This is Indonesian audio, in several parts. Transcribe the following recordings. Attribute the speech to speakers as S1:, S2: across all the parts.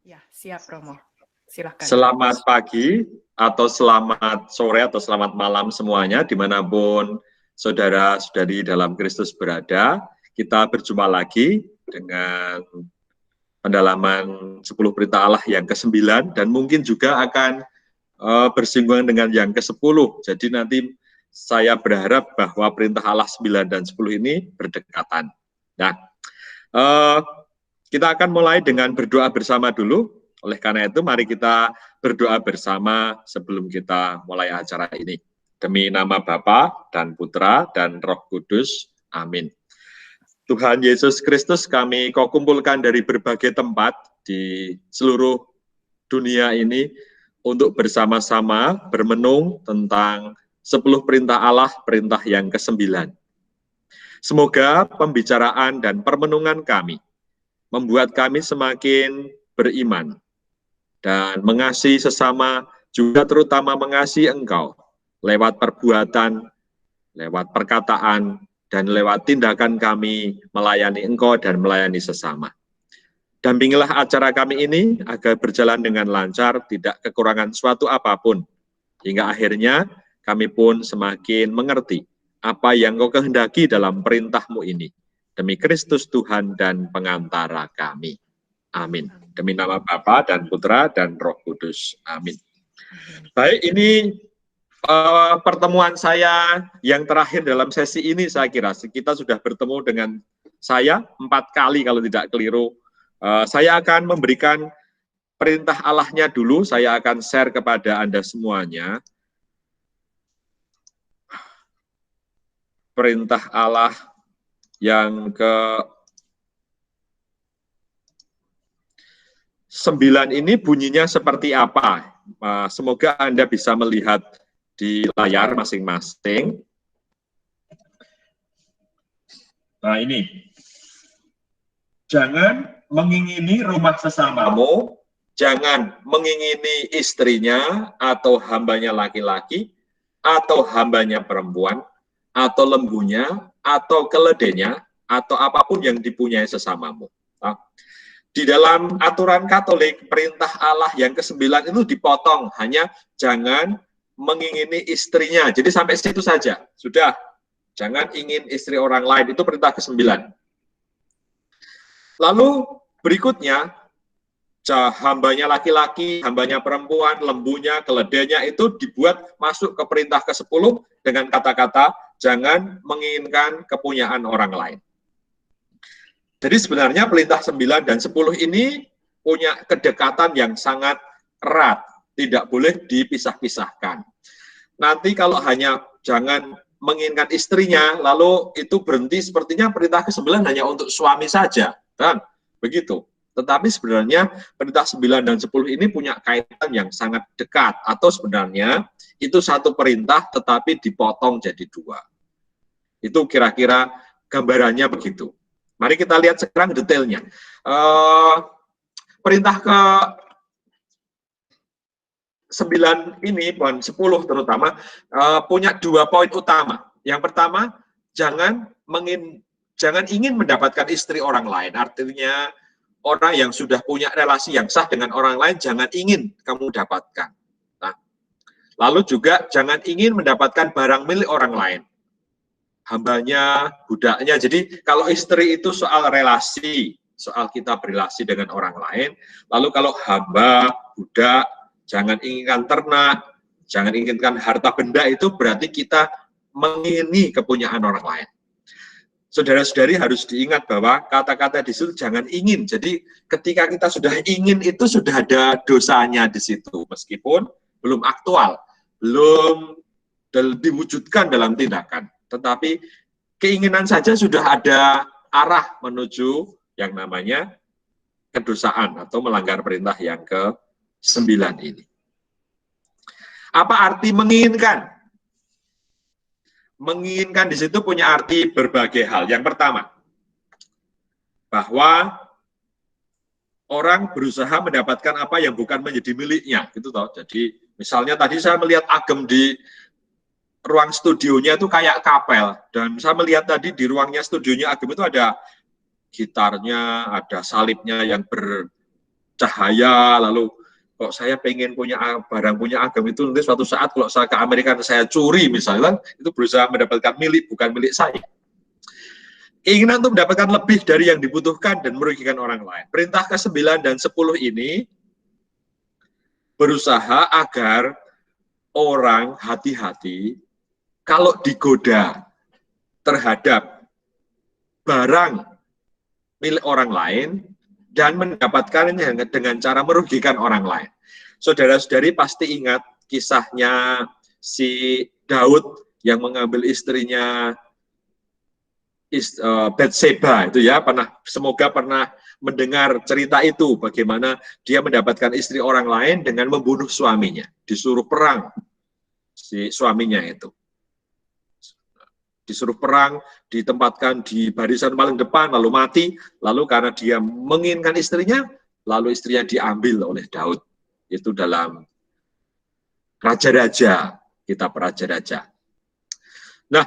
S1: Ya, siap Romo. Silahkan.
S2: Selamat pagi, atau selamat sore, atau selamat malam semuanya, dimanapun saudara-saudari dalam Kristus berada. Kita berjumpa lagi dengan pendalaman 10 perintah Allah yang ke-9, dan mungkin juga akan bersinggungan dengan yang ke-10. Jadi nanti saya berharap bahwa perintah Allah 9 dan 10 ini berdekatan. Nah, kita akan mulai dengan berdoa bersama dulu. Oleh karena itu, mari kita berdoa bersama sebelum kita mulai acara ini. Demi nama Bapa dan Putra dan Roh Kudus. Amin. Tuhan Yesus Kristus, kami Kau kumpulkan dari berbagai tempat di seluruh dunia ini untuk bersama-sama bermenung tentang 10 perintah Allah, perintah yang ke-9. Semoga pembicaraan dan permenungan kami membuat kami semakin beriman dan mengasihi sesama, juga terutama mengasihi Engkau lewat perbuatan, lewat perkataan, dan lewat tindakan kami melayani Engkau dan melayani sesama. Dampingilah acara kami ini agar berjalan dengan lancar, tidak kekurangan suatu apapun, hingga akhirnya kami pun semakin mengerti apa yang Kau kehendaki dalam perintah-Mu ini. Demi Kristus Tuhan dan pengantara kami. Amin. Demi nama Bapa dan Putra dan Roh Kudus. Amin. Baik, ini pertemuan saya yang terakhir dalam sesi ini, saya kira. Kita sudah bertemu dengan saya 4 kali kalau tidak keliru. Saya akan memberikan perintah Allahnya dulu, saya akan share kepada Anda semuanya. Perintah Allah yang ke-9 ini bunyinya seperti apa? Semoga Anda bisa melihat di layar masing-masing. Nah, ini. Jangan mengingini rumah sesamamu, jangan mengingini istrinya, atau hambanya laki-laki, atau hambanya perempuan, atau lembunya, atau keledainya, atau apapun yang dipunyai sesamamu. Nah, di dalam aturan Katolik, perintah Allah yang ke-9 itu dipotong, hanya jangan mengingini istrinya. Jadi sampai situ saja, sudah. Jangan ingin istri orang lain, itu perintah ke-9. Lalu berikutnya, hambanya laki-laki, hambanya perempuan, lembunya, keledainya, itu dibuat masuk ke perintah ke-10 dengan kata-kata, jangan menginginkan kepunyaan orang lain. Jadi sebenarnya perintah 9 dan 10 ini punya kedekatan yang sangat erat, tidak boleh dipisah-pisahkan. Nanti kalau hanya jangan menginginkan istrinya, lalu itu berhenti, sepertinya perintah ke-9 hanya untuk suami saja, kan? Begitu. Tetapi sebenarnya perintah 9 dan 10 ini punya kaitan yang sangat dekat, atau sebenarnya itu satu perintah tetapi dipotong jadi 2. Itu kira-kira gambarannya begitu. Mari kita lihat sekarang detailnya. Perintah ke-9 ini, poin 10 terutama, punya 2 poin utama. Yang pertama, jangan ingin mendapatkan istri orang lain. Artinya, orang yang sudah punya relasi yang sah dengan orang lain, jangan ingin kamu dapatkan. Nah, lalu juga jangan ingin mendapatkan barang milik orang lain. Hambanya, budaknya. Jadi kalau istri itu soal relasi, soal kita berelasi dengan orang lain. Lalu kalau hamba, budak, jangan inginkan ternak, jangan inginkan harta benda, itu berarti kita mengingini kepunyaan orang lain. Saudara-saudari harus diingat bahwa kata-kata di situ jangan ingin. Jadi ketika kita sudah ingin, itu sudah ada dosanya di situ. Meskipun belum aktual, belum diwujudkan dalam tindakan. Tetapi keinginan saja sudah ada arah menuju yang namanya kedosaan atau melanggar perintah yang ke-9 ini. Apa arti menginginkan? Menginginkan di situ punya arti berbagai hal. Yang pertama, bahwa orang berusaha mendapatkan apa yang bukan menjadi miliknya, gitu toh. Jadi misalnya tadi saya melihat Agem di ruang studionya itu kayak kapel, dan saya melihat tadi di ruangnya studionya Agem itu ada gitarnya, ada salibnya yang cahaya, lalu kok saya pengen punya barang punya agama itu nanti suatu saat kalau saya ke Amerika saya curi misalnya, itu berusaha mendapatkan milik bukan milik saya. Keinginan untuk mendapatkan lebih dari yang dibutuhkan dan merugikan orang lain. Perintah ke-9 dan 10 ini berusaha agar orang hati-hati kalau digoda terhadap barang milik orang lain dan mendapatkannya dengan cara merugikan orang lain. Saudara-saudari pasti ingat kisahnya si Daud yang mengambil istrinya Batseba itu ya, semoga pernah mendengar cerita itu, bagaimana dia mendapatkan istri orang lain dengan membunuh suaminya, disuruh perang si suaminya itu. Disuruh perang, ditempatkan di barisan paling depan, lalu mati, lalu karena dia menginginkan istrinya, lalu istrinya diambil oleh Daud. Itu dalam Raja-Raja, kitab Raja-Raja. Nah,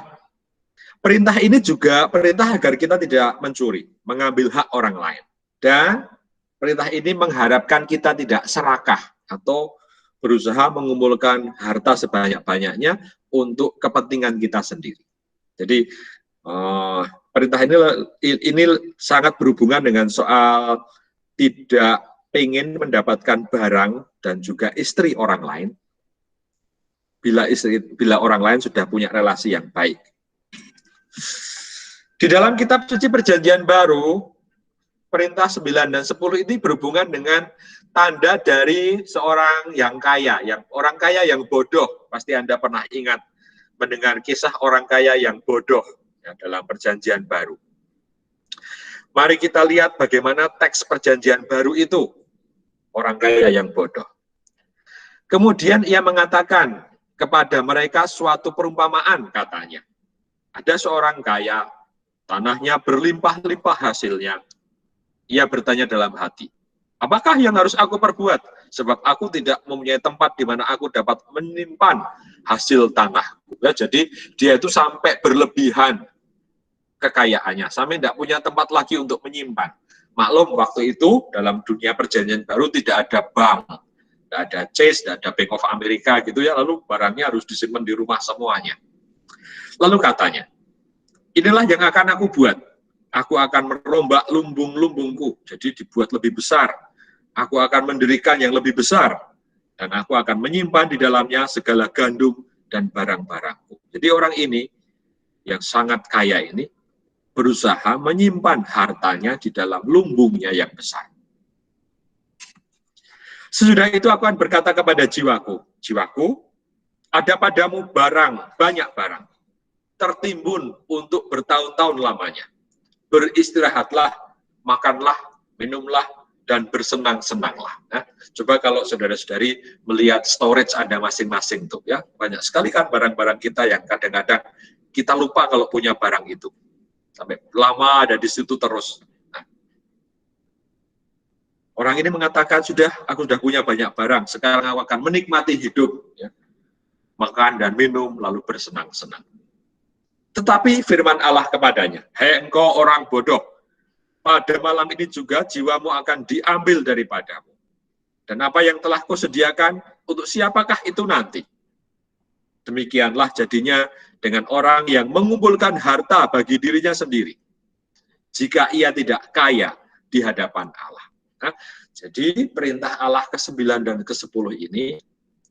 S2: perintah ini juga perintah agar kita tidak mencuri, mengambil hak orang lain. Dan perintah ini mengharapkan kita tidak serakah atau berusaha mengumpulkan harta sebanyak-banyaknya untuk kepentingan kita sendiri. Jadi perintah ini sangat berhubungan dengan soal tidak ingin mendapatkan barang dan juga istri orang lain bila orang lain sudah punya relasi yang baik. Di dalam kitab suci Perjanjian Baru, perintah 9 dan 10 ini berhubungan dengan tanda dari seorang yang kaya, orang kaya yang bodoh. Pasti Anda pernah ingat mendengar kisah orang kaya yang bodoh ya, dalam Perjanjian Baru. Mari kita lihat bagaimana teks Perjanjian Baru itu, orang kaya yang bodoh. Kemudian ia mengatakan kepada mereka suatu perumpamaan, katanya. Ada seorang kaya, tanahnya berlimpah-limpah hasilnya. Ia bertanya dalam hati, apakah yang harus aku perbuat? Sebab aku tidak mempunyai tempat di mana aku dapat menyimpan hasil tanahku. Ya, jadi dia itu sampai berlebihan kekayaannya, sampai tidak punya tempat lagi untuk menyimpan. Maklum waktu itu dalam dunia Perjanjian Baru tidak ada bank, tidak ada Chase, tidak ada Bank of America gitu ya, lalu barangnya harus disimpan di rumah semuanya. Lalu katanya, inilah yang akan aku buat. Aku akan merombak lumbung-lumbungku, jadi dibuat lebih besar. Aku akan mendirikan yang lebih besar, dan aku akan menyimpan di dalamnya segala gandum dan barang-barangku. Jadi orang ini, yang sangat kaya ini, berusaha menyimpan hartanya di dalam lumbungnya yang besar. Sesudah itu aku akan berkata kepada jiwaku, jiwaku, ada padamu barang, banyak barang, tertimbun untuk bertahun-tahun lamanya. Beristirahatlah, makanlah, minumlah, dan bersenang-senanglah. Nah, coba kalau saudara-saudari melihat storage Anda masing-masing tuh ya, banyak sekali kan barang-barang kita yang kadang-kadang kita lupa kalau punya barang itu. Sampai lama ada di situ terus. Nah, orang ini mengatakan, aku sudah punya banyak barang, sekarang aku akan menikmati hidup. Ya. Makan dan minum, lalu bersenang-senang. Tetapi firman Allah kepadanya, hei engkau orang bodoh, pada malam ini juga jiwamu akan diambil daripadamu. Dan apa yang telah kau sediakan, untuk siapakah itu nanti? Demikianlah jadinya dengan orang yang mengumpulkan harta bagi dirinya sendiri, jika ia tidak kaya di hadapan Allah. Nah, jadi perintah Allah ke-9 dan ke-10 ini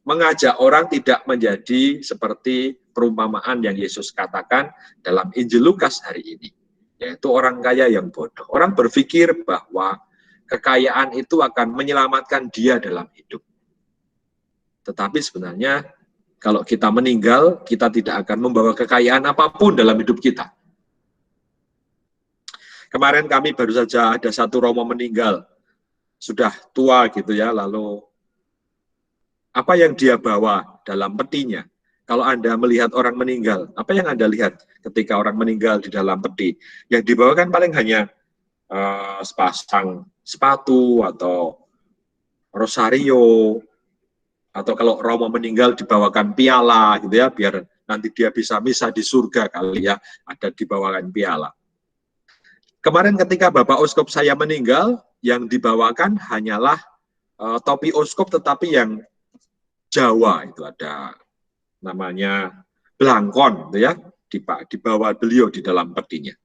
S2: mengajak orang tidak menjadi seperti perumpamaan yang Yesus katakan dalam Injil Lukas hari ini, yaitu orang kaya yang bodoh. Orang berpikir bahwa kekayaan itu akan menyelamatkan dia dalam hidup. Tetapi sebenarnya kalau kita meninggal, kita tidak akan membawa kekayaan apapun dalam hidup kita. Kemarin kami baru saja ada satu romo meninggal, sudah tua gitu ya, lalu apa yang dia bawa dalam petinya? Kalau Anda melihat orang meninggal, apa yang Anda lihat ketika orang meninggal di dalam peti? Yang dibawa kan paling hanya sepasang sepatu atau rosario, atau kalau romo meninggal dibawakan piala gitu ya, biar nanti dia bisa misa di surga kali ya, ada dibawakan piala. Kemarin ketika Bapak Uskup saya meninggal, yang dibawakan hanyalah topi oskop tetapi yang Jawa, itu ada namanya belangkon, gitu ya, dibawa beliau di dalam petinya.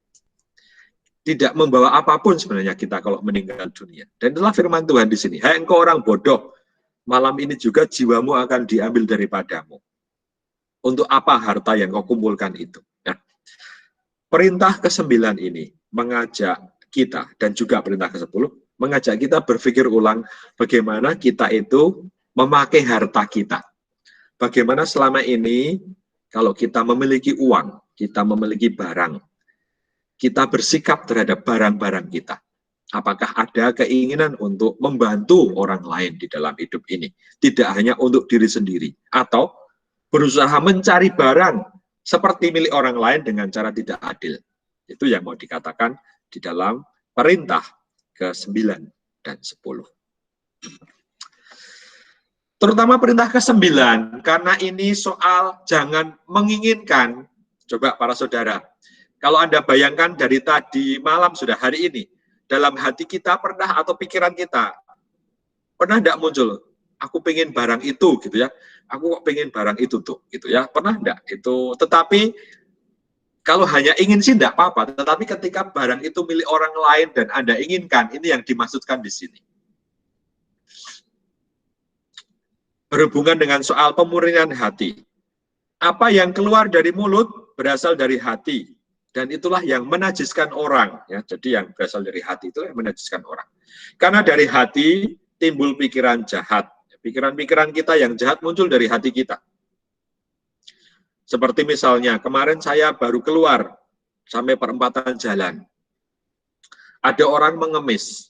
S2: Tidak membawa apapun sebenarnya kita kalau meninggal dunia. Dan itulah firman Tuhan di sini. Hai engkau orang bodoh, malam ini juga jiwamu akan diambil daripadamu. Untuk apa harta yang kau kumpulkan itu? Nah, perintah ke-9 ini mengajak kita, dan juga perintah ke-10, mengajak kita berpikir ulang bagaimana kita itu memakai harta kita. Bagaimana selama ini kalau kita memiliki uang, kita memiliki barang, kita bersikap terhadap barang-barang kita. Apakah ada keinginan untuk membantu orang lain di dalam hidup ini? Tidak hanya untuk diri sendiri. Atau berusaha mencari barang seperti milik orang lain dengan cara tidak adil. Itu yang mau dikatakan di dalam perintah ke-9 dan 10. Terutama perintah ke-9, karena ini soal jangan menginginkan. Coba para saudara, kalau Anda bayangkan dari tadi malam sudah hari ini, dalam hati kita pernah atau pikiran kita, pernah tidak muncul, aku pengen barang itu, gitu ya, aku kok pengen barang itu tuh, gitu ya, pernah enggak? Itu, tetapi kalau hanya ingin sih enggak apa-apa, tetapi ketika barang itu milik orang lain dan Anda inginkan, ini yang dimaksudkan di sini. Berhubungan dengan soal pemurnian hati. Apa yang keluar dari mulut berasal dari hati. Dan itulah yang menajiskan orang. Ya, jadi yang berasal dari hati itu yang menajiskan orang. Karena dari hati timbul pikiran jahat. Pikiran-pikiran kita yang jahat muncul dari hati kita. Seperti misalnya, kemarin saya baru keluar sampai perempatan jalan. Ada orang mengemis.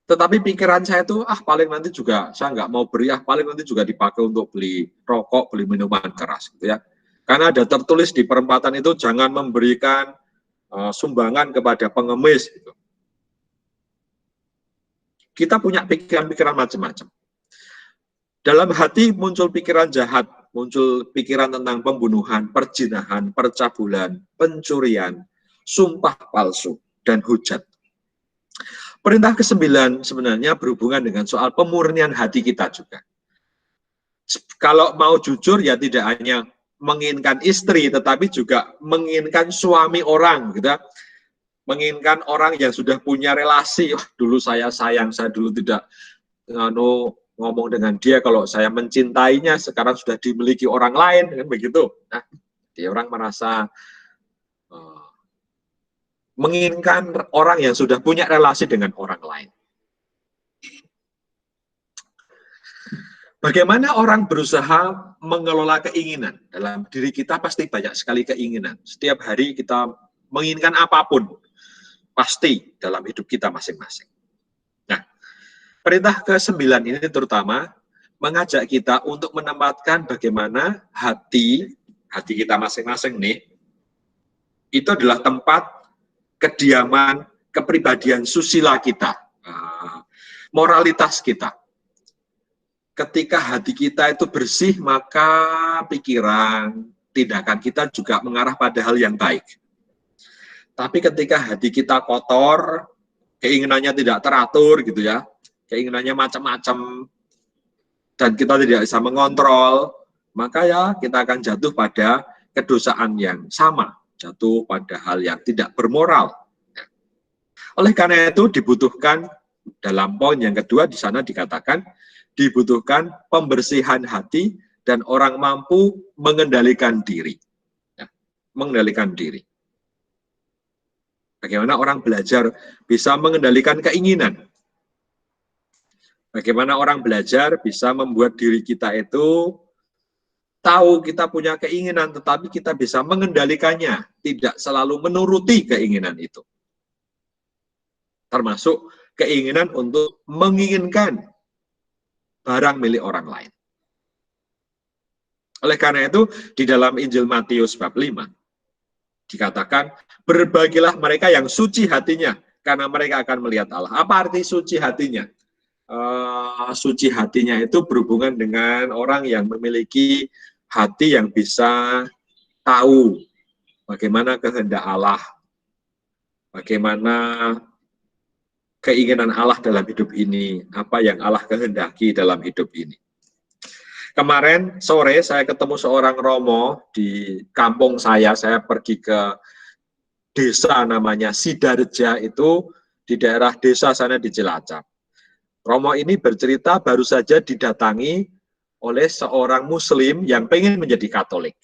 S2: Tetapi pikiran saya itu, paling nanti juga saya nggak mau beri, paling nanti juga dipakai untuk beli rokok, beli minuman keras, gitu ya. Karena ada tertulis di perempatan itu jangan memberikan sumbangan kepada pengemis. Gitu. Kita punya pikiran-pikiran macam-macam. Dalam hati muncul pikiran jahat, muncul pikiran tentang pembunuhan, perzinahan, percabulan, pencurian, sumpah palsu, dan hujat. Perintah ke-9 sebenarnya berhubungan dengan soal pemurnian hati kita juga. Kalau mau jujur ya tidak hanya menginginkan istri, tetapi juga menginginkan suami orang, gitu. Menginginkan orang yang sudah punya relasi. Dulu saya sayang, saya dulu tidak ngomong dengan dia, kalau saya mencintainya, sekarang sudah dimiliki orang lain, kan begitu. Nah, dia orang merasa menginginkan orang yang sudah punya relasi dengan orang lain. Bagaimana orang berusaha mengelola keinginan? Dalam diri kita pasti banyak sekali keinginan. Setiap hari kita menginginkan apapun. Pasti dalam hidup kita masing-masing. Nah, perintah ke-9 ini terutama mengajak kita untuk menempatkan bagaimana hati kita masing-masing nih, itu adalah tempat kediaman, kepribadian susila kita, moralitas kita. Ketika hati kita itu bersih, maka pikiran, tindakan kita juga mengarah pada hal yang baik. Tapi ketika hati kita kotor, keinginannya tidak teratur, gitu ya, keinginannya macam-macam, dan kita tidak bisa mengontrol, maka ya kita akan jatuh pada kedosaan yang sama, jatuh pada hal yang tidak bermoral. Oleh karena itu dibutuhkan, dalam poin yang kedua di sana dikatakan, dibutuhkan pembersihan hati dan orang mampu mengendalikan diri. Ya, mengendalikan diri. Bagaimana orang belajar bisa mengendalikan keinginan. Bagaimana orang belajar bisa membuat diri kita itu tahu kita punya keinginan, tetapi kita bisa mengendalikannya, tidak selalu menuruti keinginan itu. Termasuk keinginan untuk menginginkan barang milik orang lain. Oleh karena itu, di dalam Injil Matius bab 5, dikatakan, berbahagialah mereka yang suci hatinya, karena mereka akan melihat Allah. Apa arti suci hatinya? Suci hatinya itu berhubungan dengan orang yang memiliki hati yang bisa tahu bagaimana kehendak Allah, bagaimana keinginan Allah dalam hidup ini, apa yang Allah kehendaki dalam hidup ini. Kemarin sore saya ketemu seorang romo di kampung saya pergi ke desa namanya Sidareja, itu di daerah desa sana di Cilacap. Romo ini bercerita baru saja didatangi oleh seorang muslim yang pengen menjadi Katolik.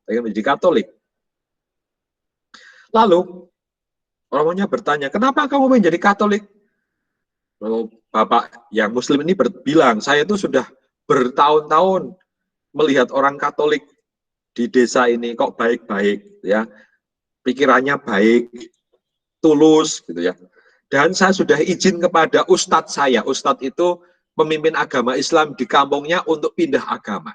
S2: Pengen menjadi Katolik. Lalu romonya bertanya, kenapa kamu menjadi Katolik? Lalu bapak yang muslim ini bilang, saya itu sudah bertahun-tahun melihat orang Katolik di desa ini kok baik-baik, ya, pikirannya baik, tulus, gitu ya. Dan saya sudah izin kepada ustadz saya, ustadz itu pemimpin agama Islam di kampungnya untuk pindah agama.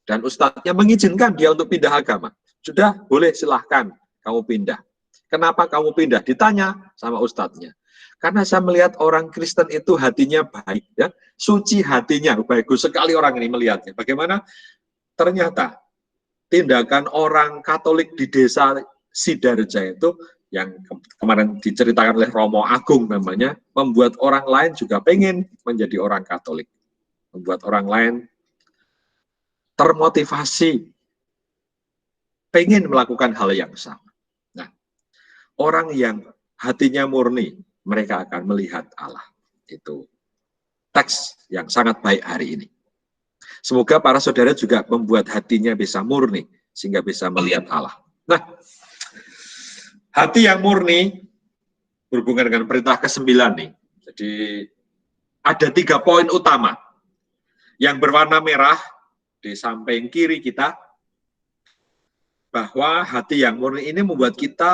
S2: Dan ustadznya mengizinkan dia untuk pindah agama. Sudah, boleh, silahkan kamu pindah. Kenapa kamu pindah? Ditanya sama ustadznya. Karena saya melihat orang Kristen itu hatinya baik, ya, suci hatinya, bagus sekali orang ini melihatnya. Bagaimana? Ternyata tindakan orang Katolik di desa Sidareja itu yang kemarin diceritakan oleh Romo Agung namanya, membuat orang lain juga pengen menjadi orang Katolik. Membuat orang lain termotivasi, pengen melakukan hal yang sama. Nah, orang yang hatinya murni, mereka akan melihat Allah. Itu teks yang sangat baik hari ini. Semoga para saudara juga membuat hatinya bisa murni, sehingga bisa melihat Allah. Nah, hati yang murni berhubungan dengan perintah ke-9 nih. Jadi ada 3 poin utama. Yang berwarna merah di samping kiri kita, bahwa hati yang murni ini membuat kita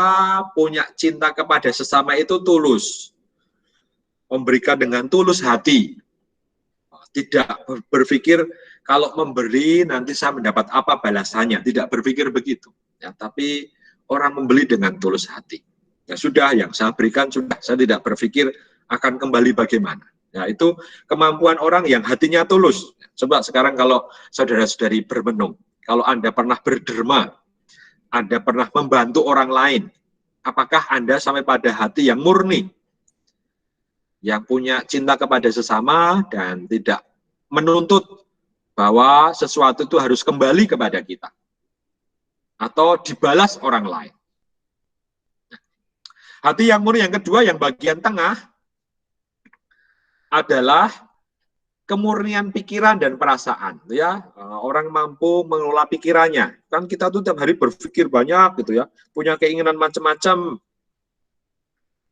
S2: punya cinta kepada sesama itu tulus. Memberikan dengan tulus hati. Tidak berpikir kalau memberi nanti saya mendapat apa balasannya. Tidak berpikir begitu. Ya, tapi orang membeli dengan tulus hati. Ya sudah, yang saya berikan sudah. Saya tidak berpikir akan kembali bagaimana. Ya, itu kemampuan orang yang hatinya tulus. Coba sekarang kalau saudara-saudari bermenung, kalau Anda pernah berderma, Anda pernah membantu orang lain, apakah Anda sampai pada hati yang murni, yang punya cinta kepada sesama dan tidak menuntut bahwa sesuatu itu harus kembali kepada kita atau dibalas orang lain? Hati yang murni yang kedua, yang bagian tengah, adalah kemurnian pikiran dan perasaan, ya. Orang mampu mengelola pikirannya. Kan kita tuh tiap hari berpikir banyak gitu ya, punya keinginan macam-macam.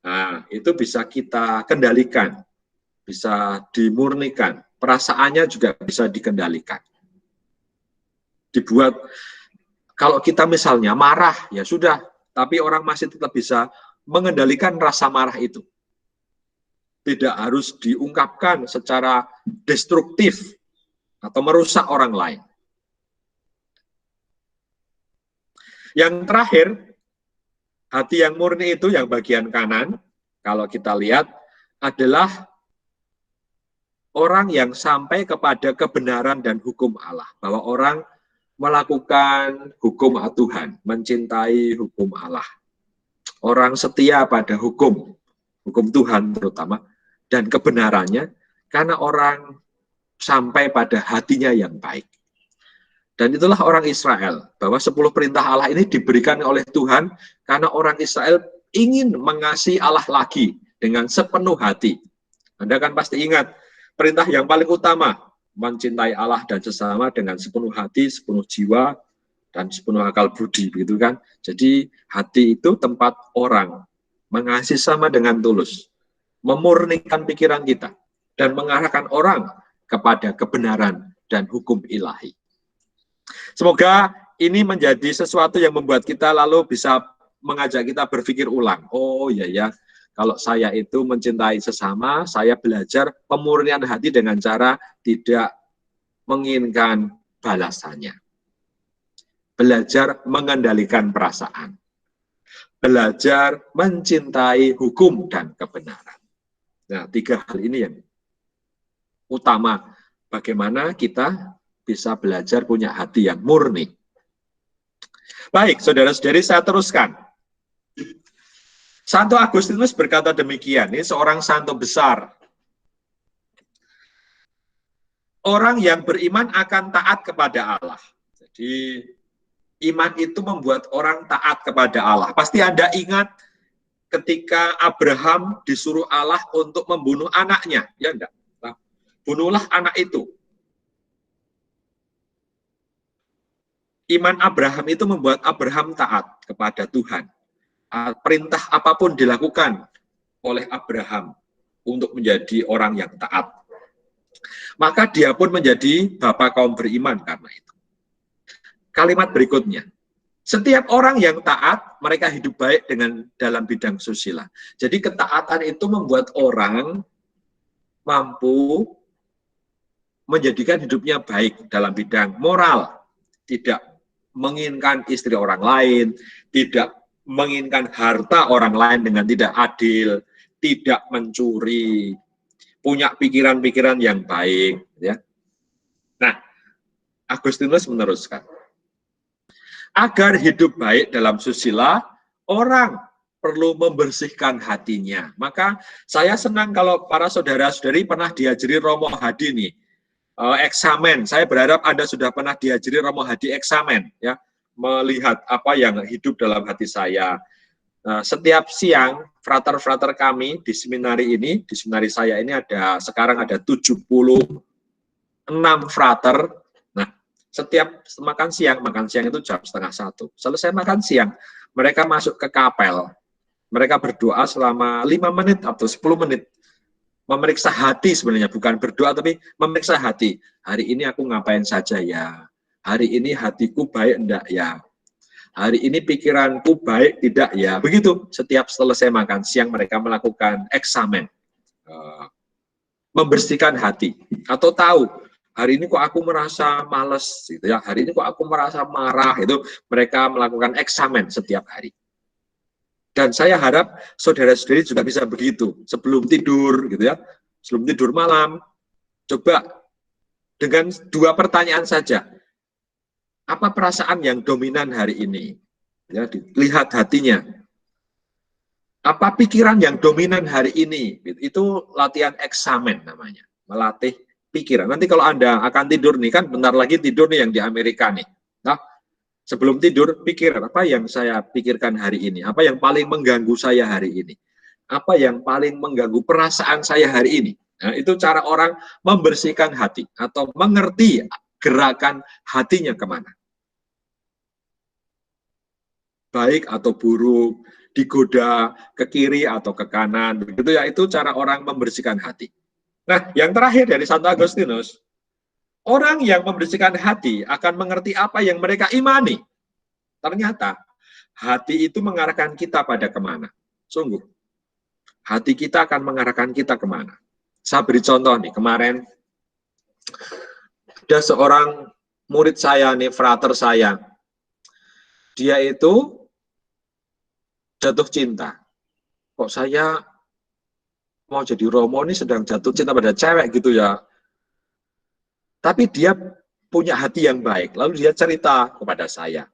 S2: Nah, itu bisa kita kendalikan, bisa dimurnikan. Perasaannya juga bisa dikendalikan. Dibuat, kalau kita misalnya marah, ya sudah, tapi orang masih tetap bisa mengendalikan rasa marah itu. Tidak harus diungkapkan secara destruktif atau merusak orang lain. Yang terakhir, hati yang murni itu yang bagian kanan, kalau kita lihat, adalah orang yang sampai kepada kebenaran dan hukum Allah. Bahwa orang melakukan hukum Tuhan, mencintai hukum Allah. Orang setia pada hukum Tuhan terutama, dan kebenarannya, karena orang sampai pada hatinya yang baik. Dan itulah orang Israel, bahwa 10 perintah Allah ini diberikan oleh Tuhan, karena orang Israel ingin mengasihi Allah lagi dengan sepenuh hati. Anda kan pasti ingat, perintah yang paling utama, mencintai Allah dan sesama dengan sepenuh hati, sepenuh jiwa, dan sepenuh akal budi, begitu kan? Jadi hati itu tempat orang mengasihi sama dengan tulus, memurnikan pikiran kita, dan mengarahkan orang kepada kebenaran dan hukum ilahi. Semoga ini menjadi sesuatu yang membuat kita lalu bisa mengajak kita berpikir ulang. Oh ya, kalau saya itu mencintai sesama, saya belajar pemurnian hati dengan cara tidak menginginkan balasannya. Belajar mengendalikan perasaan. Belajar mencintai hukum dan kebenaran. Nah, 3 hal ini yang utama. Bagaimana kita bisa belajar punya hati yang murni. Baik, saudara-saudari, saya teruskan. Santo Agustinus berkata demikian, ini seorang santo besar. Orang yang beriman akan taat kepada Allah. Jadi iman itu membuat orang taat kepada Allah. Pasti Anda ingat ketika Abraham disuruh Allah untuk membunuh anaknya, ya enggak? Nah, bunuhlah anak itu. Iman Abraham itu membuat Abraham taat kepada Tuhan. Perintah apapun dilakukan oleh Abraham untuk menjadi orang yang taat. Maka dia pun menjadi bapa kaum beriman karena itu. Kalimat berikutnya, setiap orang yang taat, mereka hidup baik dalam bidang susila. Jadi ketaatan itu membuat orang mampu menjadikan hidupnya baik dalam bidang moral. Tidak menginginkan istri orang lain, tidak menginginkan harta orang lain dengan tidak adil, tidak mencuri, punya pikiran-pikiran yang baik. Ya. Nah, Agustinus meneruskan, agar hidup baik dalam susila, orang perlu membersihkan hatinya. Maka saya senang kalau para saudara-saudari pernah diajari Romo Hadi nih, eksamen. Saya berharap Anda sudah pernah diajari Romo Hadi eksamen, ya, melihat apa yang hidup dalam hati saya. Setiap siang, frater-frater kami di seminari ini, di seminari saya ini sekarang ada 76 frater. Nah, setiap makan siang itu jam 12:30. Selesai makan siang, mereka masuk ke kapel. Mereka berdoa selama 5 menit atau 10 menit. Memeriksa hati sebenarnya, bukan berdoa tapi memeriksa hati. Hari ini aku ngapain saja ya? Hari ini hatiku baik enggak ya? Hari ini pikiranku baik tidak ya? Begitu, setiap selesai makan siang mereka melakukan eksamen. Membersihkan hati. Atau tahu, hari ini kok aku merasa malas, gitu ya. Hari ini kok aku merasa marah, itu mereka melakukan eksamen setiap hari. Dan saya harap saudara-saudari juga bisa begitu sebelum tidur, gitu ya, sebelum tidur malam. Coba dengan 2 pertanyaan saja, apa perasaan yang dominan hari ini? Ya, lihat hatinya. Apa pikiran yang dominan hari ini? Itu latihan eksamen namanya, melatih pikiran. Nanti kalau Anda akan tidur nih, kan bentar lagi tidur nih yang di Amerika nih. Nah, sebelum tidur, pikir apa yang saya pikirkan hari ini, apa yang paling mengganggu saya hari ini, apa yang paling mengganggu perasaan saya hari ini. Nah, itu cara orang membersihkan hati atau mengerti gerakan hatinya kemana. Baik atau buruk, digoda ke kiri atau ke kanan, begitu ya, itu cara orang membersihkan hati. Nah, yang terakhir dari Santo Agustinus, orang yang membersihkan hati akan mengerti apa yang mereka imani. Ternyata hati itu mengarahkan kita pada kemana? Sungguh, hati kita akan mengarahkan kita kemana? Saya beri contoh nih, kemarin ada seorang murid saya nih, frater saya. Dia itu jatuh cinta. Kok saya mau jadi Romo ini sedang jatuh cinta pada cewek gitu ya. Tapi dia punya hati yang baik. Lalu dia cerita kepada saya.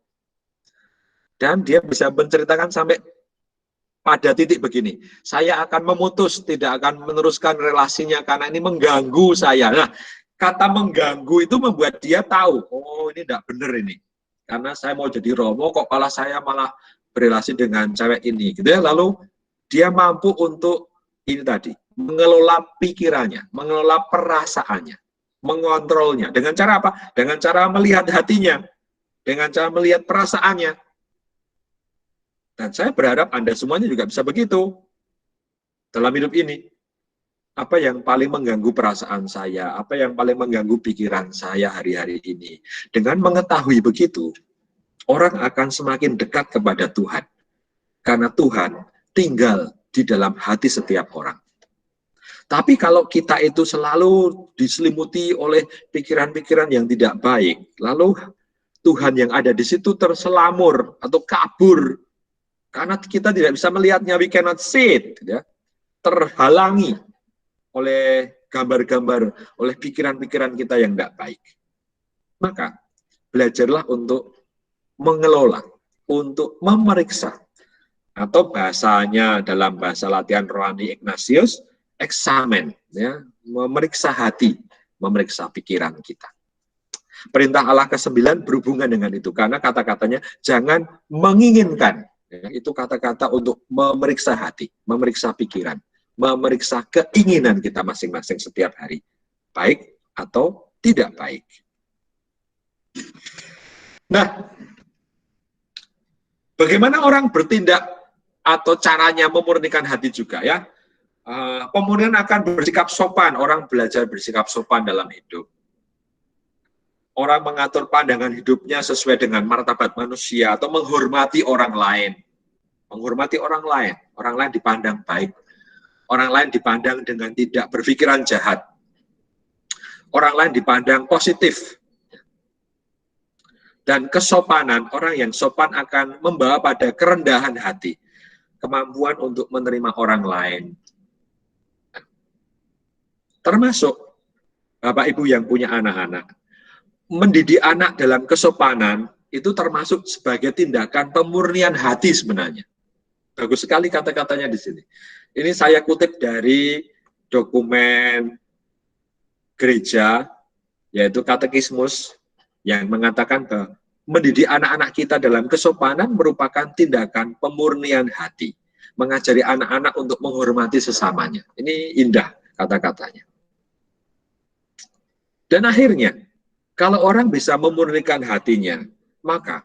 S2: Dan dia bisa menceritakan sampai pada titik begini, saya akan memutus, tidak akan meneruskan relasinya karena ini mengganggu saya. Nah, kata mengganggu itu membuat dia tahu, oh ini tidak benar ini. Karena saya mau jadi Romo, kok saya malah berrelasi dengan cewek ini. Gitu ya. Lalu dia mampu untuk ini tadi, mengelola pikirannya, mengelola perasaannya, mengontrolnya. Dengan cara apa? Dengan cara melihat hatinya, dengan cara melihat perasaannya. Dan saya berharap Anda semuanya juga bisa begitu dalam hidup ini. Apa yang paling mengganggu perasaan saya, apa yang paling mengganggu pikiran saya hari-hari ini. Dengan mengetahui begitu, orang akan semakin dekat kepada Tuhan. Karena Tuhan tinggal di dalam hati setiap orang. Tapi kalau kita itu selalu diselimuti oleh pikiran-pikiran yang tidak baik, lalu Tuhan yang ada di situ terselamur atau kabur, karena kita tidak bisa melihatnya, we cannot see it, ya. Terhalangi oleh gambar-gambar, oleh pikiran-pikiran kita yang tidak baik. Maka, belajarlah untuk mengelola, untuk memeriksa atau bahasanya dalam bahasa latihan rohani Ignatius, eksamen, ya, memeriksa hati, memeriksa pikiran kita. Perintah Allah ke-9 berhubungan dengan itu, karena kata-katanya jangan menginginkan. Ya, itu kata-kata untuk memeriksa hati, memeriksa pikiran, memeriksa keinginan kita masing-masing setiap hari, baik atau tidak baik. Nah, bagaimana orang bertindak atau caranya memurnikan hati juga, ya? Pemurnian akan bersikap sopan, orang belajar bersikap sopan dalam hidup. Orang mengatur pandangan hidupnya sesuai dengan martabat manusia atau menghormati orang lain. Menghormati orang lain dipandang baik. Orang lain dipandang dengan tidak berpikiran jahat. Orang lain dipandang positif. Dan kesopanan, orang yang sopan akan membawa pada kerendahan hati. Kemampuan untuk menerima orang lain. Termasuk Bapak Ibu yang punya anak-anak. Mendidik anak dalam kesopanan itu termasuk sebagai tindakan pemurnian hati sebenarnya. Bagus sekali kata-katanya di sini. Ini saya kutip dari dokumen gereja, yaitu katekismus, yang mengatakan bahwa mendidik anak-anak kita dalam kesopanan merupakan tindakan pemurnian hati. Mengajari anak-anak untuk menghormati sesamanya. Ini indah kata-katanya. Dan akhirnya, kalau orang bisa memurnikan hatinya, maka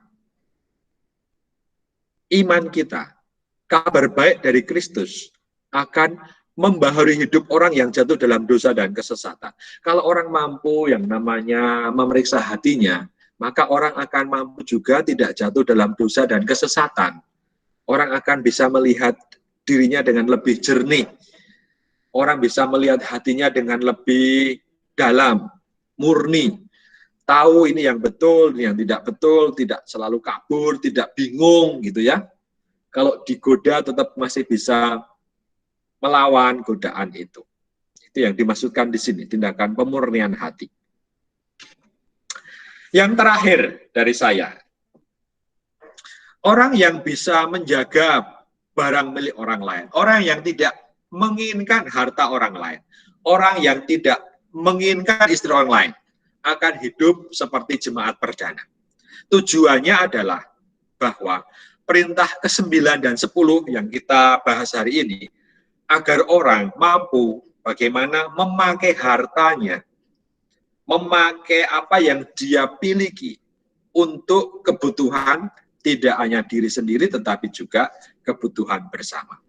S2: iman kita, kabar baik dari Kristus, akan membaharui hidup orang yang jatuh dalam dosa dan kesesatan. Kalau orang mampu yang namanya memeriksa hatinya, maka orang akan mampu juga tidak jatuh dalam dosa dan kesesatan. Orang akan bisa melihat dirinya dengan lebih jernih. Orang bisa melihat hatinya dengan lebih dalam, murni. Tahu ini yang betul, ini yang tidak betul, tidak selalu kabur, tidak bingung gitu ya. Kalau digoda tetap masih bisa melawan godaan itu. Itu yang dimaksudkan di sini, tindakan pemurnian hati. Yang terakhir dari saya, orang yang bisa menjaga barang milik orang lain, orang yang tidak menginginkan harta orang lain, orang yang tidak menginginkan istri orang lain, akan hidup seperti jemaat perdana. Tujuannya adalah bahwa perintah ke-9 dan 10 yang kita bahas hari ini, agar orang mampu bagaimana memakai hartanya, memakai apa yang dia miliki untuk kebutuhan tidak hanya diri sendiri tetapi juga kebutuhan bersama.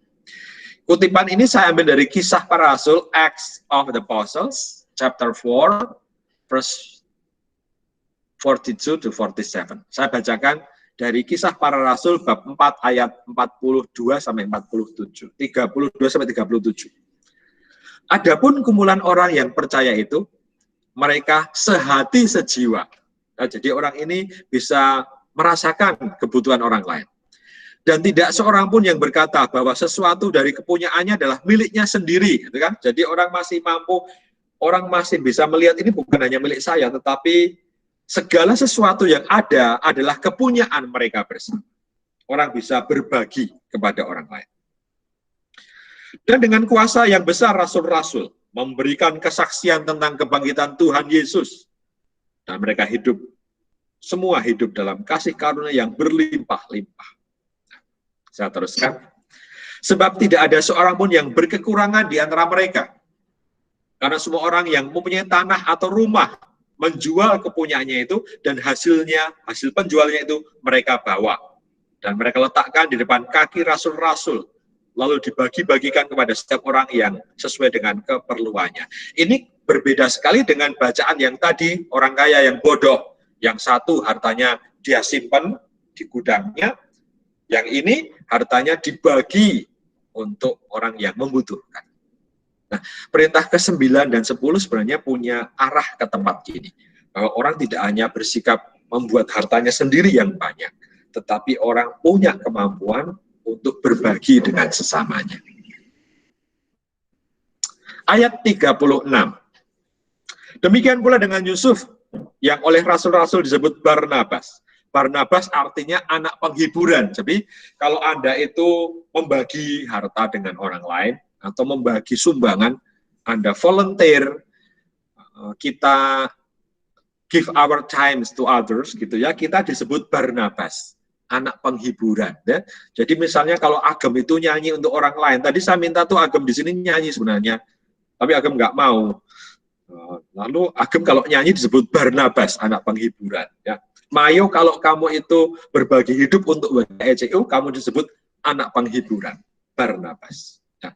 S2: Kutipan ini saya ambil dari Kisah Para Rasul, Acts of the Apostles, chapter 4, verse 42 to 47. Saya bacakan dari Kisah Para Rasul bab 4 ayat 42 sampai 47. 32 sampai 37. Adapun kumpulan orang yang percaya itu, mereka sehati sejiwa. Nah, jadi orang ini bisa merasakan kebutuhan orang lain. Dan tidak seorang pun yang berkata bahwa sesuatu dari kepunyaannya adalah miliknya sendiri, gitu kan? Jadi orang masih mampu, orang masih bisa melihat ini bukan hanya milik saya, tetapi segala sesuatu yang ada adalah kepunyaan mereka bersama. Orang bisa berbagi kepada orang lain. Dan dengan kuasa yang besar rasul-rasul memberikan kesaksian tentang kebangkitan Tuhan Yesus. Dan mereka hidup, semua hidup dalam kasih karunia yang berlimpah-limpah. Saya teruskan. Sebab tidak ada seorang pun yang berkekurangan di antara mereka. Karena semua orang yang mempunyai tanah atau rumah menjual kepunyaannya itu, dan hasil penjualnya itu mereka bawa. Dan mereka letakkan di depan kaki rasul-rasul, lalu dibagi-bagikan kepada setiap orang yang sesuai dengan keperluannya. Ini berbeda sekali dengan bacaan yang tadi, orang kaya yang bodoh. Yang satu hartanya dia simpan di gudangnya, yang ini hartanya dibagi untuk orang yang membutuhkan. Nah, perintah ke-9 dan 10 sebenarnya punya arah ke tempat ini. Bahwa orang tidak hanya bersikap membuat hartanya sendiri yang banyak, tetapi orang punya kemampuan untuk berbagi dengan sesamanya. Ayat 36. Demikian pula dengan Yusuf, yang oleh rasul-rasul disebut Barnabas. Barnabas artinya anak penghiburan. Jadi kalau Anda itu membagi harta dengan orang lain atau membagi sumbangan, Anda volunteer, kita give our times to others gitu ya, kita disebut Barnabas, anak penghiburan ya. Jadi misalnya kalau Agem itu nyanyi untuk orang lain, tadi saya minta tuh Agem di sini nyanyi sebenarnya, tapi Agem nggak mau. Lalu Agem kalau nyanyi disebut Barnabas, anak penghiburan ya. Mayo kalau kamu itu berbagi hidup untuk WKECU, kamu disebut anak penghiburan, Barnabas. Ya.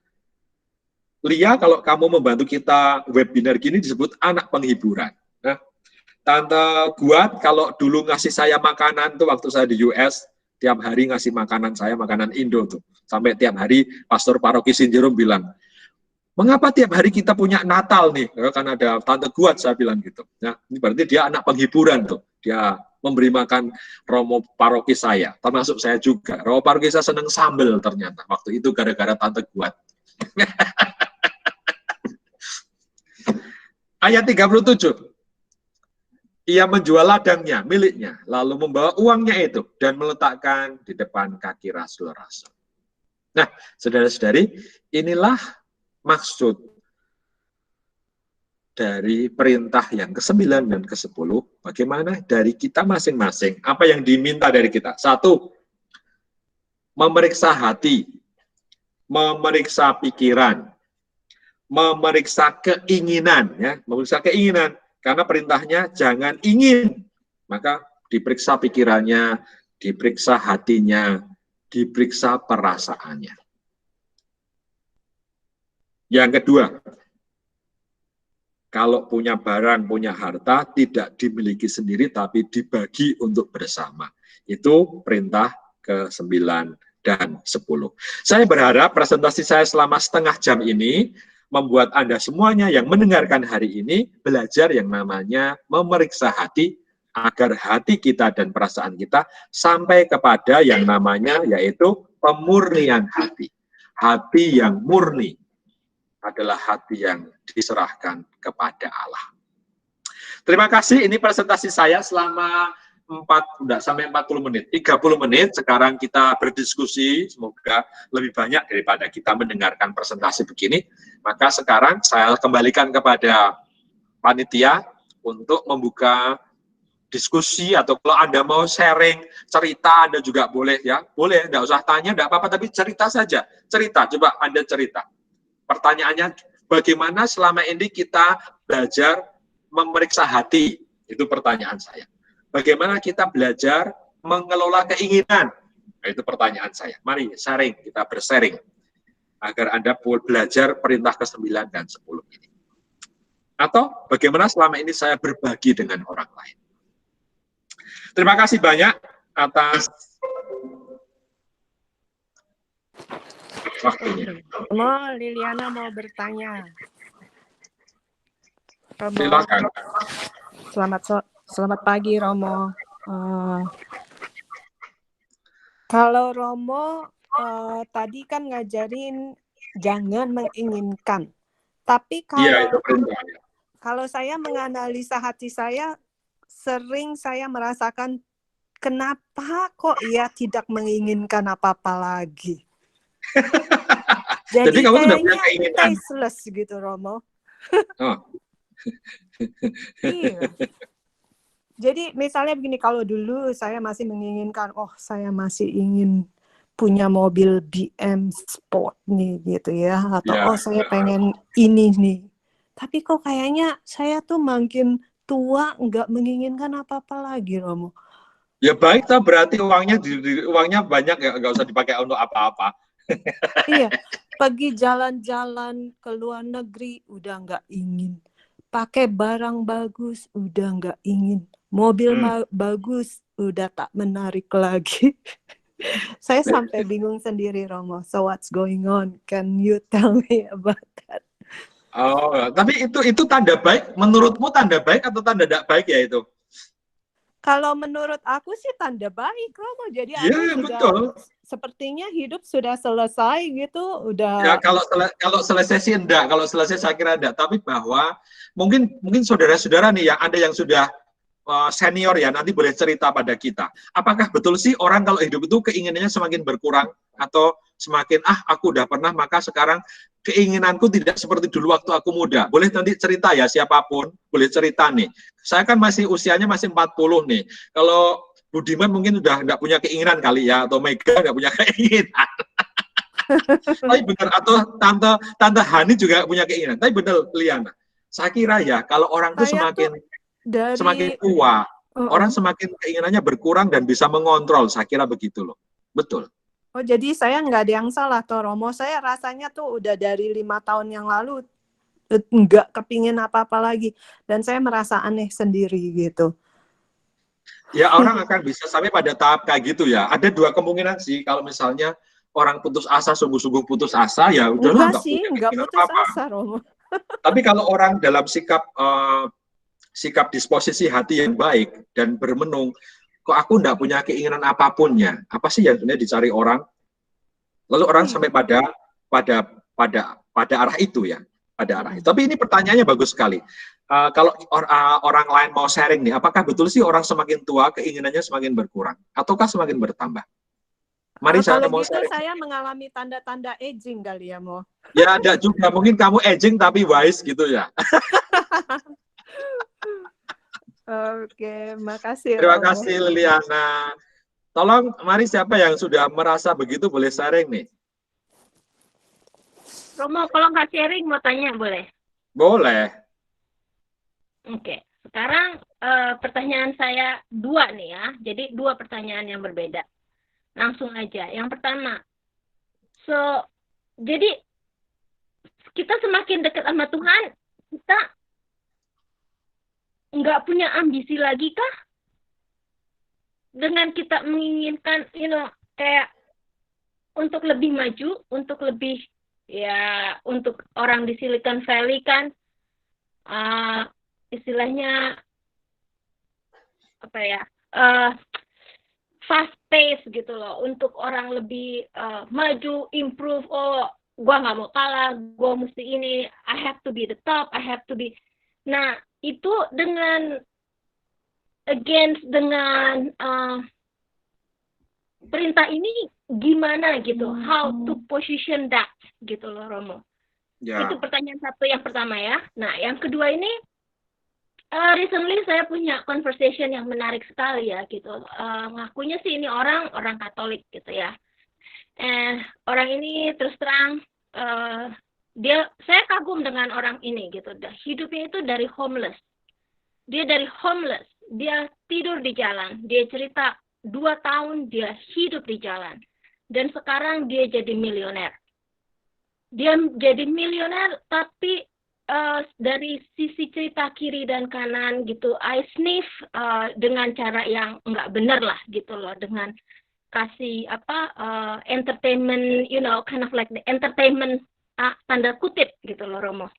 S2: Lia kalau kamu membantu kita webinar gini disebut anak penghiburan. Ya. Tante Guat kalau dulu ngasih saya makanan tuh waktu saya di US, tiap hari ngasih makanan saya, makanan Indo tuh. Sampai tiap hari pastor paroki Sinjerum bilang, mengapa tiap hari kita punya Natal nih? Karena ada Tante Guat, saya bilang gitu. Nah, ini berarti dia anak penghiburan tuh. Dia memberi makan romo paroki saya, termasuk saya juga. Romo paroki saya seneng sambel ternyata. Waktu itu gara-gara Tante Guat. Ayat 37. Ia menjual ladangnya, miliknya, lalu membawa uangnya itu dan meletakkan di depan kaki rasul-rasul. Nah, saudara-saudari, inilah maksud dari perintah yang ke-9 dan ke-10, bagaimana dari kita masing-masing, apa yang diminta dari kita. 1, memeriksa hati, memeriksa pikiran, memeriksa keinginan, ya, memeriksa keinginan, karena perintahnya jangan ingin, maka diperiksa pikirannya, diperiksa hatinya, diperiksa perasaannya. Yang kedua, kalau punya barang, punya harta, tidak dimiliki sendiri, tapi dibagi untuk bersama. Itu perintah ke-9 dan 10. Saya berharap presentasi saya selama setengah jam ini membuat Anda semuanya yang mendengarkan hari ini belajar yang namanya memeriksa hati, agar hati kita dan perasaan kita sampai kepada yang namanya yaitu pemurnian hati. Hati yang murni adalah hati yang diserahkan kepada Allah. Terima kasih, ini presentasi saya selama 40 menit, 30 menit, sekarang kita berdiskusi, semoga lebih banyak daripada kita mendengarkan presentasi begini. Maka sekarang saya kembalikan kepada panitia untuk membuka diskusi, atau kalau Anda mau sharing cerita, Anda juga boleh ya, boleh, enggak usah tanya, enggak apa-apa, tapi cerita saja, cerita, coba Anda cerita. Pertanyaannya, bagaimana selama ini kita belajar memeriksa hati? Itu pertanyaan saya. Bagaimana kita belajar mengelola keinginan? Nah, itu pertanyaan saya. Mari sharing, kita bersharing. Agar Anda belajar perintah ke-9 dan 10 ini. Atau bagaimana selama ini saya berbagi dengan orang lain. Terima kasih banyak atas waktunya.
S3: Liliana mau bertanya. Romo.
S2: Silakan.
S3: Selamat pagi, Romo. Kalau Romo tadi kan ngajarin jangan menginginkan. Tapi kalau saya menganalisa hati saya, sering saya merasakan kenapa kok ia tidak menginginkan apa-apa lagi. Jadi kamu sudah punya keinginan tasteless gitu, Romo. Oh. Iya. Jadi misalnya begini, kalau dulu saya masih menginginkan, saya masih ingin punya mobil BM Sport nih gitu ya, atau saya pengen ini nih. Tapi kok kayaknya saya tuh makin tua nggak menginginkan apa-apa lagi, Romo.
S2: Ya baik, berarti uangnya banyak ya, nggak usah dipakai untuk apa-apa.
S3: Iya, pergi jalan-jalan ke luar negeri udah nggak ingin, pakai barang bagus udah nggak ingin, mobil bagus udah tak menarik lagi. Saya sampai bingung sendiri, Romo. So what's going on? Can you tell me about that?
S2: Oh, tapi itu tanda baik. Menurutmu tanda baik atau tanda tidak baik ya itu?
S3: Kalau menurut aku sih tanda baik, Romo. Jadi aku sudah sepertinya hidup sudah selesai gitu, udah.
S2: Ya kalau selesai sih enggak, kalau selesai saya kira enggak. Tapi bahwa mungkin saudara-saudara nih yang ada yang sudah senior ya, nanti boleh cerita pada kita. Apakah betul sih orang kalau hidup itu keinginannya semakin berkurang atau semakin aku udah pernah maka sekarang keinginanku tidak seperti dulu waktu aku muda. Boleh nanti cerita ya, siapapun boleh cerita nih. Saya kan masih usianya masih 40 nih. Kalau Budiman mungkin udah nggak punya keinginan kali ya, atau Mega nggak punya keinginan. Tapi benar, atau tante Hani juga punya keinginan. Tapi benar, Liana, saya kira ya kalau orang itu
S3: Saya tuh
S2: semakin
S3: dari
S2: tua, orang semakin keinginannya berkurang dan bisa mengontrol. Saya kira begitu loh. Betul.
S3: Oh, jadi saya nggak ada yang salah, toh Romo. Saya rasanya tuh udah dari 5 tahun yang lalu nggak kepingin apa-apa lagi. Dan saya merasa aneh sendiri gitu.
S2: Ya, orang akan bisa sampai pada tahap kayak gitu ya. Ada dua kemungkinan sih. Kalau misalnya orang putus asa, sungguh-sungguh putus asa, ya udahlah,
S3: Enggak sih,
S2: punya
S3: nggak
S2: keinginan
S3: putus
S2: apa-apa.
S3: asa, Romo.
S2: Tapi kalau orang dalam sikap disposisi hati yang baik dan bermenung, kok aku nggak punya keinginan apapun ya? Apa sih yang sebenarnya dicari orang? Lalu orang sampai pada arah itu ya, pada arah itu. Tapi ini pertanyaannya bagus sekali. Kalau orang lain mau sharing nih, apakah betul sih orang semakin tua keinginannya semakin berkurang, ataukah semakin bertambah? Mari saya
S3: Kalau
S2: mau
S3: gitu
S2: sharing.
S3: saya mengalami tanda-tanda aging kali ya, Mo.
S2: Ya ada juga, mungkin kamu aging tapi wise gitu ya.
S3: Oke, makasih
S2: Terima
S3: Romo.
S2: kasih Liliana. Tolong, mari siapa yang sudah merasa begitu boleh sharing nih.
S4: Romo, kalau nggak sharing mau tanya boleh?
S2: Boleh.
S4: Oke. Sekarang pertanyaan saya 2 nih ya. Jadi 2 pertanyaan yang berbeda. Langsung aja. Yang pertama, jadi kita semakin dekat sama Tuhan, kita nggak punya ambisi lagi kah? Dengan kita menginginkan, kayak untuk lebih maju, untuk lebih, ya, untuk orang di Silicon Valley kan, istilahnya apa ya, fast pace gitu loh, untuk orang lebih maju, improve. Gua nggak mau kalah, gua mesti ini, I have to be the top, I have to be. Nah, itu dengan perintah ini gimana gitu, how to position that gitu loh, Romo.
S2: Ya.
S4: Itu pertanyaan satu yang pertama ya. Nah, yang kedua ini, recently saya punya conversation yang menarik sekali ya gitu. Ngakunya sih ini orang Katolik gitu ya. Orang ini terus terang, saya kagum dengan orang ini gitu. Hidupnya itu dari homeless. Dia dari homeless, dia tidur di jalan. Dia cerita 2 tahun dia hidup di jalan. Dan sekarang dia jadi milioner. Dia jadi milioner, tapi dari sisi cerita kiri dan kanan gitu, I sniff dengan cara yang nggak benar lah gitu loh, dengan kasih entertainment, kind of like the entertainment tanda kutip gitu loh, Romo,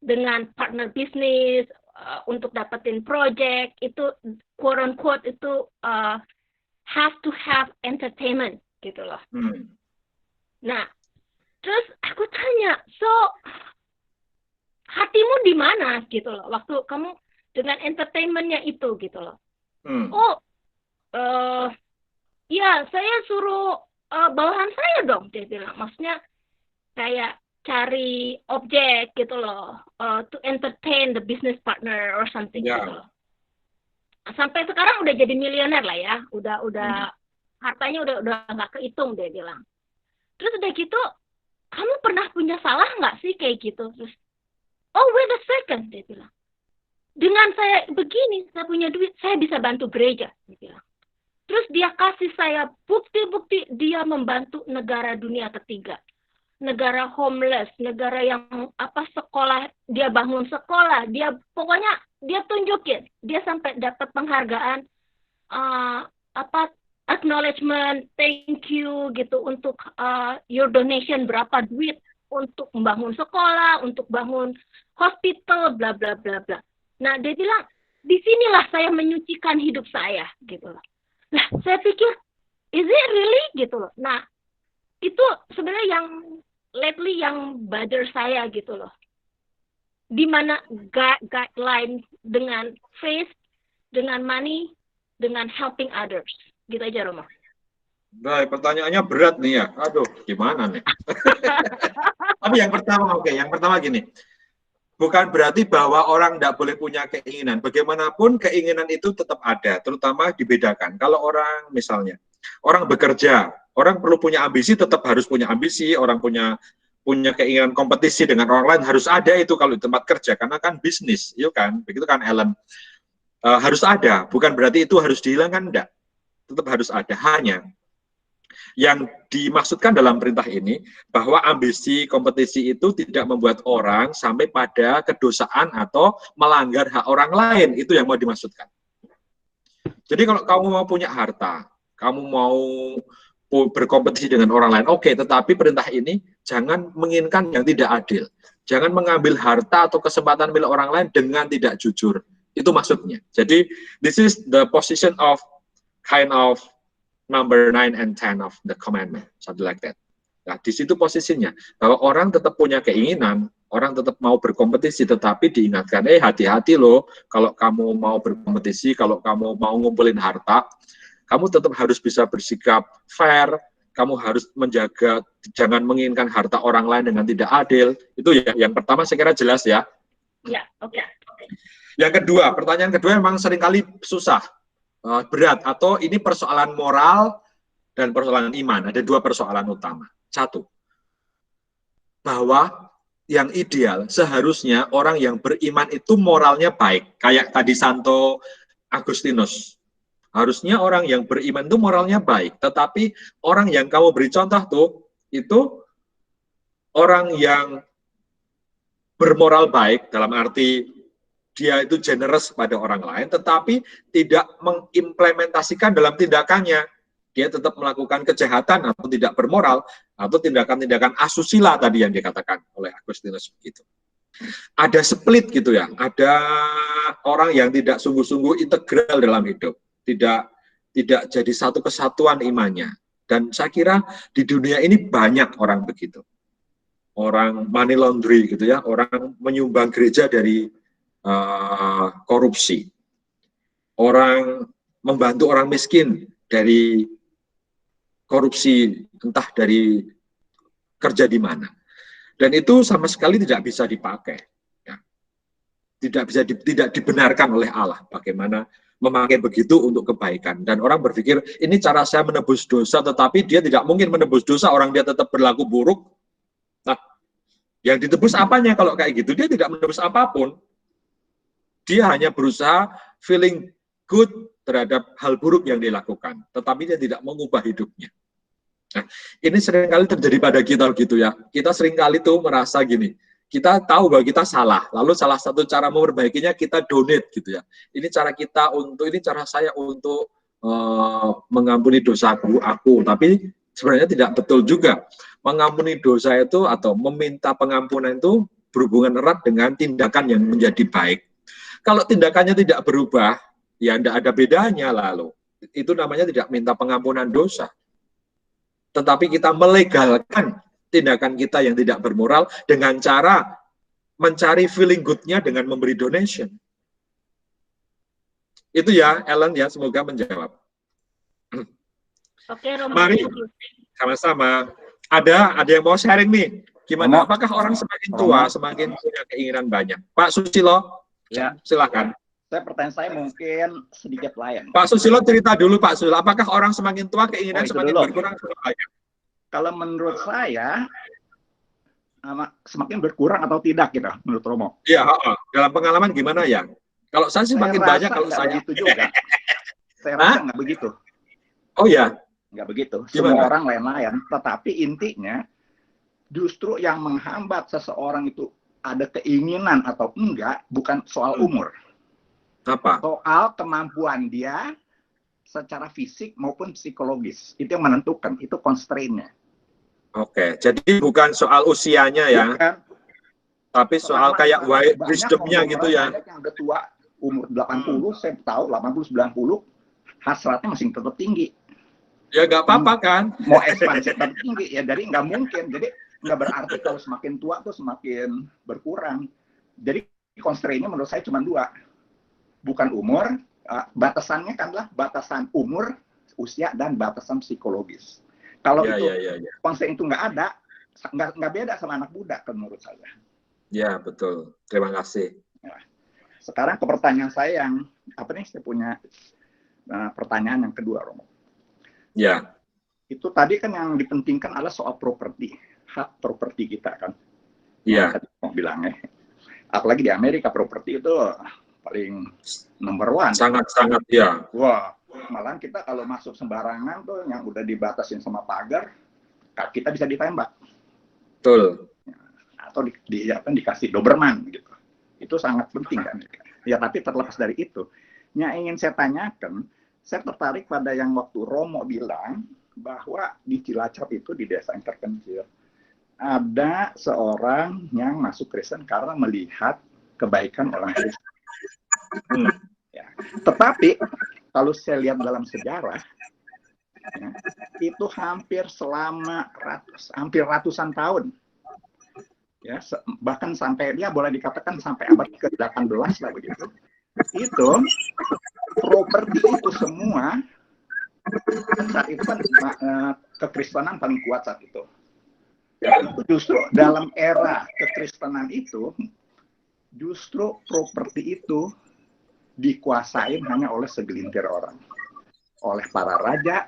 S4: dengan partner bisnis untuk dapetin project itu, quote unquote itu have to have entertainment gitu loh. Nah, terus aku tanya, hatimu di mana gitu loh waktu kamu dengan entertainmentnya itu gitu loh. Ya saya suruh bawahan saya dong, dia bilang. Maksudnya kayak cari objek gitu loh, to entertain the business partner or something gitu loh. Sampai sekarang udah jadi milioner lah ya, udah hartanya udah nggak kehitung, dia bilang. Terus udah gitu, kamu pernah punya salah nggak sih kayak gitu? Terus, oh wait a second, dia bilang. Dengan saya begini, saya punya duit, saya bisa bantu gereja, dia bilang. Terus dia kasih saya bukti-bukti dia membantu negara dunia ketiga. Negara homeless, negara yang sekolah, dia bangun sekolah, pokoknya dia tunjukin, dia sampai dapat penghargaan acknowledgement, thank you gitu untuk your donation, berapa duit untuk membangun sekolah, untuk bangun hospital, bla bla bla bla. Nah, dia bilang, disinilah saya menyucikan hidup saya gitu loh. Nah, saya pikir, is it really gitu loh. Nah, itu sebenarnya yang lately yang bother saya gitu loh. Di mana guideline dengan faith dengan money, dengan helping others. Gitu aja, Romo.
S2: Baik, pertanyaannya berat nih ya. Aduh, gimana nih? Tapi yang pertama gini. Bukan berarti bahwa orang tidak boleh punya keinginan. Bagaimanapun keinginan itu tetap ada, terutama dibedakan. Kalau orang misalnya, orang bekerja, orang perlu punya ambisi, tetap harus punya ambisi. Orang punya keinginan kompetisi dengan orang lain, harus ada itu kalau di tempat kerja. Karena kan bisnis, yuk kan? Begitu kan Ellen? Harus ada, bukan berarti itu harus dihilangkan, enggak. Tetap harus ada. Hanya yang dimaksudkan dalam perintah ini bahwa ambisi kompetisi itu tidak membuat orang sampai pada kedosaan atau melanggar hak orang lain. Itu yang mau dimaksudkan. Jadi kalau kamu mau punya harta, kamu mau berkompetisi dengan orang lain, oke, tetapi perintah ini jangan menginginkan yang tidak adil. Jangan mengambil harta atau kesempatan milik orang lain dengan tidak jujur. Itu maksudnya. Jadi this is the position of kind of number 9 and 10 of the commandment, something like that. Nah, di situ posisinya bahwa orang tetap punya keinginan, orang tetap mau berkompetisi, tetapi diingatkan, hati-hati loh, kalau kamu mau berkompetisi, kalau kamu mau ngumpulin harta, kamu tetap harus bisa bersikap fair, kamu harus menjaga, jangan menginginkan harta orang lain dengan tidak adil. Itu ya, yang pertama saya kira jelas ya.
S4: Ya, oke.
S2: Yang kedua, pertanyaan kedua memang seringkali susah. Berat, atau ini persoalan moral dan persoalan iman. Ada dua persoalan utama. Satu, bahwa yang ideal seharusnya orang yang beriman itu moralnya baik. Kayak tadi Santo Agustinus. Harusnya orang yang beriman itu moralnya baik. Tetapi orang yang kamu beri contoh tuh, itu orang yang bermoral baik, dalam arti dia itu generous pada orang lain, tetapi tidak mengimplementasikan dalam tindakannya. Dia tetap melakukan kejahatan atau tidak bermoral, atau tindakan-tindakan asusila tadi yang dikatakan oleh Agustinus begitu. Ada split gitu ya, ada orang yang tidak sungguh-sungguh integral dalam hidup, tidak jadi satu kesatuan imannya. Dan saya kira di dunia ini banyak orang begitu. Orang money laundry gitu ya, orang menyumbang gereja dari korupsi, orang membantu orang miskin dari korupsi, entah dari kerja di mana, dan itu sama sekali tidak bisa dipakai, ya. Tidak dibenarkan oleh Allah. Bagaimana memakai begitu untuk kebaikan? Dan orang berpikir ini cara saya menebus dosa, tetapi dia tidak mungkin menebus dosa, orang dia tetap berlaku buruk. Nah, yang ditebus apanya kalau kayak gitu? Dia tidak menebus apapun. Dia hanya berusaha feeling good terhadap hal buruk yang dilakukan, tetapi dia tidak mengubah hidupnya. Nah, ini seringkali terjadi pada kita gitu ya. Kita seringkali tuh merasa gini, kita tahu bahwa kita salah, lalu salah satu cara memperbaikinya kita donate gitu ya. Ini cara saya untuk mengampuni dosaku, tapi sebenarnya tidak betul juga. Mengampuni dosa itu atau meminta pengampunan itu berhubungan erat dengan tindakan yang menjadi baik. Kalau tindakannya tidak berubah, ya tidak ada bedanya lalu. Itu namanya tidak minta pengampunan dosa. Tetapi kita melegalkan tindakan kita yang tidak bermoral dengan cara mencari feeling good-nya dengan memberi donation. Itu ya, Ellen ya, semoga menjawab.
S4: Oke, Romo.
S2: Mari, sama-sama. Ada yang mau sharing nih. Gimana? Apakah orang semakin tua, semakin punya keinginan banyak? Pak Susilo? Ya, silakan.
S5: Pertanyaan saya mungkin sedikit lain.
S2: Pak Susilo cerita dulu, Pak Susilo. Apakah orang semakin tua keinginan semakin berkurang atau banyak?
S5: Kalau menurut saya semakin berkurang atau tidak gitu, menurut Romo?
S2: Iya, dalam pengalaman gimana ya? Kalau saya sih makin banyak, kalau saya
S5: begitu juga. Saya rasa nggak begitu.
S2: Oh ya,
S5: nggak begitu.
S2: Gimana?
S5: Semua orang lain-lain. Tetapi intinya justru yang menghambat seseorang itu ada keinginan atau enggak, bukan soal umur.
S2: Apa?
S5: Soal kemampuan dia secara fisik maupun psikologis. Itu yang menentukan, itu constraint-nya.
S2: Oke, jadi bukan soal usianya ya,
S5: bukan.
S2: Tapi soal kayak wisdom-nya gitu ya.
S5: Yang udah tua, umur 80, saya tahu 80-90, hasratnya masih tetap tinggi.
S2: Ya nggak apa-apa kan?
S5: Mau ekspansi tetap tinggi, ya dari nggak mungkin. Jadi nggak berarti kalau semakin tua tuh semakin berkurang. Jadi constraint-nya menurut saya cuma dua. Bukan umur, batasannya kan adalah batasan umur, usia, dan batasan psikologis. Kalau itu konsep itu nggak ada, nggak beda sama anak muda kan menurut saya.
S2: Ya, betul. Terima kasih.
S5: Ya. Sekarang ke pertanyaan saya yang apa nih? Saya punya pertanyaan yang kedua, Romo.
S2: Ya.
S5: Itu tadi kan yang dipentingkan adalah soal properti, hak properti kita kan.
S2: Iya.
S5: Mau bilangnya. Apalagi di Amerika properti itu paling number one.
S2: Sangat-sangat ya.
S5: Wah, malahan kita kalau masuk sembarangan tuh yang udah dibatasin sama pagar, kita bisa ditembak.
S2: Betul.
S5: Atau dikasih Doberman gitu. Itu sangat penting kan. Ya tapi terlepas dari itu, yang ingin saya tanyakan, saya tertarik pada yang waktu Romo bilang bahwa di Cilacap itu di desa yang terpencil ada seorang yang masuk Kristen karena melihat kebaikan orang Kristen. Ya. Tetapi kalau saya lihat dalam sejarah, ya, itu hampir selama hampir ratusan tahun, ya, bahkan sampai dia boleh dikatakan sampai abad ke-18 lah begitu. Itu properti itu semua saat itu kan kekristenan paling kuat saat itu. Itu justru dalam era kekristenan itu justru properti itu dikuasain hanya oleh segelintir orang, oleh para raja,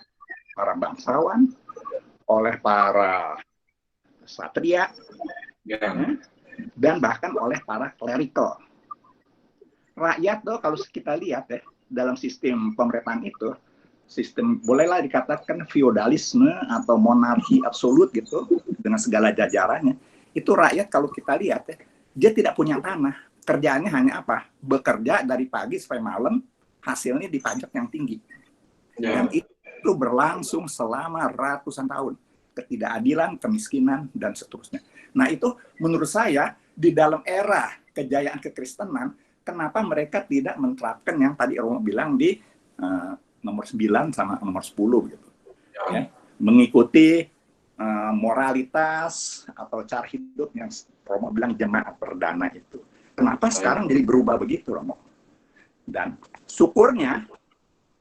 S5: para bangsawan, oleh para satria, ya, dan bahkan oleh para clerical. Rakyat tuh kalau kita lihat ya dalam sistem pemerintahan itu, sistem bolehlah dikatakan feodalisme atau monarki absolut gitu dengan segala jajarannya. Itu rakyat kalau kita lihat ya, dia tidak punya tanah. Kerjaannya hanya apa? Bekerja dari pagi sampai malam, hasilnya dipajak yang tinggi. Dan itu berlangsung selama ratusan tahun. Ketidakadilan, kemiskinan, dan seterusnya. Nah itu menurut saya, di dalam era kejayaan kekristenan, kenapa mereka tidak menerapkan yang tadi Romo bilang di nomor 9 sama nomor 10 gitu. Ya. Mengikuti moralitas atau cara hidup yang Romo bilang jemaat perdana itu. Kenapa sekarang jadi berubah begitu, Romo? Dan syukurnya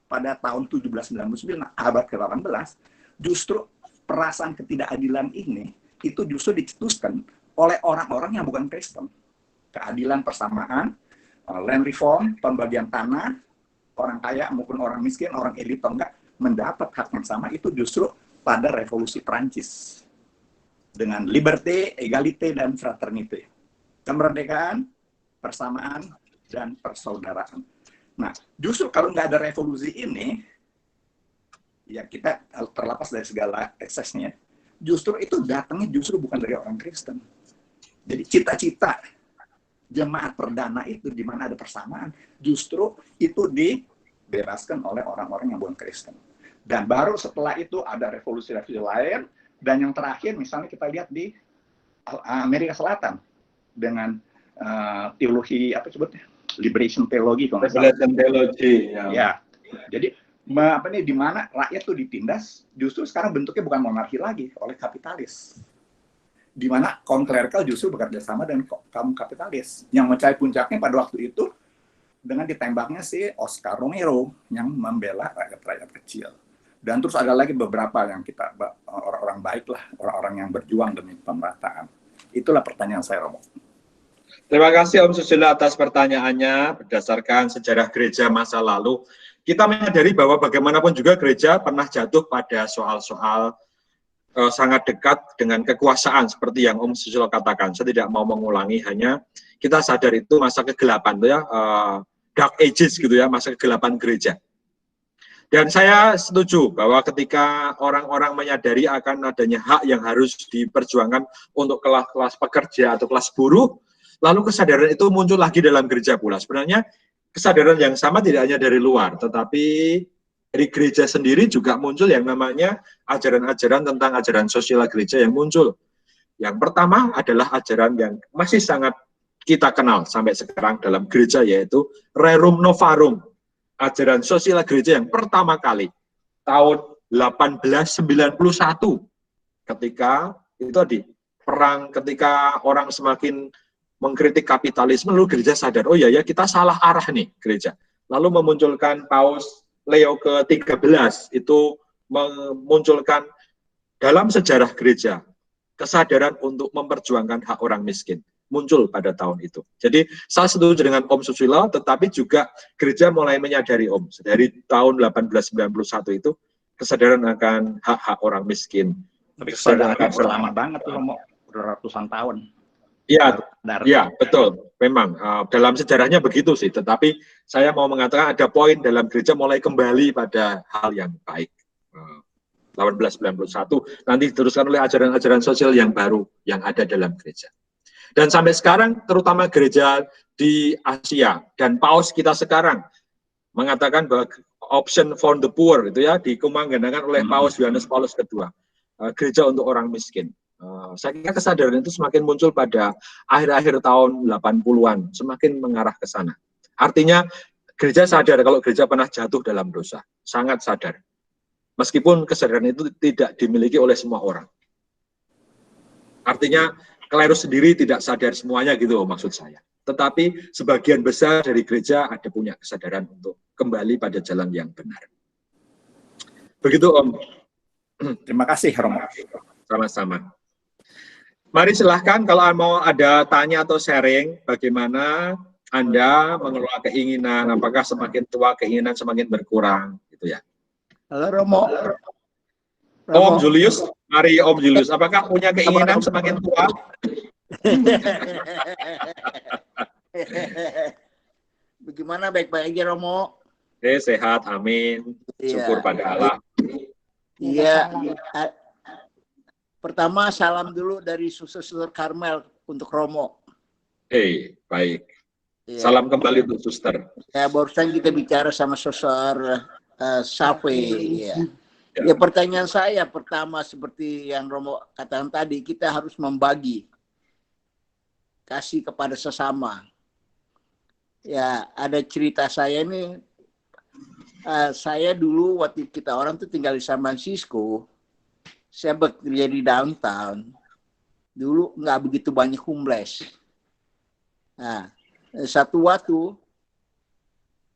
S5: pada tahun 1799, abad ke-18, justru perasaan ketidakadilan ini itu justru dicetuskan oleh orang-orang yang bukan Kristen. Keadilan persamaan, land reform, pembagian tanah, orang kaya maupun orang miskin, orang elit atau enggak, mendapat hak yang sama itu justru pada revolusi Prancis. Dengan liberté, égalité, dan fraternité. Kemerdekaan, persamaan, dan persaudaraan. Nah, justru kalau nggak ada revolusi ini, ya kita terlepas dari segala eksesnya, justru itu datangnya justru bukan dari orang Kristen. Jadi cita-cita jemaat perdana itu di mana ada persamaan, justru itu dibebaskan oleh orang-orang yang bukan Kristen. Dan baru setelah itu ada revolusi-revolusi lain, dan yang terakhir misalnya kita lihat di Amerika Selatan dengan teologi apa sebutnya? Liberation theology kalau nggak salah.
S2: Liberation theology.
S5: Ya. Jadi apa nih di mana rakyat tuh ditindas, justru sekarang bentuknya bukan monarki lagi oleh kapitalis. Di mana kaum klerikal justru bekerja sama dengan kaum kapitalis. Yang mencapai puncaknya pada waktu itu dengan ditembaknya si Oscar Romero yang membela rakyat-rakyat kecil. Dan terus ada lagi beberapa yang kita orang-orang baik lah, orang-orang yang berjuang demi pemerataan. Itulah pertanyaan saya, Romo.
S2: Terima kasih Om Susilo atas pertanyaannya. Berdasarkan sejarah gereja masa lalu, kita menyadari bahwa bagaimanapun juga gereja pernah jatuh pada soal-soal sangat dekat dengan kekuasaan seperti yang Om Susilo katakan. Saya tidak mau mengulangi, hanya kita sadar itu masa kegelapan, ya, dark ages gitu ya, masa kegelapan gereja. Dan saya setuju bahwa ketika orang-orang menyadari akan adanya hak yang harus diperjuangkan untuk kelas-kelas pekerja atau kelas buruh, lalu kesadaran itu muncul lagi dalam gereja pula. Sebenarnya kesadaran yang sama tidak hanya dari luar, tetapi dari gereja sendiri juga muncul yang namanya ajaran-ajaran tentang ajaran sosial gereja yang muncul. Yang pertama adalah ajaran yang masih sangat kita kenal sampai sekarang dalam gereja, yaitu Rerum Novarum. Ajaran sosial gereja yang pertama kali tahun 1891 ketika itu tadi perang, ketika orang semakin mengkritik kapitalisme, lalu gereja sadar, oh ya kita salah arah nih gereja. lalu memunculkan Paus Leo ke-13, itu memunculkan dalam sejarah gereja kesadaran untuk memperjuangkan hak orang miskin, muncul pada tahun itu. Jadi saya setuju dengan Om Susilo, tetapi juga gereja mulai menyadari Om, dari tahun 1891 itu kesadaran akan hak-hak orang miskin.
S5: Tapi kesadarannya lama banget tuh, Romo, udah ratusan tahun.
S2: Iya, ya, betul. Memang dalam sejarahnya begitu sih. Tetapi saya mau mengatakan ada poin dalam gereja mulai kembali pada hal yang baik. 1891 nanti diteruskan oleh ajaran-ajaran sosial yang baru yang ada dalam gereja. Dan sampai sekarang, terutama gereja di Asia dan Paus kita sekarang mengatakan bahwa option for the poor itu ya dikumandangkan oleh Paus Yohanes Paulus II, gereja untuk orang miskin. Saya kira kesadaran itu semakin muncul pada akhir-akhir tahun 80-an, semakin mengarah ke sana. Artinya gereja sadar kalau gereja pernah jatuh dalam dosa, sangat sadar. Meskipun kesadaran itu tidak dimiliki oleh semua orang. Artinya klerus sendiri tidak sadar semuanya gitu maksud saya. Tetapi sebagian besar dari gereja ada punya kesadaran untuk kembali pada jalan yang benar. Begitu Om.
S5: Terima kasih Romo.
S2: Sama-sama. Mari silahkan kalau mau ada tanya atau sharing bagaimana Anda mengelola keinginan, apakah semakin tua keinginan semakin berkurang gitu ya.
S6: Halo Romo.
S2: Om Julius, mari Om Julius, apakah punya keinginan semakin tua?
S6: Bagaimana, baik-baik aja Romo?
S2: Sehat, amin. Syukur pada Allah.
S6: Iya. Pertama salam dulu dari Suster Karmel untuk Romo.
S2: Baik.
S6: Ya.
S2: Salam kembali untuk Suster.
S6: Ya, barusan kita bicara sama Suster Safe. Ya. Ya, pertanyaan saya pertama seperti yang Romo katakan tadi, kita harus membagi kasih kepada sesama. Ya, ada cerita saya ini, saya dulu waktu kita orang tuh tinggal di San Francisco, saya bekerja di downtown. Dulu nggak begitu banyak homeless. Nah, satu waktu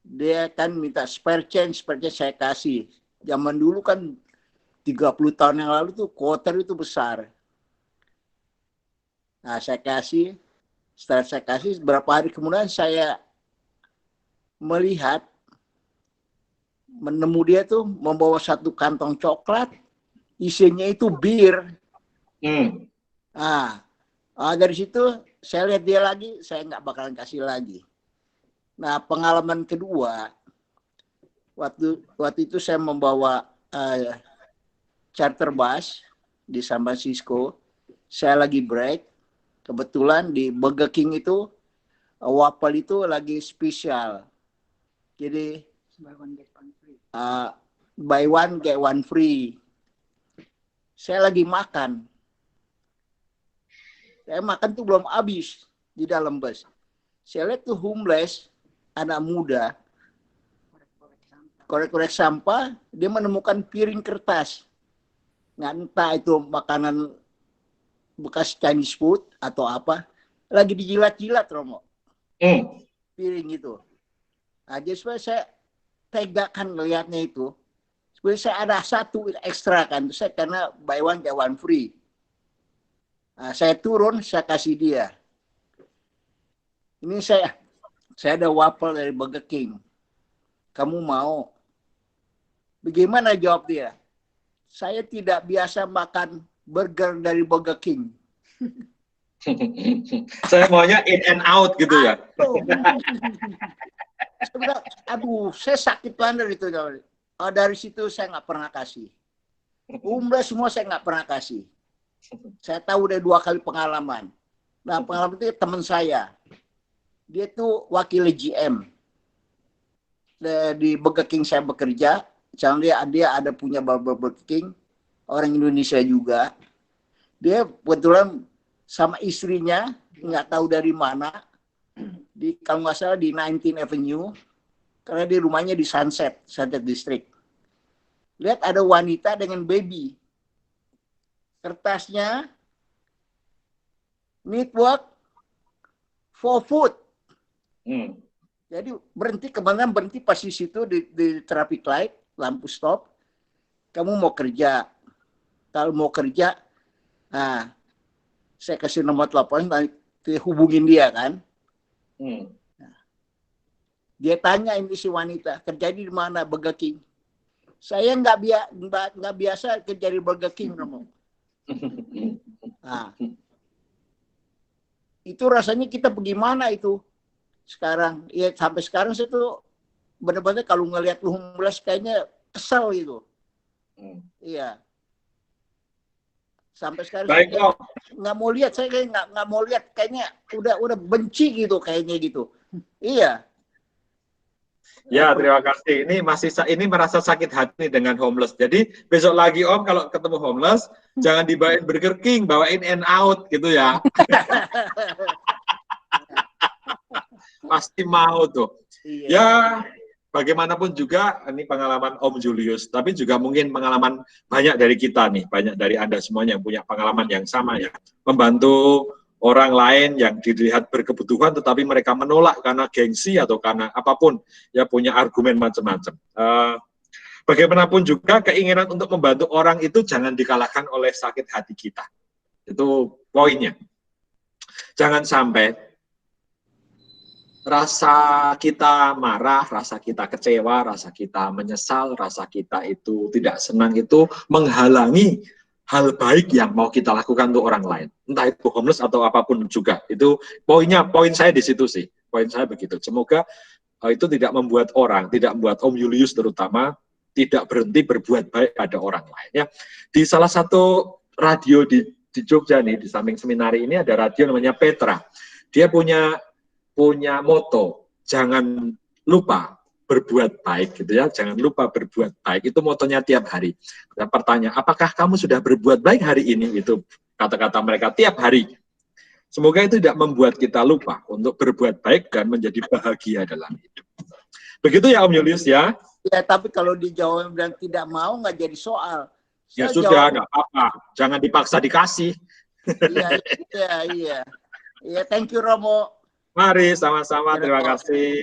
S6: dia kan minta spare change saya kasih. Zaman dulu kan 30 tahun yang lalu tuh quarter itu besar. Nah, saya kasih, setelah saya kasih, beberapa hari kemudian saya melihat, menemu dia tuh membawa satu kantong coklat, isinya itu bir. Nah, dari situ saya lihat dia lagi, saya nggak bakalan kasih lagi. Nah, pengalaman kedua, waktu itu saya membawa charter bus di San Francisco. Saya lagi break, kebetulan di Burger King itu waffle itu lagi spesial. Jadi buy one get one free. Saya lagi makan. Saya makan tuh belum habis di dalam bus. Saya lihat tuh homeless, anak muda, korek-korek sampah, dia menemukan piring kertas. Nggak entah itu makanan bekas Chinese food atau apa, lagi dijilat-jilat Romo. Piring itu. Nah, jadi supaya saya tegakan melihatnya itu, supaya saya ada satu ekstra kan, saya karena buy one get one free. Nah, saya turun, saya kasih dia. Ini saya ada waffle dari Burger King. Kamu mau? Bagaimana jawab dia? Saya tidak biasa makan burger dari Burger King.
S2: Saya maunya in and out gitu ya.
S6: Saya bilang, aduh, saya sakit banget itu. Dari situ saya nggak pernah kasih. Umrah semua saya nggak pernah kasih. Saya tahu udah 2 kali pengalaman. Nah, pengalaman itu teman saya. Dia tuh wakil GM. Di Burger King saya bekerja. Dia ada punya Burger King, orang Indonesia juga. Dia kebetulan sama istrinya, nggak tahu dari mana, kalau nggak salah di 19th Avenue, karena di rumahnya di Sunset District. Lihat ada wanita dengan baby. Kertasnya, need work for food. Jadi berhenti, kebanyakan berhenti pas di situ di traffic light, lampu stop. Kamu mau kerja. Kalau mau kerja, nah, saya kasih nomor telepon, nanti hubungin dia kan. Dia tanya ini si wanita, kerja di mana? Burger King. Saya nggak biasa kerja di Burger King, Romo. Nah, itu rasanya kita bagaimana itu sekarang? Ya sampai sekarang saya tuh benar-benar kalau ngelihat homeless kayaknya kesel gitu. Iya. Sampai sekarang
S2: Baik,
S6: saya nggak mau lihat, saya kayak nggak mau lihat, kayaknya udah benci gitu kayaknya gitu. Iya.
S2: Ya, terima kasih. Ini merasa sakit hati dengan homeless. Jadi besok lagi Om kalau ketemu homeless, jangan dibawain Burger King, bawain In Out gitu ya. Pasti mau tuh.
S6: Iya.
S2: Ya, bagaimanapun juga ini pengalaman Om Julius, tapi juga mungkin pengalaman banyak dari kita nih, banyak dari Anda semuanya yang punya pengalaman yang sama ya. Membantu orang lain yang dilihat berkebutuhan tetapi mereka menolak karena gengsi atau karena apapun, ya punya argumen macam-macam. Bagaimanapun juga keinginan untuk membantu orang itu jangan dikalahkan oleh sakit hati kita. Itu poinnya. Jangan sampai rasa kita marah, rasa kita kecewa, rasa kita menyesal, rasa kita itu tidak senang itu menghalangi hal baik yang mau kita lakukan untuk orang lain. Entah itu homeless atau apapun juga. Itu poin saya di situ sih. Poin saya begitu. Semoga itu tidak membuat Om Julius terutama, tidak berhenti berbuat baik pada orang lain. Ya. Di salah satu radio di Jogja nih, di samping seminari ini ada radio namanya Petra. Dia punya moto, jangan lupa berbuat baik gitu ya, jangan lupa berbuat baik, itu motonya tiap hari. Dan pertanyaan, apakah kamu sudah berbuat baik hari ini? Itu kata-kata mereka tiap hari. Semoga itu tidak membuat kita lupa untuk berbuat baik dan menjadi bahagia dalam hidup. Begitu ya Om Julius ya?
S6: Ya, tapi kalau dijawab dan tidak mau nggak jadi soal.
S2: Ya sudah, nggak apa-apa. Jangan dipaksa dikasih.
S6: Iya. Ya, thank you Romo.
S2: Mari, sama-sama. Terima kasih.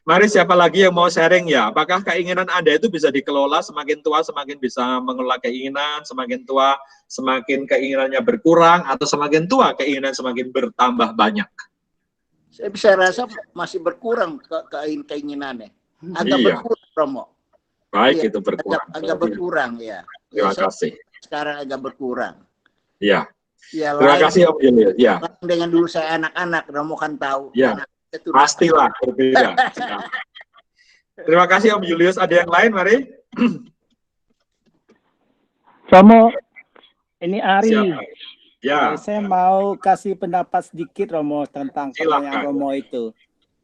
S2: Mari, siapa lagi yang mau sharing ya? Apakah keinginan Anda itu bisa dikelola? Semakin tua, semakin bisa mengelola keinginan. Semakin tua, semakin keinginannya berkurang. Atau semakin tua, keinginan semakin bertambah banyak?
S6: Saya bisa rasa masih berkurang keinginannya. Agak berkurang, Romo.
S2: Baik,
S6: ya,
S2: itu berkurang.
S6: Agak berkurang, ya.
S2: Terima kasih.
S6: Sekarang agak berkurang.
S2: Ya.
S6: Ya,
S2: terima kasih Om Julius. Ya.
S6: Dengan dulu saya anak-anak, Romo kan tahu.
S2: Ya. Pastilah berbeda. Terima kasih Om Julius. Ada yang lain, mari.
S7: Romo, ini Ari.
S2: Siapa? Ya.
S7: Saya mau kasih pendapat sedikit Romo tentang pertanyaan Romo itu.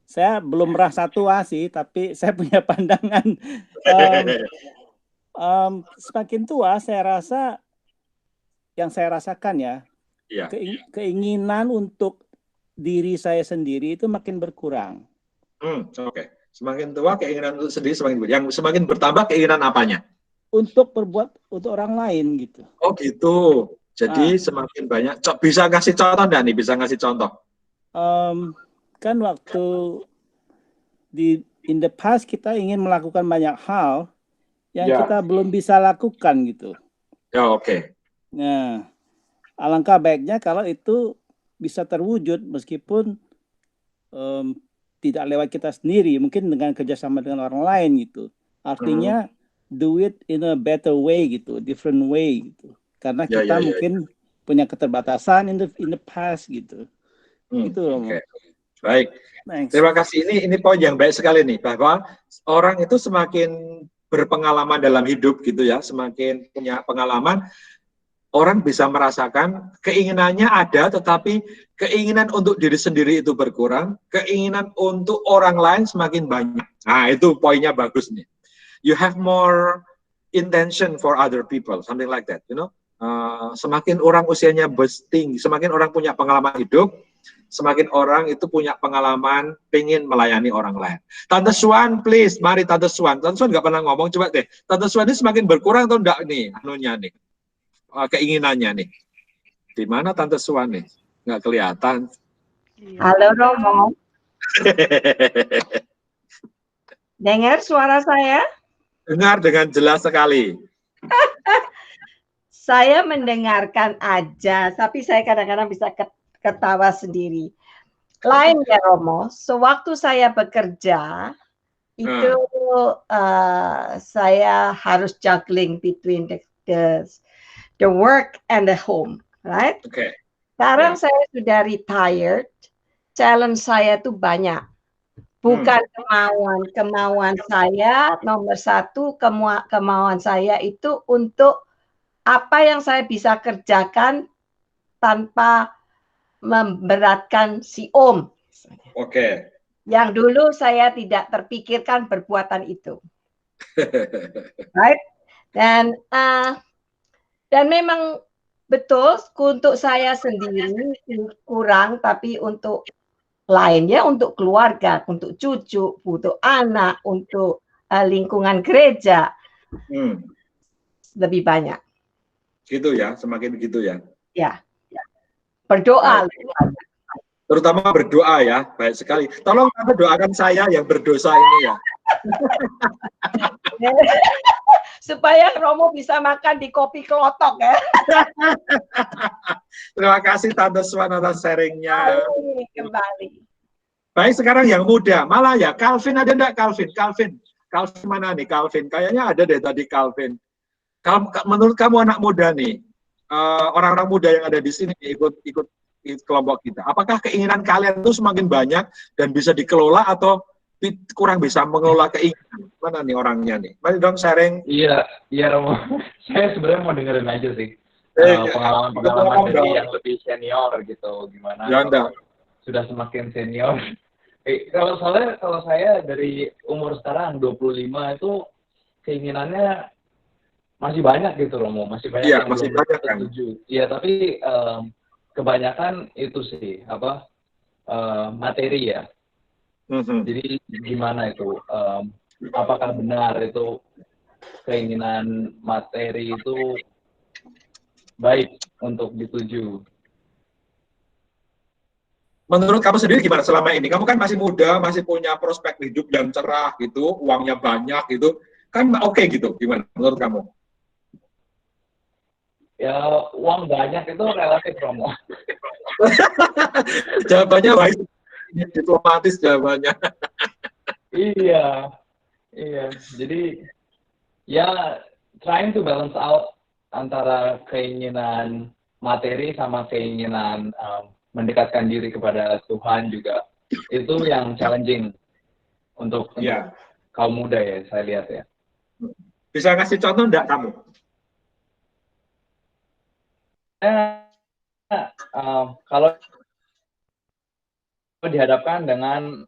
S7: Saya belum merasa tua sih, tapi saya punya pandangan. Semakin tua, saya rasa yang saya rasakan ya, keinginan untuk diri saya sendiri itu makin berkurang.
S2: Oke. Semakin tua keinginan untuk sendiri semakin berkurang. Yang semakin bertambah keinginan apanya?
S7: Untuk berbuat untuk orang lain gitu.
S2: Oh gitu. Jadi semakin banyak. Bisa ngasih contoh enggak nih? Bisa ngasih contoh?
S7: Kan waktu in the past kita ingin melakukan banyak hal yang kita belum bisa lakukan gitu.
S2: Ya oke.
S7: Nah, alangkah baiknya kalau itu bisa terwujud meskipun tidak lewat kita sendiri, mungkin dengan kerjasama dengan orang lain gitu. Artinya do it in a better way gitu, different way gitu. Karena kita mungkin punya keterbatasan in the past gitu. Itu.
S2: Okay. Baik.
S7: Thanks.
S2: Terima kasih. Ini poin yang baik sekali nih, bahwa orang itu semakin berpengalaman dalam hidup gitu ya, semakin punya pengalaman, orang bisa merasakan keinginannya ada, tetapi keinginan untuk diri sendiri itu berkurang, keinginan untuk orang lain semakin banyak. Nah, itu poinnya bagus nih. You have more intention for other people, something like that, you know. Semakin orang usianya tinggi, semakin orang punya pengalaman hidup, semakin orang itu punya pengalaman pengen melayani orang lain. Tante Swan, please, mari Tante Swan. Tante Swan nggak pernah ngomong, coba deh. Tante Swan ini semakin berkurang atau enggak nih, anunya nih, keinginannya nih. Di mana Tante Swan nih? Nggak kelihatan.
S8: Halo Romo. Dengar suara saya?
S2: Dengar dengan jelas sekali.
S8: Saya mendengarkan aja, tapi saya kadang-kadang bisa ketawa sendiri. Lain ya Romo, sewaktu saya bekerja, itu saya harus juggling between the work and the home, right?
S2: Oke.
S8: Sekarang saya sudah retired, challenge saya tuh banyak. Bukan kemauan saya, nomor satu kemauan saya itu untuk apa yang saya bisa kerjakan tanpa memberatkan si Om.
S2: Oke.
S8: Yang dulu saya tidak terpikirkan perbuatan itu. Right? Dan memang betul untuk saya sendiri kurang, tapi untuk lainnya, untuk keluarga, untuk cucu, untuk anak, untuk lingkungan gereja lebih banyak.
S2: Gitu ya, semakin begitu ya.
S8: Ya, berdoa.
S2: Terutama berdoa ya, baik sekali. Tolong kamu doakan saya yang berdosa ini ya.
S8: Supaya Romo bisa makan di kopi kelotok ya.
S2: Terima kasih Tante Swan atas sharingnya.
S8: Kembali.
S2: Baik, sekarang yang muda. Malah ya, Calvin ada enggak Calvin? Calvin mana nih Calvin? Kayaknya ada deh tadi Calvin. Menurut kamu anak muda nih, orang-orang muda yang ada di sini ikut kelompok kita. Apakah keinginan kalian itu semakin banyak dan bisa dikelola atau kurang bisa mengelola keinginan? Mana nih orangnya nih? Mari dong sharing.
S9: Iya Romo. Saya sebenarnya mau dengerin aja sih. Pengalaman dari yang lebih senior gitu. Gimana
S2: ya,
S9: sudah semakin senior. Kalau saya dari umur sekarang 25 itu keinginannya masih banyak gitu Romo, masih banyak yang
S2: masih
S9: belum
S2: banyak kan.
S9: setuju. Iya, tapi kebanyakan itu sih materi ya. Jadi gimana itu? Apakah benar itu keinginan materi itu baik untuk dituju?
S2: Menurut kamu sendiri gimana selama ini? Kamu kan masih muda, masih punya prospek hidup yang cerah gitu, uangnya banyak gitu, kan oke gitu. Gimana menurut kamu?
S9: Ya, uang banyak itu relatif, Romo.
S2: Jawabannya baik, diplomatis jawabannya.
S9: Iya. Jadi, ya trying to balance out antara keinginan materi sama keinginan mendekatkan diri kepada Tuhan juga. Itu yang challenging untuk kaum muda ya, saya lihat ya.
S2: Bisa ngasih contoh enggak kamu?
S9: Kalau dihadapkan dengan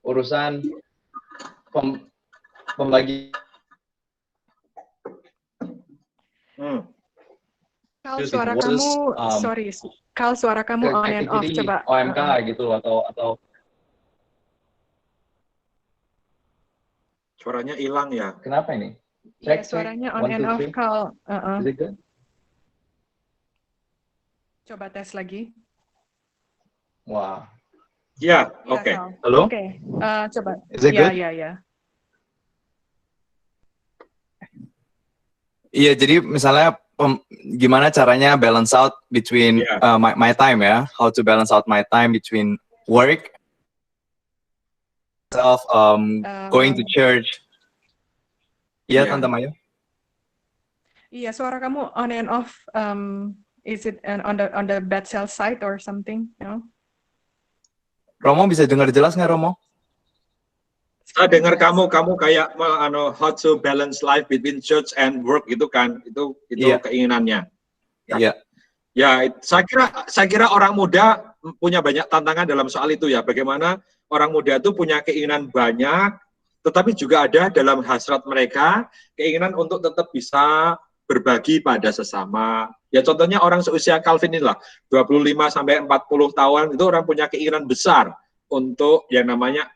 S9: urusan pembagi
S1: Kal, suara kamu Kal, suara kamu on and off, coba
S9: OMK gitu atau
S2: suaranya hilang ya.
S9: Kenapa ini?
S1: Iya, suaranya on and off, Kal.
S9: Is it good?
S1: Coba tes lagi.
S9: Wah.
S2: Ya, oke.
S9: Halo?
S1: Oke, coba.
S9: Is it good?
S1: Ya.
S10: Iya, jadi misalnya gimana caranya balance out between my time ya, how to balance out my time between work, going to church. Iya, Tante Maya.
S1: Iya, suara kamu on and off. Is it on the bad cell side or something? No?
S10: Romo bisa dengar jelas nggak, Romo?
S2: Saya dengar kamu kayak how to balance life between church and work itu kan, itu keinginannya.
S10: Iya.
S2: Ya, saya kira orang muda punya banyak tantangan dalam soal itu ya. Bagaimana orang muda itu punya keinginan banyak, tetapi juga ada dalam hasrat mereka keinginan untuk tetap bisa berbagi pada sesama. Ya contohnya orang seusia Calvin inilah, 25 sampai 40 tahun itu orang punya keinginan besar untuk yang namanya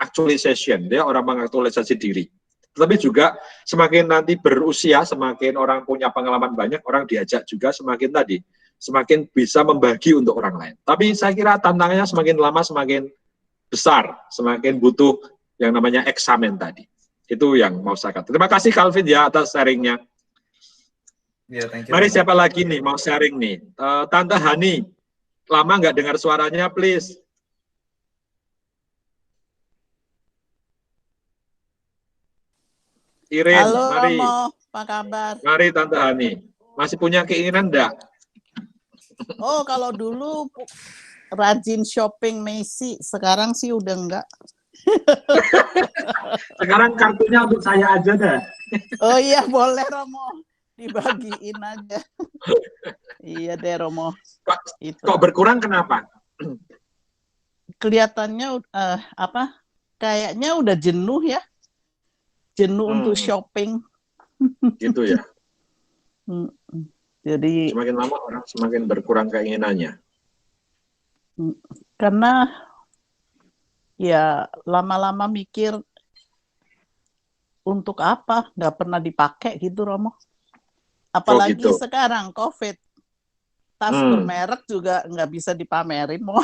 S2: actualization, dia orang mengaktualisasi diri. Tetapi juga semakin nanti berusia, semakin orang punya pengalaman banyak, orang diajak juga semakin bisa membagi untuk orang lain. Tapi saya kira tantangannya semakin lama semakin besar, semakin butuh yang namanya eksamen tadi. Itu yang mau saya katakan. Terima kasih Calvin ya atas sharingnya.
S10: Yeah, thank you.
S2: Mari siapa lagi nih mau sharing nih? Tante Hani, lama nggak dengar suaranya, please. Irin,
S11: Halo
S2: mari.
S11: Romo, apa kabar?
S2: Mari Tante Hani. Masih punya keinginan enggak?
S11: Oh, kalau dulu rajin shopping Macy, sekarang sih udah enggak.
S2: Sekarang kartunya untuk saya aja deh.
S11: Oh iya, boleh Romo. Dibagiin aja. Iya deh Romo.
S2: Kok berkurang kenapa?
S11: Kelihatannya apa? Kayaknya udah jenuh ya. Jenuh untuk shopping.
S2: Gitu ya.
S11: Jadi
S2: semakin lama orang semakin berkurang keinginannya.
S11: Karena ya lama-lama mikir untuk apa? Nggak pernah dipakai gitu Romo. Apalagi
S2: gitu.
S11: sekarang COVID. Tas bermerek juga nggak bisa dipamerin mau.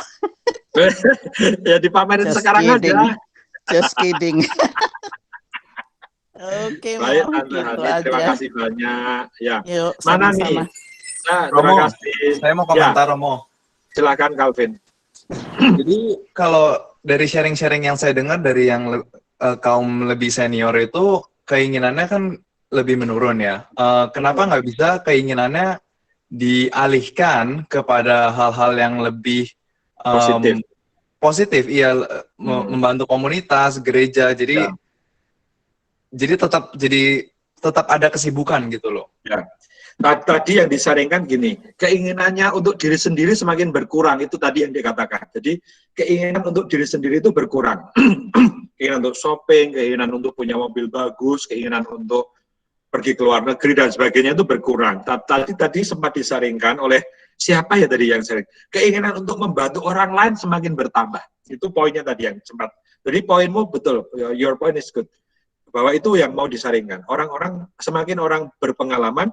S2: Ya dipamerin
S11: Just
S2: sekarang
S11: kidding.
S2: aja.
S11: Just kidding. Oke,
S2: Baik,
S11: mau
S2: Tante
S11: gitu
S2: Hani, terima
S11: aja.
S2: kasih banyak. Ya.
S11: Yuk,
S2: Mana
S11: sama-sama.
S2: nih? Nah, terima
S10: Romo,
S2: kasih.
S10: saya mau komentar
S2: Ya.
S10: Romo.
S2: Silakan Calvin.
S10: Jadi kalau dari sharing-sharing yang saya dengar dari yang kaum lebih senior itu keinginannya kan lebih menurun ya. Kenapa nggak bisa keinginannya dialihkan kepada hal-hal yang lebih positif, iya, membantu komunitas, gereja, jadi tetap ada kesibukan gitu loh.
S2: Ya. Tadi yang disaringkan gini, keinginannya untuk diri sendiri semakin berkurang, itu tadi yang dikatakan. Jadi keinginan untuk diri sendiri itu berkurang. Keinginan untuk shopping, keinginan untuk punya mobil bagus, keinginan untuk pergi ke luar negeri dan sebagainya itu berkurang. Tadi sempat disaringkan oleh siapa ya tadi yang sharing? Keinginan untuk membantu orang lain semakin bertambah. Itu poinnya tadi yang sempat. Jadi poinmu betul, your point is good. Bahwa itu yang mau disaringkan. Semakin orang berpengalaman,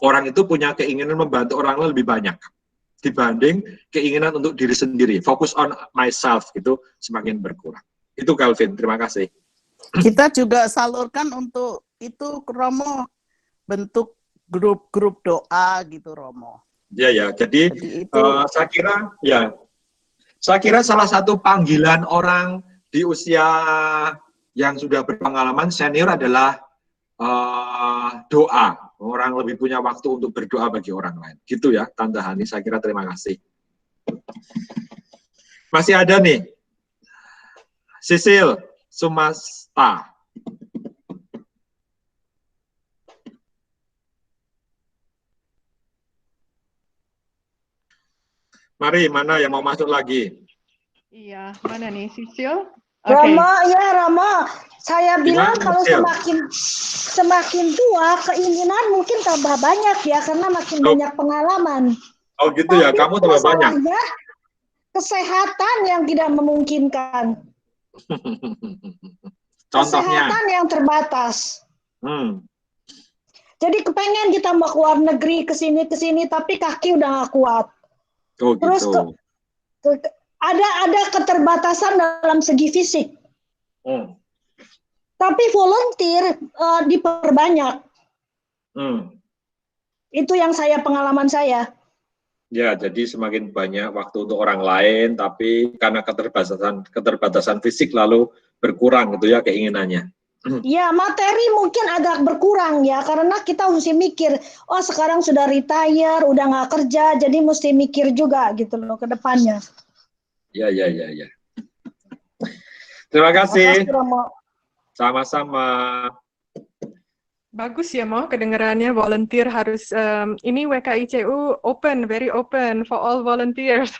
S2: orang itu punya keinginan membantu orang lain lebih banyak dibanding keinginan untuk diri sendiri. Fokus on myself itu semakin berkurang. Itu Calvin, terima kasih.
S11: Kita juga salurkan untuk itu Romo, bentuk grup-grup doa gitu Romo.
S2: Ya. Jadi saya kira salah satu panggilan orang di usia yang sudah berpengalaman senior adalah doa. Orang lebih punya waktu untuk berdoa bagi orang lain. Gitu ya, Tante Hani. Saya kira terima kasih. Masih ada nih, Sisil Sumasta. Mari, mana yang mau masuk lagi?
S1: Iya, mana nih, Sisil?
S12: Romo, ya Romo, saya bilang
S2: Gimana,
S12: kalau
S2: Sil?
S12: semakin tua keinginan mungkin tambah banyak ya karena makin banyak pengalaman.
S2: Oh gitu ya, kamu tambah banyak.
S12: Masalahnya kesehatan yang tidak memungkinkan.
S2: Contohnya?
S12: Kesehatan yang terbatas. Jadi kepengen kita mau keluar negeri ke sini tapi kaki udah nggak kuat.
S2: Oh,
S12: terus
S2: gitu.
S12: ada keterbatasan dalam segi fisik. Tapi volunteer diperbanyak. Itu yang pengalaman saya.
S2: Ya, jadi semakin banyak waktu untuk orang lain, tapi karena keterbatasan fisik lalu berkurang gitu ya keinginannya.
S12: Ya, materi mungkin agak berkurang ya, karena kita mesti mikir, oh sekarang sudah retire, udah nggak kerja, jadi mesti mikir juga gitu loh ke depannya.
S2: Ya. Terima kasih. Sama-sama.
S1: Bagus ya, Mo, kedengarannya volunteer harus, ini WKICU open, very open for all volunteers.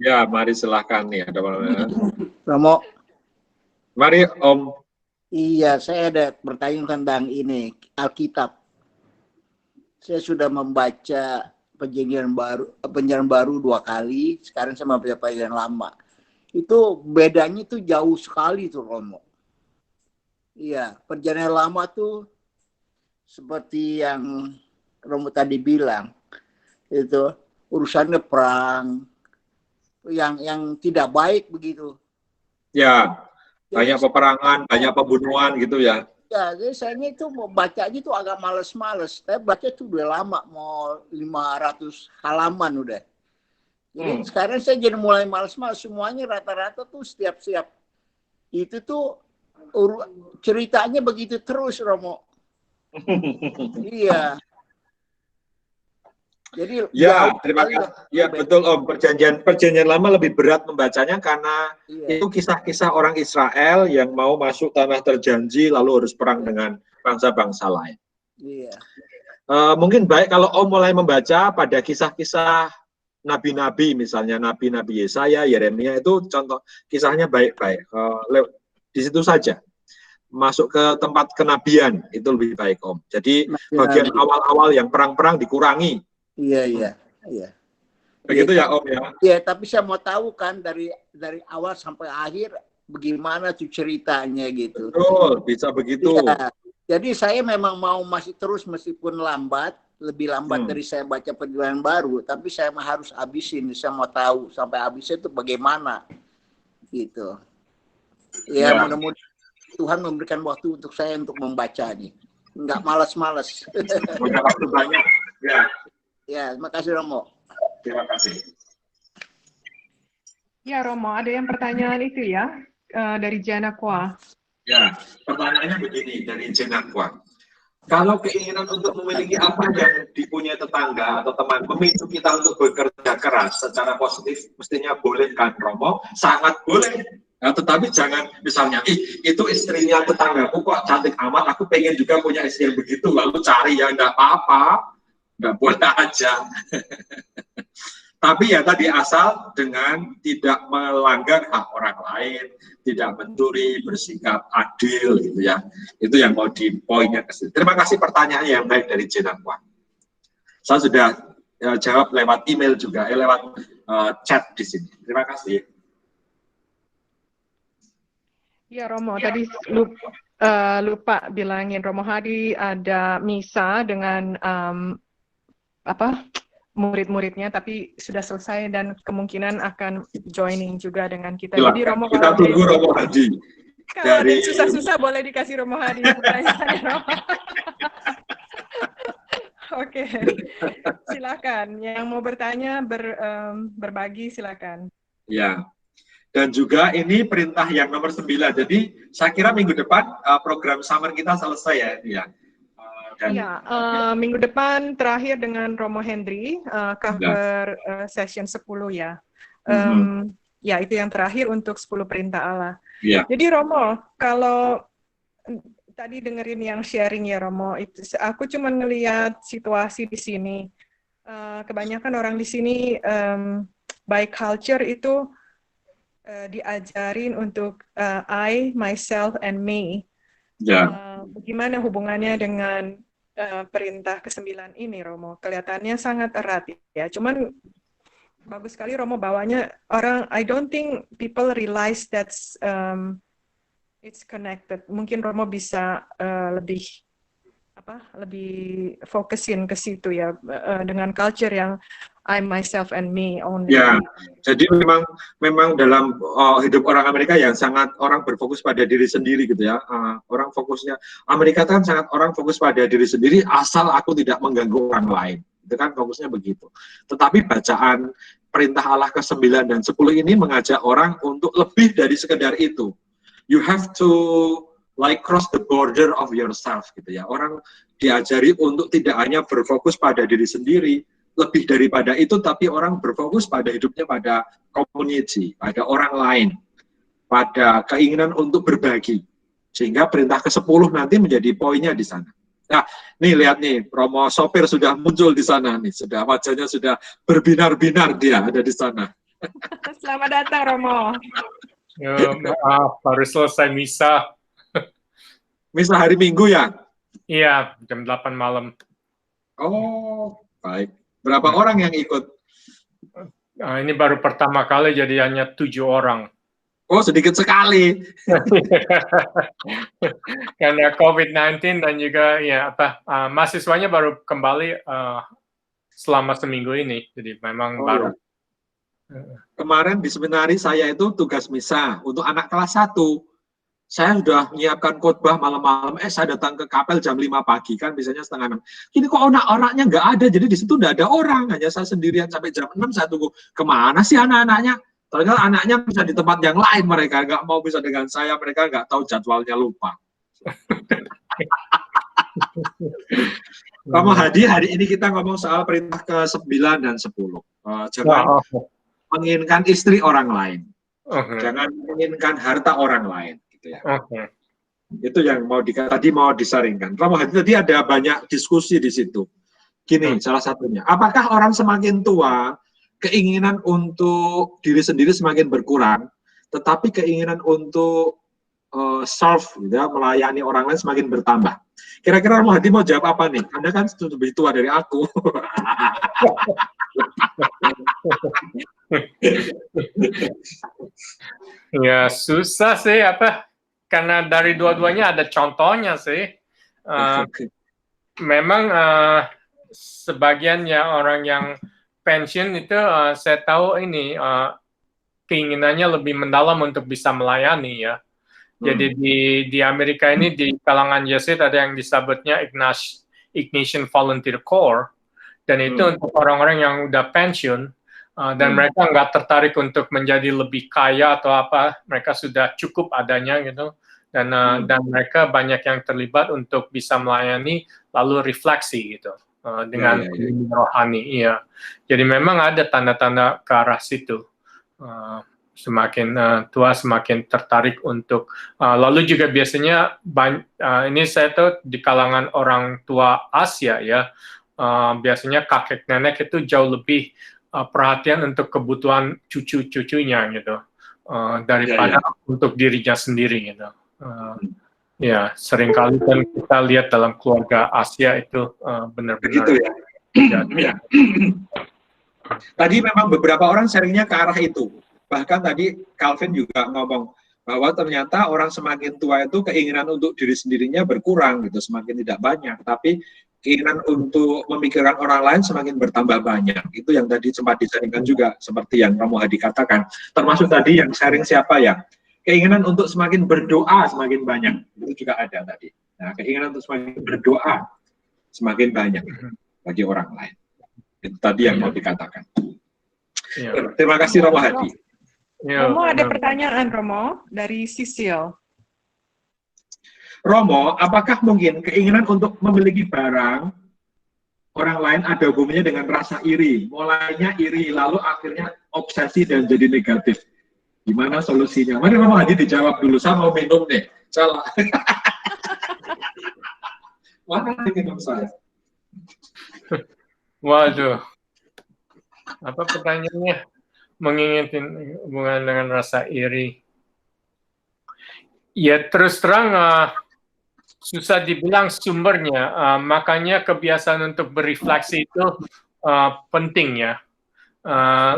S2: Ya, mari silahkan nih, ada
S6: Romo.
S2: Mari Om.
S6: Iya, saya ada bertanya tentang ini, Alkitab. Saya sudah membaca perjanjian baru 2 kali, sekarang saya membaca perjanjian lama. Itu bedanya itu jauh sekali tuh Romo. Iya, perjanjian lama tuh seperti yang Romo tadi bilang, itu urusannya perang, yang tidak baik begitu.
S2: Ya,
S6: Jadi
S2: banyak peperangan, banyak pembunuhan gitu ya.
S6: ya, jadi saya itu mau bacanya itu agak males-males. Saya baca itu udah lama, mau 500 halaman udah. Jadi sekarang saya jadi mulai males-males. Semuanya rata-rata tuh setiap itu tuh ceritanya begitu terus, Romo. Iya. Jadi
S2: Ya,
S6: jauh
S2: terima
S6: sekali
S2: kasih. Ya, betul Om. Perjanjian lama lebih berat membacanya karena itu kisah-kisah orang Israel yang mau masuk tanah terjanji lalu harus perang dengan bangsa-bangsa lain.
S6: Iya.
S2: Mungkin baik kalau Om mulai membaca pada kisah-kisah nabi-nabi, misalnya nabi-nabi Yesaya, Yeremia, itu contoh kisahnya baik-baik. Di situ saja. Masuk ke tempat kenabian itu lebih baik Om. Jadi bagian awal-awal yang perang-perang dikurangi.
S6: Iya.
S2: Begitu ya Om ya.
S6: Iya, tapi saya mau tahu kan dari awal sampai akhir bagaimana tuh ceritanya gitu.
S2: Betul, bisa begitu.
S6: Ya, jadi saya memang mau masih terus meskipun lambat, lebih lambat dari saya baca Perjanjian Baru, tapi saya harus habisin. Saya mau tahu sampai habisnya itu bagaimana gitu. Ya, mudah-mudahan Tuhan memberikan waktu untuk saya untuk membaca nih. Enggak malas-malas.
S2: Punya waktu banyak. Ya.
S6: Ya, terima kasih Romo.
S2: Terima kasih.
S1: Ya Romo, ada yang pertanyaan itu ya dari Jana Kwa.
S2: Ya, pertanyaannya begini dari Jenakwa. Kalau keinginan untuk memiliki apa yang dipunyai tetangga atau teman memicu kita untuk bekerja keras secara positif, mestinya boleh kan Romo? Sangat boleh. Nah, tetapi jangan misalnya, itu istrinya tetanggaku kok cantik amat, aku pengen juga punya istri yang begitu, lalu cari ya nggak apa-apa, nggak boleh aja. Tapi ya tadi asal dengan tidak melanggar hak orang lain, tidak mencuri, bersikap adil gitu ya. Itu yang mau di poinnya ke sini. Terima kasih pertanyaannya yang baik dari Jenakwa. Saya sudah jawab lewat email juga, lewat chat di sini. Terima kasih.
S1: Ya Romo, tadi lupa bilangin Romo Hadi ada misa dengan murid-muridnya, tapi sudah selesai dan kemungkinan akan joining juga dengan kita.
S2: Silakan.
S1: Jadi Romo,
S2: kita tunggu Romo Hadi.
S1: Kalau ada yang susah-susah boleh dikasih Romo Hadi pertanyaannya, Romo. Oke, silakan. Yang mau bertanya, berbagi silakan.
S2: Ya. Dan juga ini perintah yang nomor 9. Jadi saya kira minggu depan program summer kita selesai ya.
S1: Iya, minggu depan terakhir dengan Romo Hendry, cover session 10 ya. Ya, itu yang terakhir untuk 10 perintah Allah.
S2: Yeah.
S1: Jadi Romo, kalau tadi dengerin yang sharing ya Romo, itu aku cuma ngelihat situasi di sini. Kebanyakan orang di sini by culture itu diajarin untuk I, myself, and me.
S2: Yeah.
S1: Bagaimana hubungannya dengan perintah ke-9 ini, Romo? Kelihatannya sangat erat ya. Cuman bagus sekali Romo bawanya orang. I don't think people realize that it's connected. Mungkin Romo bisa lebih fokusin ke situ ya, dengan culture yang I, myself, and me only.
S2: Ya, jadi memang dalam hidup orang Amerika yang sangat orang berfokus pada diri sendiri gitu ya. Orang fokusnya, Amerika kan sangat orang fokus pada diri sendiri asal aku tidak mengganggu orang lain. Itu kan fokusnya begitu. Tetapi bacaan perintah Allah ke-9 dan 10 ini mengajak orang untuk lebih dari sekedar itu. You have to like cross the border of yourself gitu ya. Orang diajari untuk tidak hanya berfokus pada diri sendiri, lebih daripada itu, tapi orang berfokus pada hidupnya, pada community, pada orang lain, pada keinginan untuk berbagi. Sehingga perintah ke-10 nanti menjadi poinnya di sana. Nah, nih lihat nih, Romo sopir sudah muncul di sana nih, sudah wajahnya sudah berbinar-binar dia ada di sana.
S1: Selamat datang Romo.
S13: Maaf, baru selesai misa.
S2: Misa hari Minggu ya?
S13: Iya, jam 8 malam.
S2: Oh, baik. Berapa orang yang ikut?
S13: Ini baru pertama kali, jadi hanya 7 orang.
S2: Oh, sedikit sekali.
S13: Karena COVID-19 dan juga mahasiswanya baru kembali selama seminggu ini, jadi memang baru.
S2: Kemarin di seminari saya itu tugas misa untuk anak kelas 1. Saya sudah menyiapkan khotbah malam-malam, saya datang ke kapel jam 5 pagi, kan biasanya setengah 6. Ini kok orangnya nggak ada, jadi di situ nggak ada orang, hanya saya sendirian sampai jam 6, saya tunggu, kemana sih anak-anaknya? Ternyata anaknya bisa di tempat yang lain, mereka nggak mau bisa dengan saya, mereka nggak tahu jadwalnya, lupa. Kamu Hadi, hari ini kita ngomong soal perintah ke-9 dan 10. Jangan menginginkan istri orang lain. Jangan menginginkan harta orang lain. Gitu ya. Itu yang tadi mau disaringkan. Kamu Hadi, tadi ada banyak diskusi di situ. Gini, salah satunya. Apakah orang semakin tua, keinginan untuk diri sendiri semakin berkurang, tetapi keinginan untuk serve, ya, melayani orang lain semakin bertambah? Kira-kira Romo Hadi mau jawab apa nih? Anda kan lebih tua dari aku.
S13: Ya susah sih, karena dari dua-duanya ada contohnya sih. Memang sebagian ya orang yang pensiun itu saya tahu ini keinginannya lebih mendalam untuk bisa melayani ya. Jadi di Amerika ini di kalangan Yesuit ada yang disebutnya Ignatian Volunteer Corps, dan itu untuk orang-orang yang udah pensiun dan mereka nggak tertarik untuk menjadi lebih kaya atau apa, mereka sudah cukup adanya gitu, dan mereka banyak yang terlibat untuk bisa melayani lalu refleksi gitu dengan rohani. Iya, jadi memang ada tanda-tanda ke arah situ. Semakin tua semakin tertarik untuk lalu juga biasanya ini saya tahu di kalangan orang tua Asia ya, biasanya kakek nenek itu jauh lebih perhatian untuk kebutuhan cucu-cucunya gitu daripada untuk dirinya sendiri gitu. Ya, seringkali kan kita lihat dalam keluarga Asia itu benar-benar begitu
S2: ya. Tadi memang beberapa orang sharingnya ke arah itu. Bahkan tadi Calvin juga ngomong bahwa ternyata orang semakin tua itu keinginan untuk diri sendirinya berkurang gitu, semakin tidak banyak, tapi keinginan untuk memikirkan orang lain semakin bertambah banyak. Itu yang tadi sempat disaringkan juga, seperti yang Romo Hadi katakan. Termasuk tadi yang sharing siapa ya, keinginan untuk semakin berdoa semakin banyak, itu juga ada tadi. Nah, keinginan untuk semakin berdoa semakin banyak bagi orang lain. Itu tadi yang mau dikatakan. Terima kasih Romo Hadi.
S1: Romo ada pertanyaan Romo dari Sisil.
S2: Romo, apakah mungkin keinginan untuk memiliki barang orang lain ada hubungannya dengan rasa iri? Mulainya iri, lalu akhirnya obsesi dan jadi negatif. Gimana solusinya? Mari Romo Hadi dijawab dulu. Saya mau minum nih. Salah. Mana minum saya?
S13: Waduh. Apa pertanyaannya? Menginginkan hubungan dengan rasa iri. Ya terus terang susah dibilang sumbernya, makanya kebiasaan untuk berefleksi itu penting ya.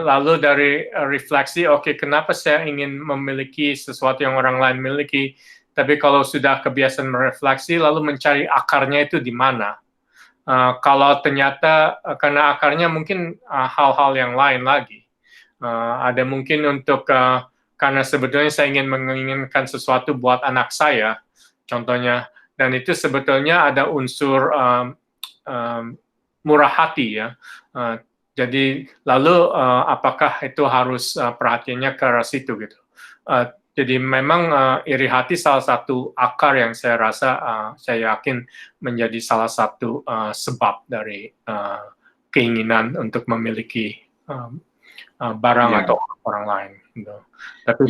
S13: Lalu dari refleksi, oke, kenapa saya ingin memiliki sesuatu yang orang lain miliki, tapi kalau sudah kebiasaan merefleksi, lalu mencari akarnya itu di mana. Kalau ternyata karena akarnya mungkin hal-hal yang lain lagi. Ada mungkin untuk karena sebetulnya saya ingin menginginkan sesuatu buat anak saya, contohnya, dan itu sebetulnya ada unsur murah hati ya. Jadi lalu apakah itu harus perhatiannya ke arah situ gitu. Jadi memang iri hati salah satu akar yang saya rasa saya yakin menjadi salah satu sebab dari keinginan untuk memiliki barang atau orang lain. Gitu. Tapi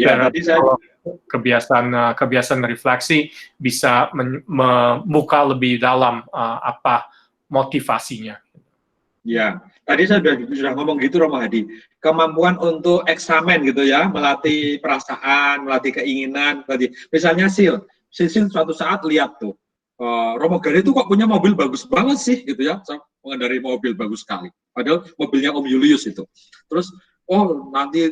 S13: kebiasaan refleksi bisa membuka lebih dalam apa motivasinya.
S2: Ya, tadi saya sudah ngomong gitu Romo Hadi, kemampuan untuk eksamen gitu ya, melatih perasaan, melatih keinginan, misalnya Sil suatu saat lihat tuh, Romo Gade itu kok punya mobil bagus banget sih gitu ya, mengendarai mobil bagus sekali, padahal mobilnya Om Julius itu, terus oh nanti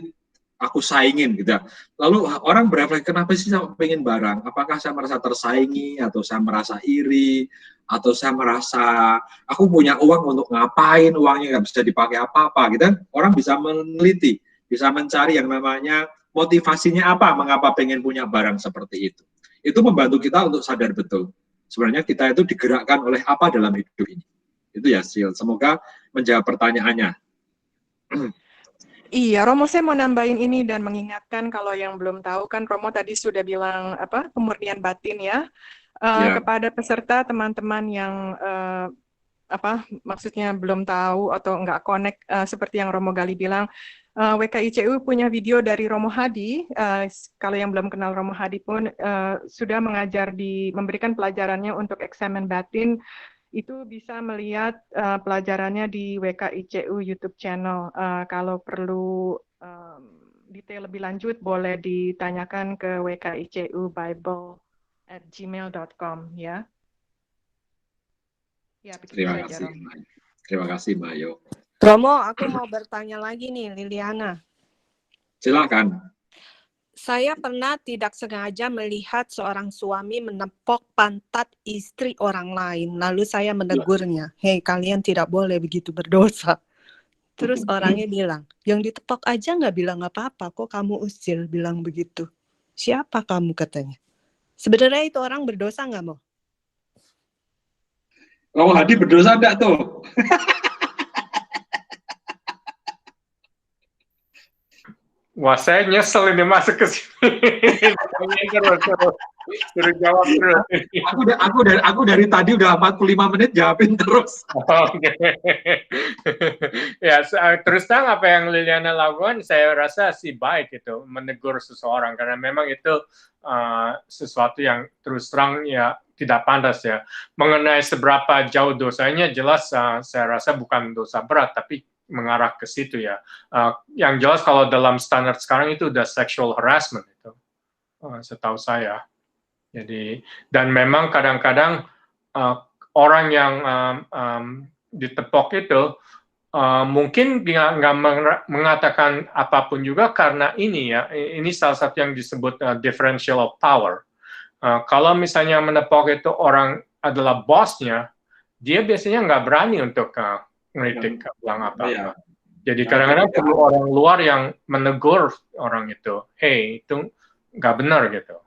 S2: aku saingin gitu ya. Lalu orang berefleksi, kenapa sih saya pengen barang? Apakah saya merasa tersaingi, atau saya merasa iri, atau saya merasa aku punya uang untuk ngapain, uangnya nggak bisa dipakai apa-apa gitu kan. Orang bisa meneliti bisa mencari yang namanya motivasinya apa, mengapa pengen punya barang seperti itu. Itu membantu kita untuk sadar betul. Sebenarnya kita itu digerakkan oleh apa dalam hidup ini. Itu ya, Sil. Semoga menjawab pertanyaannya.
S1: Iya, Romo, saya mau nambahin ini dan mengingatkan kalau yang belum tahu kan Romo tadi sudah bilang apa pemurnian batin ya. Kepada peserta teman-teman yang apa maksudnya belum tahu atau nggak connect seperti yang Romo Gali bilang, WKICU punya video dari Romo Hadi. Kalau yang belum kenal Romo Hadi pun sudah memberikan pelajarannya untuk eksamen batin. Itu bisa melihat pelajarannya di WKICU YouTube channel. Kalau perlu detail lebih lanjut, boleh ditanyakan ke wkicubible@gmail.com ya. Ya,
S2: Terima kasih. Terima kasih, Mbak Ayu.
S3: Romo, aku mau bertanya lagi nih, Liliana.
S2: Silakan.
S3: Saya pernah tidak sengaja melihat seorang suami menepok pantat istri orang lain. Lalu saya menegurnya, hei kalian tidak boleh begitu berdosa. Terus orangnya bilang, yang ditepok aja nggak bilang apa-apa, kok kamu usil bilang begitu. Siapa kamu katanya? Sebenarnya itu orang berdosa nggak mau?
S2: Romo Hadi berdosa enggak tuh?
S13: Wah, saya nyesel ini masuk ke sini. Terus jawab terus.
S2: Aku dari tadi udah 45 menit jawabin terus.
S13: Oke. Ya, terus terang apa yang Liliana lakukan, saya rasa sih baik itu menegur seseorang karena memang itu sesuatu yang terus terang ya tidak pantas ya. Mengenai seberapa jauh dosanya jelas saya rasa bukan dosa berat tapi mengarah ke situ ya. Yang jelas kalau dalam standar sekarang itu udah sexual harassment itu, setahu saya. Jadi dan memang kadang-kadang orang yang ditepok itu mungkin nggak mengatakan apapun juga karena ini ya. Ini salah satu yang disebut differential of power. Kalau misalnya menepok itu orang adalah bosnya, dia biasanya nggak berani untuk ngeritik bilang apa-apa. Jadi kadang-kadang perlu orang luar yang menegur orang itu, hey itu nggak benar gitu.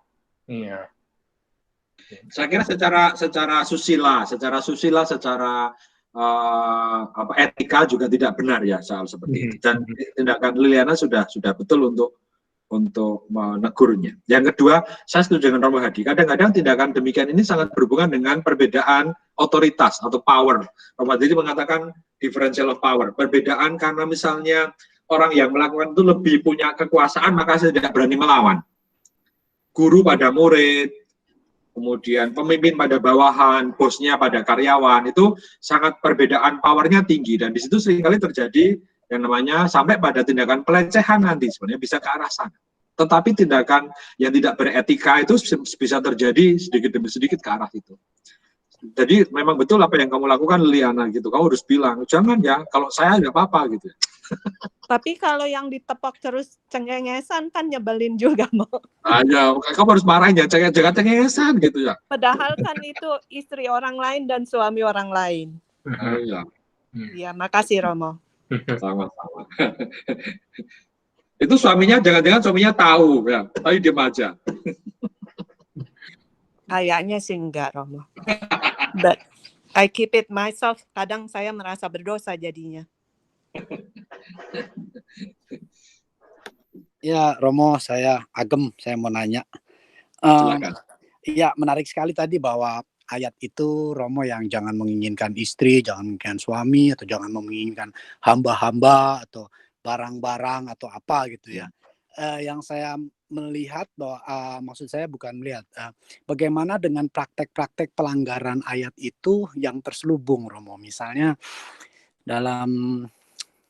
S13: Iya.
S2: Saya kira secara susila, secara etika juga tidak benar ya soal seperti itu. Dan tindakan Liliana sudah betul untuk menegurnya. Yang kedua, saya setuju dengan Romo Hadi. Kadang-kadang tindakan demikian ini sangat berhubungan dengan perbedaan otoritas atau power. Romo Hadi mengatakan differential of power. Perbedaan karena misalnya orang yang melakukan itu lebih punya kekuasaan, maka saya tidak berani melawan. Guru pada murid, kemudian pemimpin pada bawahan, bosnya pada karyawan, itu sangat perbedaan powernya tinggi. Dan di situ seringkali terjadi yang namanya sampai pada tindakan pelecehan nanti sebenarnya bisa ke arah sana. Tetapi tindakan yang tidak beretika itu bisa terjadi sedikit demi sedikit ke arah itu. Jadi memang betul apa yang kamu lakukan, Liliana, gitu. Kamu harus bilang, jangan ya, kalau saya nggak apa-apa gitu.
S3: Tapi kalau yang ditepok terus cengengesan kan nyebelin juga mau.
S2: Ya, kamu harus marahin ya, jangan cengengesan gitu ya.
S3: Padahal kan itu istri orang lain dan suami orang lain.
S2: Iya.
S3: Ya, makasih Romo.
S2: Sama-sama. Itu suaminya, jangan-jangan suaminya tahu ya, tapi diam aja.
S3: Kayaknya sih enggak, Romo. But I keep it myself. Kadang saya merasa berdosa jadinya.
S14: Ya, Romo, saya Agem, saya mau nanya. Ya, menarik sekali tadi bahwa ayat itu Romo yang jangan menginginkan istri, jangan menginginkan suami, atau jangan menginginkan hamba-hamba atau barang-barang atau apa gitu ya. Yang saya melihat bahwa maksud saya bukan melihat bagaimana dengan praktek-praktek pelanggaran ayat itu yang terselubung, Romo. Misalnya dalam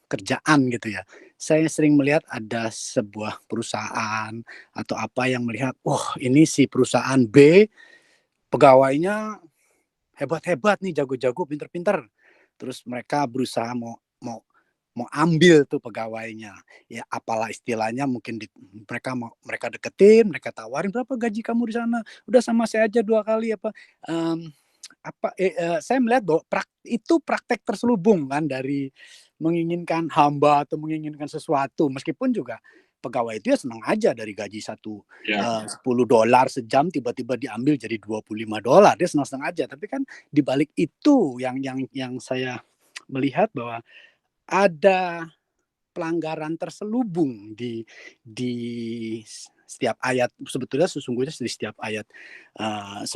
S14: kerjaan gitu ya. Saya sering melihat ada sebuah perusahaan atau apa yang melihat, ini si perusahaan B pegawainya hebat-hebat nih, jago-jago, pinter-pinter. Terus mereka berusaha mau ambil tuh pegawainya. Ya apalah istilahnya, mungkin mereka deketin, mereka tawarin, berapa gaji kamu di sana? Udah sama saya aja 2 kali apa. Saya melihat bahwa itu praktek terselubung kan dari menginginkan hamba atau menginginkan sesuatu, meskipun juga pegawai itu ya senang aja dari gaji $10 sejam tiba-tiba diambil jadi $25, dia senang-senang aja. Tapi kan di balik itu yang saya melihat bahwa ada pelanggaran terselubung di setiap ayat, sebetulnya sesungguhnya di setiap ayat 10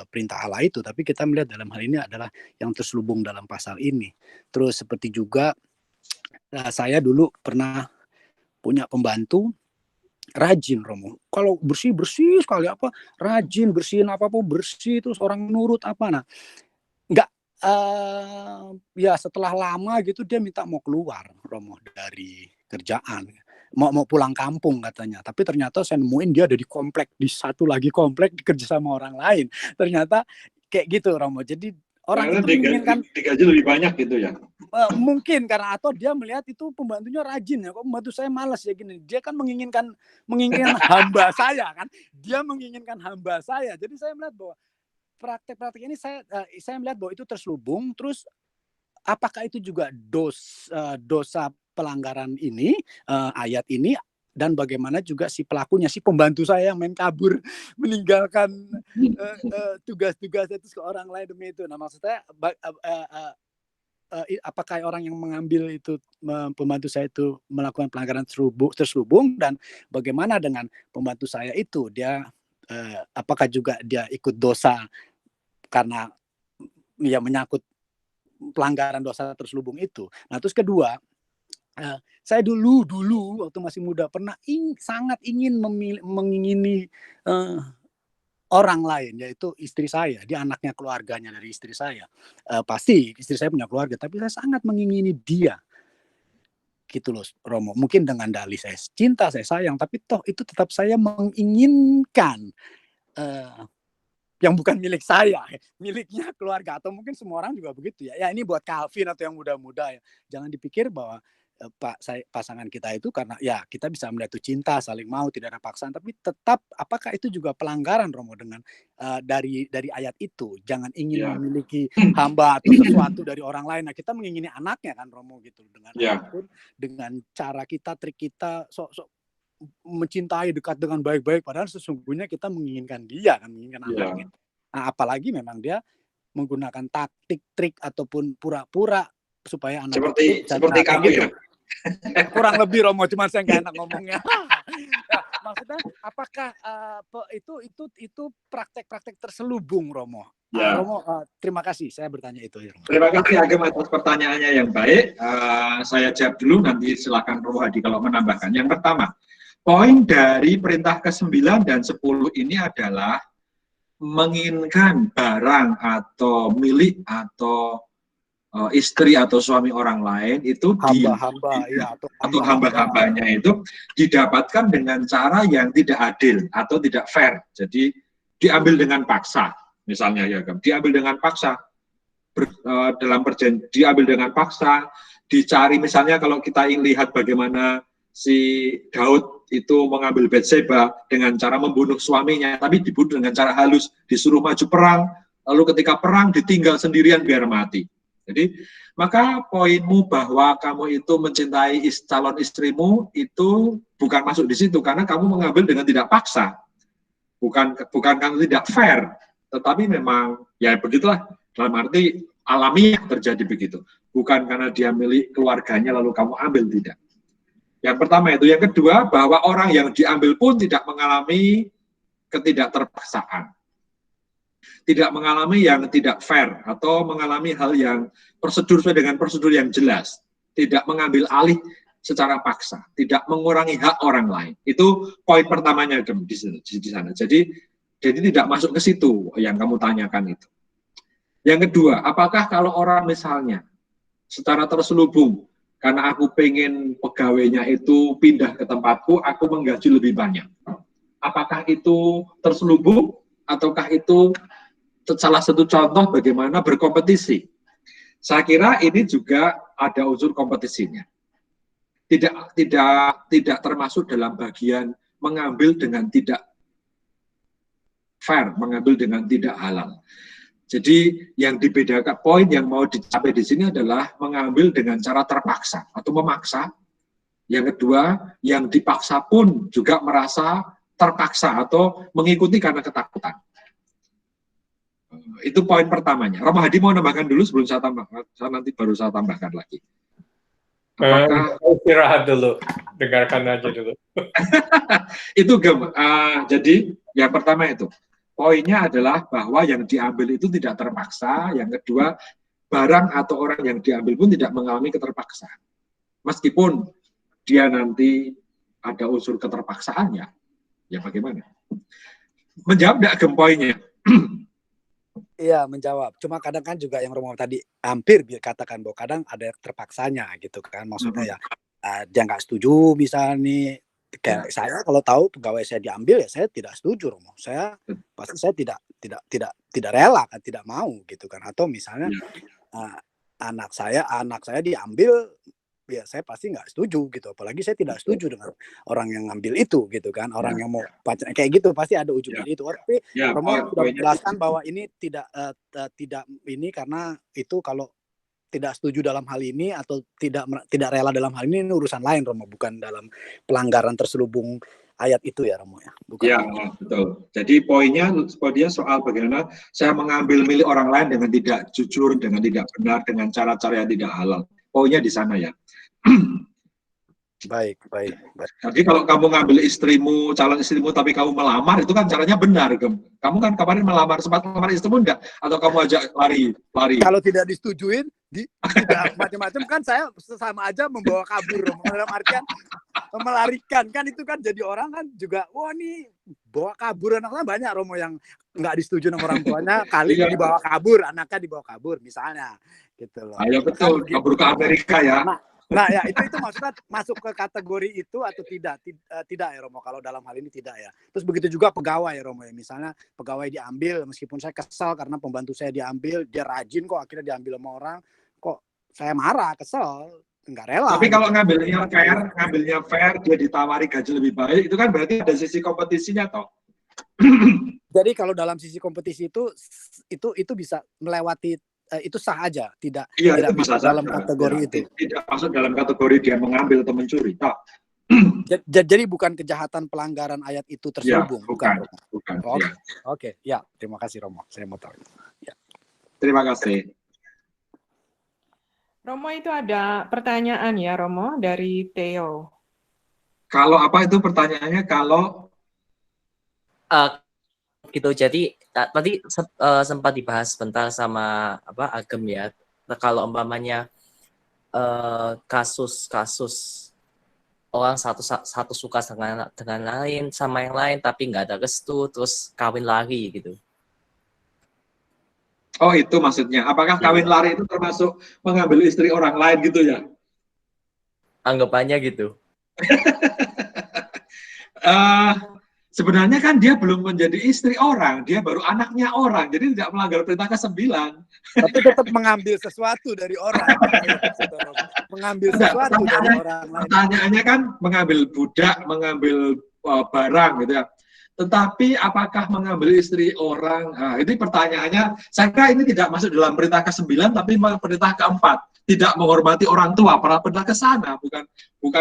S14: perintah Allah itu, tapi kita melihat dalam hal ini adalah yang terselubung dalam pasal ini. Terus seperti juga saya dulu pernah punya pembantu rajin, Romo. Kalau bersih sekali, rajin bersihin apa-apa bersih, terus orang nurut apa. Nah, enggak, ya setelah lama gitu dia minta mau keluar, Romo, dari kerjaan. Mau pulang kampung katanya, tapi ternyata saya nemuin dia ada di komplek, di satu lagi komplek, dikerja sama orang lain. Ternyata kayak gitu, Romo. Jadi orang
S2: karena
S14: itu menginginkan
S2: digaji lebih banyak gitu ya.
S14: Mungkin karena atau dia melihat itu pembantunya rajin ya, kok pembantu saya malas ya gini. Dia kan menginginkan hamba saya kan. Dia menginginkan hamba saya. Jadi saya melihat bahwa praktek-praktek ini saya melihat bahwa itu terselubung. Terus apakah itu juga dosa pelanggaran ini, ayat ini, dan bagaimana juga si pelakunya, si pembantu saya yang main kabur meninggalkan tugas-tugasnya itu ke orang lain demi itu. Nah, maksud saya apakah orang yang mengambil itu, pembantu saya itu melakukan pelanggaran terselubung, dan bagaimana dengan pembantu saya itu, dia apakah juga dia ikut dosa karena ya menyangkut pelanggaran dosa terselubung itu. Nah, terus kedua, saya dulu waktu masih muda pernah sangat ingin mengingini orang lain, yaitu istri saya. Dia anaknya, keluarganya dari istri saya. Pasti istri saya punya keluarga, tapi saya sangat mengingini dia. Gitu loh, Romo. Mungkin dengan dalih saya cinta, saya sayang, tapi toh itu tetap saya menginginkan yang bukan milik saya, miliknya keluarga. Atau mungkin semua orang juga begitu ya. Ya ini buat Calvin atau yang muda-muda ya. Jangan dipikir bahwa pasangan kita itu karena ya kita bisa melihat itu cinta, saling mau, tidak ada paksaan, tapi tetap apakah itu juga pelanggaran, Romo, dengan dari ayat itu, jangan ingin memiliki hamba atau sesuatu dari orang lain. Nah, kita mengingini anaknya kan, Romo, gitu, dengan apapun, dengan cara kita, trik kita, sok mencintai, dekat dengan baik-baik, padahal sesungguhnya kita menginginkan dia kan, menginginkan anaknya. Nah, apalagi memang dia menggunakan taktik, trik ataupun pura-pura supaya anak
S2: seperti kamu gitu. Ya.
S14: Kurang lebih, Romo, cuma saya nggak enak ngomongnya. Nah, maksudnya apakah itu praktek-praktek terselubung, Romo?
S2: Ya.
S14: Romo, terima kasih, saya bertanya itu. Ya, Romo.
S2: Terima kasih Agem atas pertanyaannya yang baik. Saya jawab dulu, nanti silakan Romo Hadi kalau menambahkan. Yang pertama, poin dari perintah ke-9 dan 10 ini adalah menginginkan barang atau milik atau istri atau suami orang lain itu atau hamba-hambanya itu didapatkan dengan cara yang tidak adil atau tidak fair. Jadi diambil dengan paksa, misalnya ya, diambil dengan paksa dalam perjanjian, diambil dengan paksa, dicari. Misalnya kalau kita ingin lihat bagaimana si Daud itu mengambil Batseba dengan cara membunuh suaminya, tapi dibunuh dengan cara halus, disuruh maju perang, lalu ketika perang ditinggal sendirian biar mati. Jadi, maka poinmu bahwa kamu itu mencintai calon istrimu itu bukan masuk di situ, karena kamu mengambil dengan tidak paksa, bukan karena tidak fair, tetapi memang ya begitulah, dalam arti alamiah terjadi begitu, bukan karena dia milik keluarganya lalu kamu ambil, tidak. Yang pertama itu. Yang kedua, bahwa orang yang diambil pun tidak mengalami ketidakterpaksaan, tidak mengalami yang tidak fair, atau mengalami hal yang prosedur sesuai dengan prosedur yang jelas, tidak mengambil alih secara paksa, tidak mengurangi hak orang lain. Itu poin pertamanya di sana. Jadi tidak masuk ke situ yang kamu tanyakan itu. Yang kedua, apakah kalau orang misalnya secara terselubung, karena aku pengen pegawainya itu pindah ke tempatku, aku menggaji lebih banyak. Apakah itu terselubung, ataukah itu salah satu contoh bagaimana berkompetisi? Saya kira ini juga ada unsur kompetisinya. Tidak termasuk dalam bagian mengambil dengan tidak fair, mengambil dengan tidak halal. Jadi yang dibedakan, poin yang mau dicapai di sini adalah mengambil dengan cara terpaksa atau memaksa. Yang kedua, yang dipaksa pun juga merasa terpaksa atau mengikuti karena ketakutan. Itu poin pertamanya. Romo Hadi mau nambahkan dulu sebelum saya tambahkan, nanti baru saya tambahkan lagi. Apakah
S13: istirahat dulu, dengarkan aja dulu.
S2: itu jadi yang pertama itu. Poinnya adalah bahwa yang diambil itu tidak terpaksa. Yang kedua, barang atau orang yang diambil pun tidak mengalami keterpaksaan. Meskipun dia nanti ada unsur keterpaksaannya, ya bagaimana? Menjawab nggak poinnya?
S14: Iya, menjawab. Cuma kadang kan juga yang Romo tadi hampir katakan bahwa kadang ada terpaksanya gitu kan. Maksudnya ya dia nggak setuju misalnya nih. Kayak saya kalau tahu pegawai saya diambil ya saya tidak setuju, Romo. Pasti saya tidak rela kan, tidak mau gitu kan. Atau misalnya anak saya diambil, ya saya pasti nggak setuju gitu. Apalagi saya tidak setuju dengan orang yang ngambil itu gitu kan. Orang yang mau pacaran kayak gitu pasti ada ujungnya itu. Tapi Romo sudah menjelaskan bahwa ini tidak ini karena itu kalau tidak setuju dalam hal ini atau tidak rela dalam hal ini urusan lain, Romo, bukan dalam pelanggaran terselubung ayat itu ya, Romo ya. Bukan.
S2: Ya, betul. Jadi poinnya soal bagaimana saya mengambil milik orang lain dengan tidak jujur, dengan tidak benar, dengan cara-cara yang tidak halal. Poinnya di sana ya.
S14: Baik.
S2: Jadi kalau kamu ngambil istrimu, calon istrimu, tapi kamu melamar, itu kan caranya benar. Kamu kan kemarin melamar, sempat melamar istrimu enggak? Atau kamu ajak lari?
S14: Kalau tidak disetujuin, tidak macam-macam kan saya sama aja membawa kabur, dalam artian melarikan kan itu kan jadi orang kan juga wah nih bawa kabur anaknya banyak, Romo, yang nggak disetujui sama orang tuanya kali dibawa kabur, anaknya dibawa kabur misalnya gitu loh.
S2: Ayo betul, kabur ke Amerika ya.
S14: Nah ya itu maksudnya masuk ke kategori itu atau tidak ya, Romo, kalau dalam hal ini tidak ya. Terus begitu juga pegawai ya, Romo ya, misalnya pegawai diambil meskipun saya kesal karena pembantu saya diambil, dia rajin kok akhirnya diambil sama orang, kok saya marah, kesel, nggak rela.
S2: Tapi kalau ngambilnya fair, dia ditawari gaji lebih baik, itu kan berarti ada sisi kompetisinya toh.
S14: Jadi kalau dalam sisi kompetisi itu bisa melewati itu sah aja, tidak masuk dalam kategori itu.
S2: Tidak masuk dalam kategori dia mengambil atau mencuri.
S14: Jadi bukan kejahatan pelanggaran ayat itu terselubung, bukan. Oke, ya, terima kasih, Romo. Saya mau tahu. Ya.
S2: Terima kasih.
S1: Romo, itu ada pertanyaan ya, Romo, dari Theo.
S2: Kalau apa itu pertanyaannya? Kalau
S15: gitu. Jadi tadi sempat dibahas sebentar sama Agem ya. Kalau umpamanya kasus orang satu suka dengan lain sama yang lain tapi nggak ada restu terus kawin lari gitu.
S2: Oh itu maksudnya. Apakah kawin lari itu termasuk mengambil istri orang lain gitu ya?
S15: Anggapannya gitu.
S2: Sebenarnya kan dia belum menjadi istri orang, dia baru anaknya orang, jadi tidak melanggar perintah ke-9.
S14: Tapi tetap mengambil sesuatu dari orang. Mengambil sesuatu dari orang lain.
S2: Pertanyaannya kan mengambil budak, mengambil barang gitu ya. Tetapi apakah mengambil istri orang? Nah, ini pertanyaannya, saya kira ini tidak masuk dalam perintah ke-9, tapi perintah ke-4. Tidak menghormati orang tua, para perintah ke sana, bukan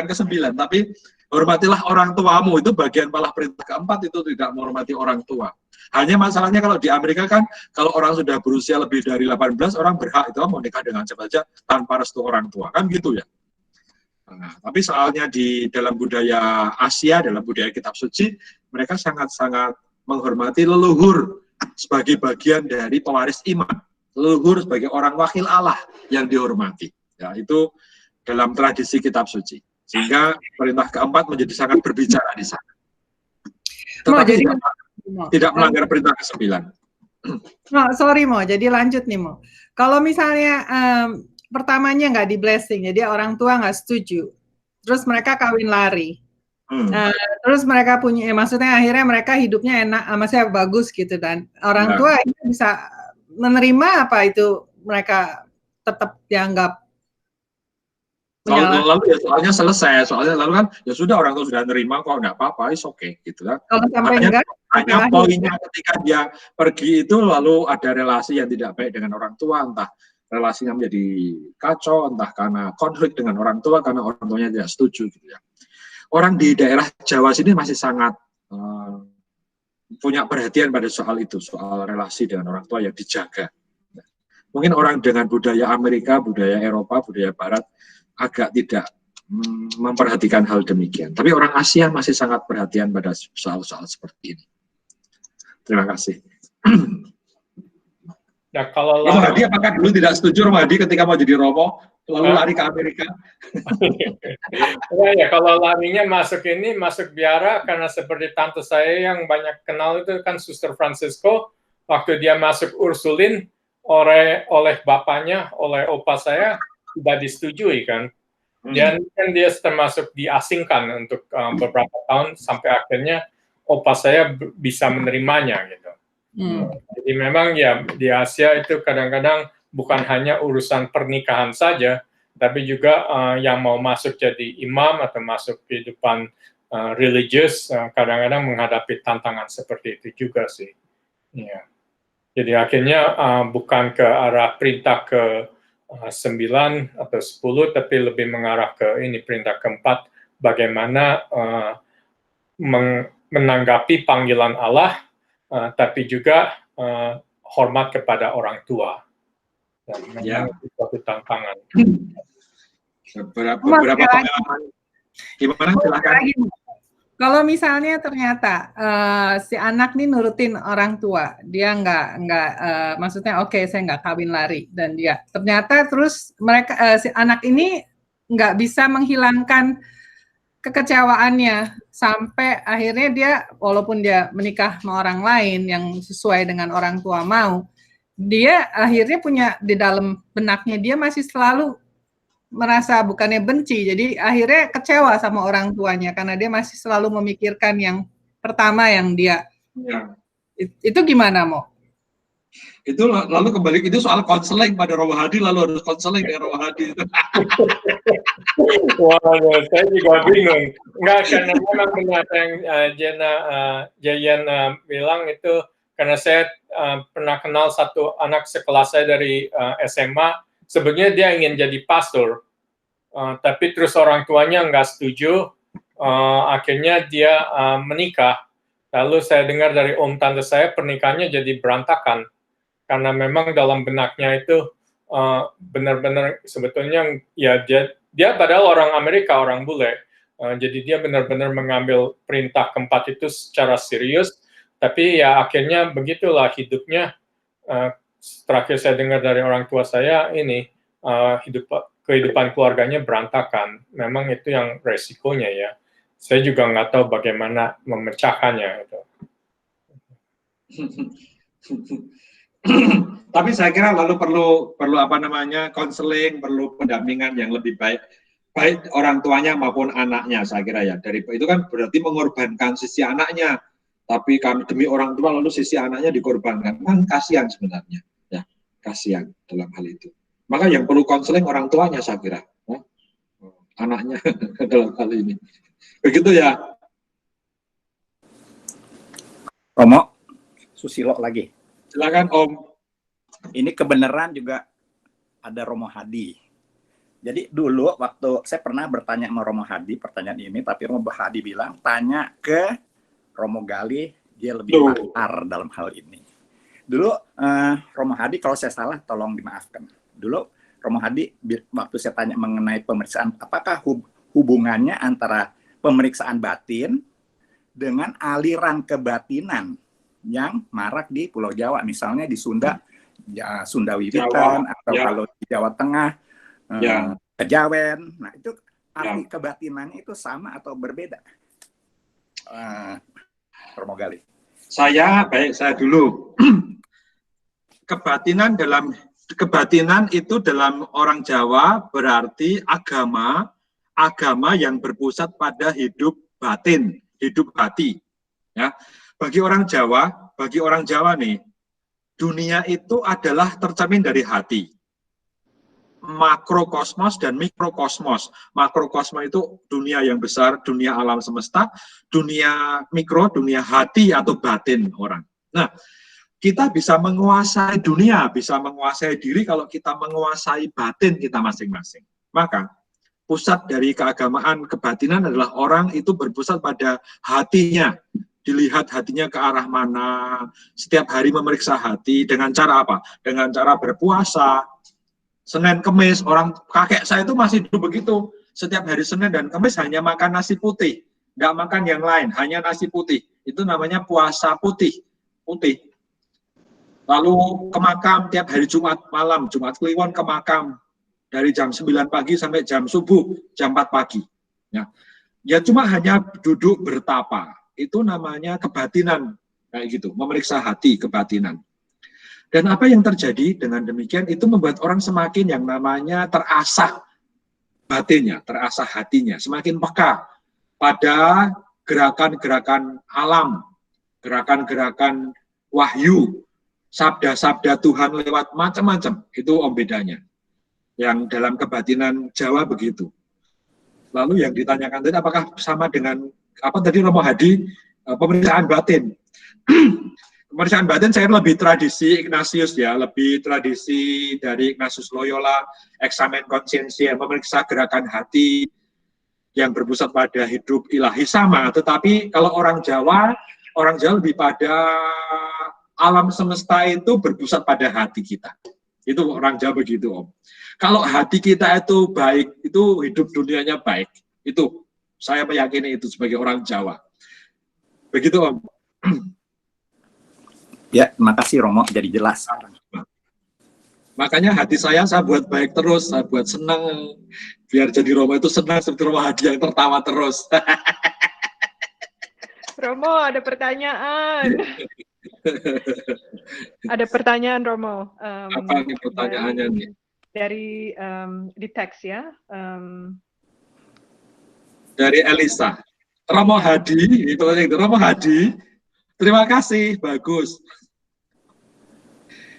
S2: ke-9, tapi hormatilah orang tuamu, itu bagian malah perintah ke-4 itu tidak menghormati orang tua. Hanya masalahnya kalau di Amerika kan, kalau orang sudah berusia lebih dari 18, orang berhak itu mau nikah dengan siapa saja tanpa restu orang tua, kan gitu ya. Nah, tapi soalnya di dalam budaya Asia, dalam budaya kitab suci, mereka sangat-sangat menghormati leluhur sebagai bagian dari pewaris iman. Leluhur sebagai orang wakil Allah yang dihormati. Ya, itu dalam tradisi kitab suci. Sehingga perintah ke-4 menjadi sangat berbicara di sana. Tetapi tidak melanggar perintah ke-9.
S16: Sorry Mo, jadi lanjut nih Mo. Kalau misalnya pertamanya nggak di blessing, jadi orang tua nggak setuju, terus mereka kawin lari, terus mereka punya, maksudnya akhirnya mereka hidupnya enak, maksudnya bagus gitu, dan orang tua itu bisa menerima apa itu mereka tetap dianggap
S2: Lalu ya soalnya selesai, soalnya lalu kan ya sudah orang tua sudah nerima kok, nggak apa-apa, is okay gitu kan.
S16: Kalau sampai
S2: Makanya
S16: enggak,
S2: hanya poinnya ketika dia pergi itu lalu ada relasi yang tidak baik dengan orang tua, entah relasinya menjadi kacau, entah karena konflik dengan orang tua karena orang tuanya tidak setuju gitu ya. Orang di daerah Jawa sini masih sangat punya perhatian pada soal itu, soal relasi dengan orang tua yang dijaga. Mungkin orang dengan budaya Amerika, budaya Eropa, budaya Barat agak tidak memperhatikan hal demikian. Tapi orang Asia masih sangat perhatian pada soal-soal seperti ini. Terima kasih.
S13: Ya, kalau
S2: Romo Hadi apakah dulu tidak setuju Romo Hadi ketika mau jadi Romo, lalu lari ke Amerika?
S13: Ya, kalau larinya masuk biara, karena seperti tante saya yang banyak kenal itu kan Suster Francisco, waktu dia masuk Ursulin, oleh bapaknya, oleh opa saya, tidak disetujui kan. Dan kan dia termasuk diasingkan untuk beberapa tahun sampai akhirnya opa saya bisa menerimanya gitu. Jadi memang ya di Asia itu kadang-kadang bukan hanya urusan pernikahan saja, tapi juga yang mau masuk jadi imam atau masuk kehidupan religius kadang-kadang menghadapi tantangan seperti itu juga sih. Ya. Jadi akhirnya bukan ke arah perintah ke 9 atau 10, tapi lebih mengarah ke ini perintah keempat, bagaimana menanggapi panggilan Allah, tapi juga hormat kepada orang tua. Dan memang itu suatu tantangan.
S2: Beberapa pengalaman. Gimana? Silakan.
S16: Kalau misalnya ternyata si anak nih nurutin orang tua, dia nggak maksudnya oke, saya nggak kawin lari, dan dia ternyata terus mereka si anak ini nggak bisa menghilangkan kekecewaannya sampai akhirnya dia walaupun dia menikah sama orang lain yang sesuai dengan orang tua mau, dia akhirnya punya di dalam benaknya dia masih selalu merasa bukannya benci, jadi akhirnya kecewa sama orang tuanya karena dia masih selalu memikirkan yang pertama yang dia. Itu gimana, Mo?
S2: Itu lalu kembali itu soal konseling pada Romo Hadi, lalu harus konseling dengan Romo Hadi.
S13: Wah, saya juga bingung. Enggak, karena memang benar yang Jayan bilang itu, karena saya pernah kenal satu anak sekelas saya dari SMA. Sebenarnya dia ingin jadi pastor, tapi terus orang tuanya nggak setuju, akhirnya dia menikah. Lalu saya dengar dari om tante saya pernikahannya jadi berantakan, karena memang dalam benaknya itu benar-benar sebetulnya ya dia padahal orang Amerika, orang bule, jadi dia benar-benar mengambil perintah keempat itu secara serius, tapi ya akhirnya begitulah hidupnya. Terakhir saya dengar dari orang tua saya ini kehidupan keluarganya berantakan. Memang itu yang resikonya ya. Saya juga nggak tahu bagaimana memecahkannya itu.
S2: Tapi saya kira lalu perlu apa namanya konseling, perlu pendampingan yang lebih baik orang tuanya maupun anaknya, saya kira ya. Dari itu kan berarti mengorbankan sisi anaknya, tapi kan demi orang tua lalu sisi anaknya dikorbankan, kan kasihan sebenarnya. Kasihan dalam hal itu. Maka yang perlu konseling orang tuanya, saya kira, anaknya dalam hal ini. Begitu ya.
S5: Romo, Susilo lagi.
S2: Silakan Om.
S5: Ini kebenaran juga ada Romo Hadi. Jadi dulu waktu saya pernah bertanya sama Romo Hadi pertanyaan ini, tapi Romo Hadi bilang tanya ke Romo Gali, dia lebih pakar dalam hal ini. Dulu Romo Hadi kalau saya salah tolong dimaafkan. Dulu Romo Hadi waktu saya tanya mengenai pemeriksaan, apakah hubungannya antara pemeriksaan batin dengan aliran kebatinan yang marak di Pulau Jawa, misalnya di Sunda, ya, Sunda Wiwitan, atau kalau di Jawa Tengah, Kejawen. Nah itu arti kebatinannya itu sama atau berbeda? Romo Gali.
S2: Saya dulu. Kebatinan itu dalam orang Jawa berarti agama yang berpusat pada hidup batin, hidup hati. Ya, bagi orang Jawa nih, dunia itu adalah tercermin dari hati. makrokosmos dan mikrokosmos. Makrokosmos itu dunia yang besar, dunia alam semesta, dunia mikro, dunia hati atau batin orang. Nah, kita bisa menguasai dunia, bisa menguasai diri kalau kita menguasai batin kita masing-masing. Maka, pusat dari keagamaan kebatinan adalah orang itu berpusat pada hatinya. Dilihat hatinya ke arah mana, setiap hari memeriksa hati dengan cara apa? Dengan cara berpuasa. Senin Kemis, orang kakek saya itu masih dulu begitu. Setiap hari Senin dan Kemis hanya makan nasi putih. Nggak makan yang lain, hanya nasi putih. Itu namanya puasa putih. Lalu ke makam tiap hari Jumat malam, Jumat Kliwon ke makam. Dari jam 9 pagi sampai jam subuh, jam 4 pagi. Ya cuma hanya duduk bertapa. Itu namanya kebatinan. Kayak gitu, memeriksa hati, kebatinan. Dan apa yang terjadi dengan demikian itu membuat orang semakin yang namanya terasah batinnya, terasah hatinya, semakin peka pada gerakan-gerakan alam, gerakan-gerakan wahyu, sabda-sabda Tuhan lewat macam-macam. Itu bedanya. Yang dalam kebatinan Jawa begitu. Lalu yang ditanyakan tadi apakah sama dengan apa tadi Romo Hadi, pemeriksaan batin. Pemeriksaan batin saya lebih tradisi Ignatius ya, lebih tradisi dari Ignatius Loyola, eksamen konsiensia, memeriksa gerakan hati yang berpusat pada hidup ilahi sama. Tetapi kalau orang Jawa lebih pada alam semesta itu berpusat pada hati kita. Itu orang Jawa begitu, Om. Kalau hati kita itu baik, itu hidup dunianya baik. Itu saya meyakini itu sebagai orang Jawa. Begitu, Om.
S5: Ya, terima kasih Romo, jadi jelas.
S2: Makanya hati saya buat baik terus, saya buat senang. Biar jadi Romo itu senang seperti Romo Hadi yang tertawa terus.
S1: Romo, ada pertanyaan. Ada pertanyaan, Romo.
S2: Apa nih pertanyaannya nih?
S1: Dari di teks ya.
S2: Dari Elisa. Romo Hadi, itu Romo Hadi. Terima kasih, bagus.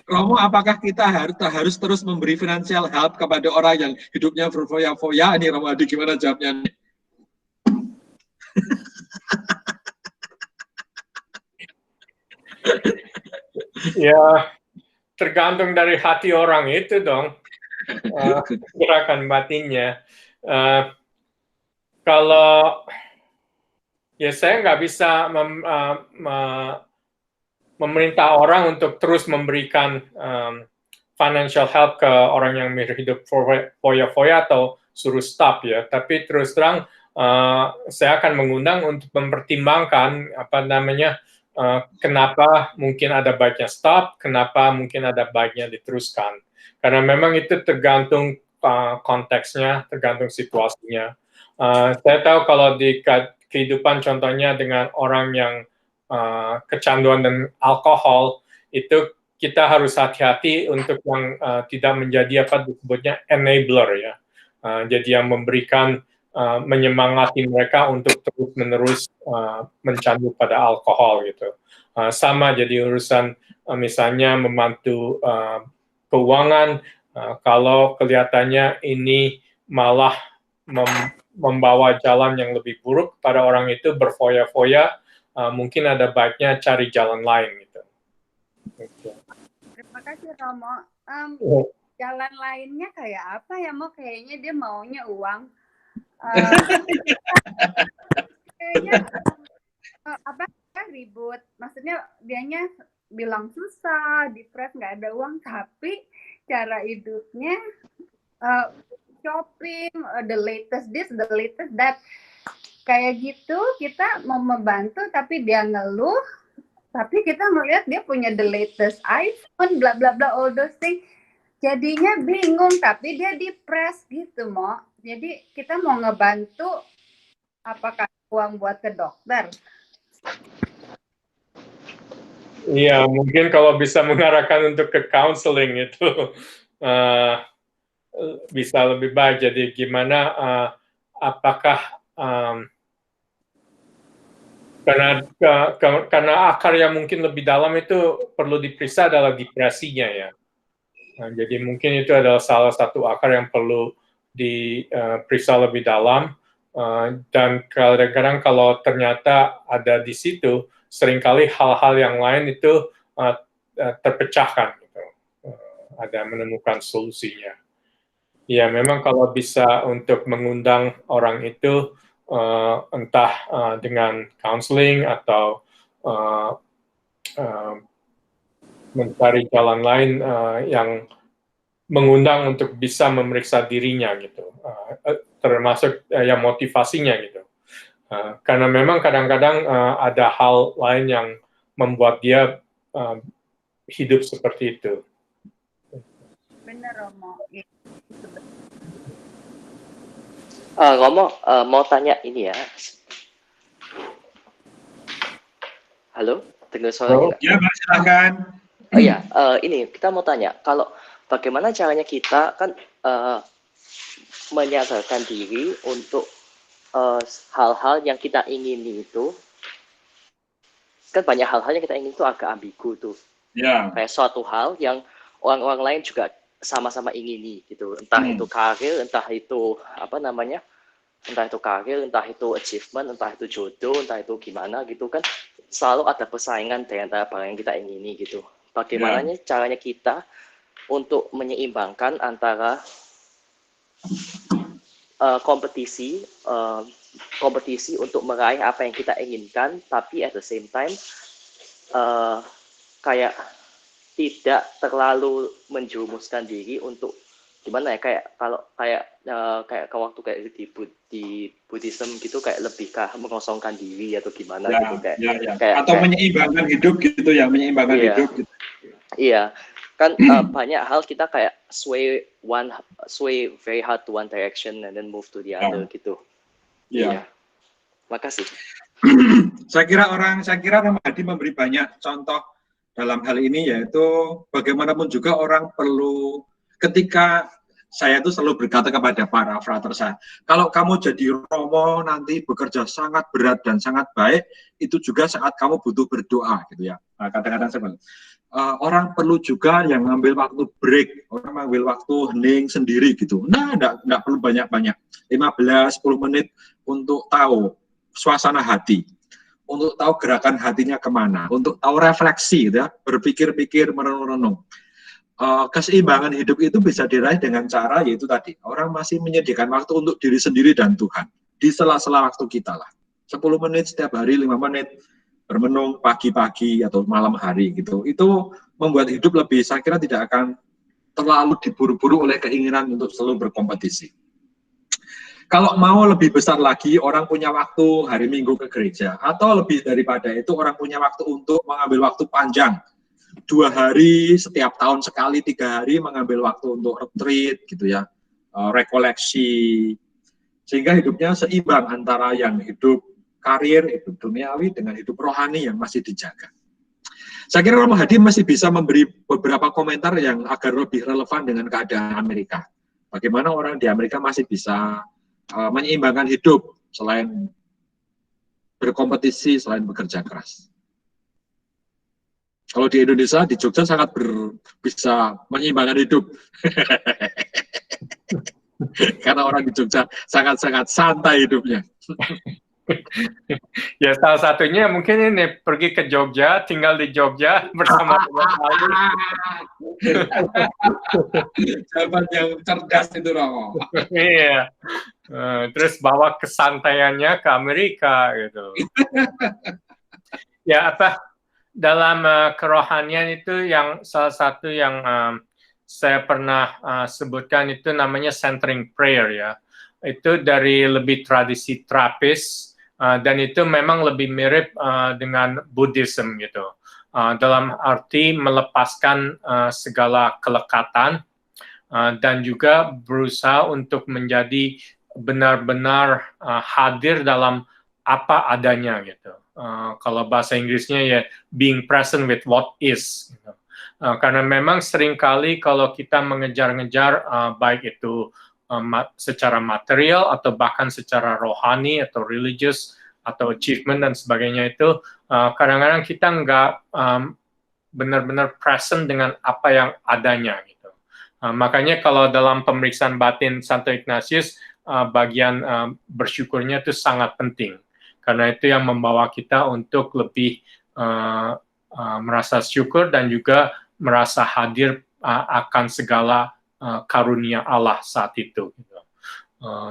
S2: Romo, apakah kita harus terus memberi financial help kepada orang yang hidupnya berfoya-foya? Ini Romo Hadi gimana jawabnya?
S13: Ya, tergantung dari hati orang itu dong, gerakan batinnya. Kalau ya saya nggak bisa memerintah orang untuk terus memberikan financial help ke orang yang hidup foya-foya atau suruh stop ya. Tapi terus terang saya akan mengundang untuk mempertimbangkan kenapa mungkin ada baiknya stop, kenapa mungkin ada baiknya diteruskan. Karena memang itu tergantung konteksnya, tergantung situasinya. Saya tahu kalau di kehidupan contohnya dengan orang yang kecanduan dan alkohol, itu kita harus hati-hati untuk yang tidak menjadi apa disebutnya enabler ya. Jadi yang memberikan menyemangati mereka untuk terus-menerus mencandu pada alkohol gitu. Sama jadi urusan misalnya membantu keuangan, kalau kelihatannya ini malah membawa jalan yang lebih buruk pada orang itu berfoya-foya, mungkin ada baiknya cari jalan lain gitu.
S17: Terima kasih Romo. Jalan lainnya kayak apa ya, Mo? Kayaknya dia maunya uang. Kayaknya ribut. Maksudnya dianya bilang susah, depres, nggak ada uang, tapi cara hidupnya shopping, the latest this, the latest that. Kayak gitu, kita mau membantu tapi dia ngeluh, tapi kita melihat dia punya the latest iPhone, bla bla bla, all those things. Jadinya bingung, tapi dia depres gitu, Mo. Jadi kita mau ngebantu, apakah uang buat ke dokter?
S13: Iya, mungkin kalau bisa mengarahkan untuk ke counseling itu bisa lebih baik. Jadi gimana, apakah karena akar yang mungkin lebih dalam itu perlu diperiksa adalah depresinya ya. Jadi mungkin itu adalah salah satu akar yang perlu diperiksa lebih dalam, dan kadang-kadang kalau ternyata ada di situ, seringkali hal-hal yang lain itu terpecahkan, gitu. Ada menemukan solusinya. Ya, memang kalau bisa untuk mengundang orang itu, entah dengan counseling atau mencari jalan lain yang mengundang untuk bisa memeriksa dirinya gitu, termasuk yang motivasinya gitu, karena memang kadang-kadang ada hal lain yang membuat dia hidup seperti itu.
S17: Bener Romo.
S15: Romo, mau tanya ini ya. Halo, dengar suaranya nggak?
S2: Ya, silakan.
S15: Oh iya, ini kita mau tanya, kalau bagaimana caranya kita kan menyadarkan diri untuk hal-hal yang kita ingini itu, kan banyak hal-hal yang kita ingin itu agak ambigu tuh.
S2: Ya.
S15: Kayak suatu hal yang orang-orang lain juga sama-sama ingini gitu, entah itu karir, entah itu apa namanya, entah itu karir, entah itu achievement, entah itu jodoh, entah itu gimana gitu kan, selalu ada persaingan di antara barang yang kita ingini gitu. Bagaimana caranya kita untuk menyeimbangkan antara kompetisi untuk meraih apa yang kita inginkan, tapi at the same time kayak tidak terlalu menjerumuskan diri untuk gimana ya, kayak kalau kayak waktu kayak di Buddhism gitu, kayak lebih mengosongkan diri atau gimana gitu, kayak
S2: atau menyeimbangkan hidup gitu ya, menyeimbangkan hidup gitu.
S15: Iya, kan banyak hal kita kayak sway very hard to one direction and then move to the other gitu. Iya. Makasih.
S2: Saya kira Romo Hadi memberi banyak contoh dalam hal ini, yaitu bagaimanapun juga orang perlu, ketika saya itu selalu berkata kepada para frater saya, kalau kamu jadi Romo nanti bekerja sangat berat dan sangat baik, itu juga saat kamu butuh berdoa gitu ya. Nah, kadang-kadang saya bilang, orang perlu juga yang ngambil waktu break, orang ngambil waktu hening sendiri gitu. Nah, enggak perlu banyak-banyak, 15-10 menit untuk tahu suasana hati, untuk tahu gerakan hatinya kemana, untuk tahu refleksi gitu ya, berpikir-pikir, merenung-renung. Keseimbangan hidup itu bisa diraih dengan cara yaitu tadi, orang masih menyediakan waktu untuk diri sendiri dan Tuhan di sela-sela waktu kita lah, 10 menit setiap hari, 5 menit bermenung pagi-pagi atau malam hari gitu. Itu membuat hidup lebih, saya kira tidak akan terlalu diburu-buru oleh keinginan untuk selalu berkompetisi. Kalau mau lebih besar lagi, orang punya waktu hari Minggu ke gereja, atau lebih daripada itu orang punya waktu untuk mengambil waktu panjang, 2 hari setiap tahun sekali, 3 hari mengambil waktu untuk retreat gitu ya, rekoleksi, sehingga hidupnya seimbang antara yang hidup karir, hidup duniawi dengan hidup rohani yang masih dijaga. Saya kira Romo Hadi masih bisa memberi beberapa komentar yang agar lebih relevan dengan keadaan Amerika. Bagaimana orang di Amerika masih bisa menyeimbangkan hidup selain berkompetisi, selain bekerja keras. Kalau di Indonesia, di Jogja sangat bisa menyeimbangkan hidup. Karena orang di Jogja sangat-sangat santai hidupnya.
S13: Ya, salah satunya mungkin ini pergi ke Jogja, tinggal di Jogja bersama teman-teman.
S2: Jawaban yang cerdas itu, Romo.
S13: Iya. Terus bawa kesantaiannya ke Amerika gitu. Ya, dalam kerohanian itu yang salah satu yang saya pernah sebutkan itu namanya centering prayer ya. Itu dari lebih tradisi Trappist, dan itu memang lebih mirip dengan Buddhism gitu. Dalam arti melepaskan segala kelekatan dan juga berusaha untuk menjadi benar-benar hadir dalam apa adanya gitu. Kalau bahasa Inggrisnya ya being present with what is. Gitu. Karena memang seringkali kalau kita mengejar-ngejar baik itu secara material atau bahkan secara rohani atau religious atau achievement dan sebagainya itu, kadang-kadang kita nggak benar-benar present dengan apa yang adanya gitu. Makanya kalau dalam pemeriksaan batin Santo Ignatius, bagian bersyukurnya itu sangat penting. Karena itu yang membawa kita untuk lebih merasa syukur dan juga merasa hadir akan segala karunia Allah saat itu.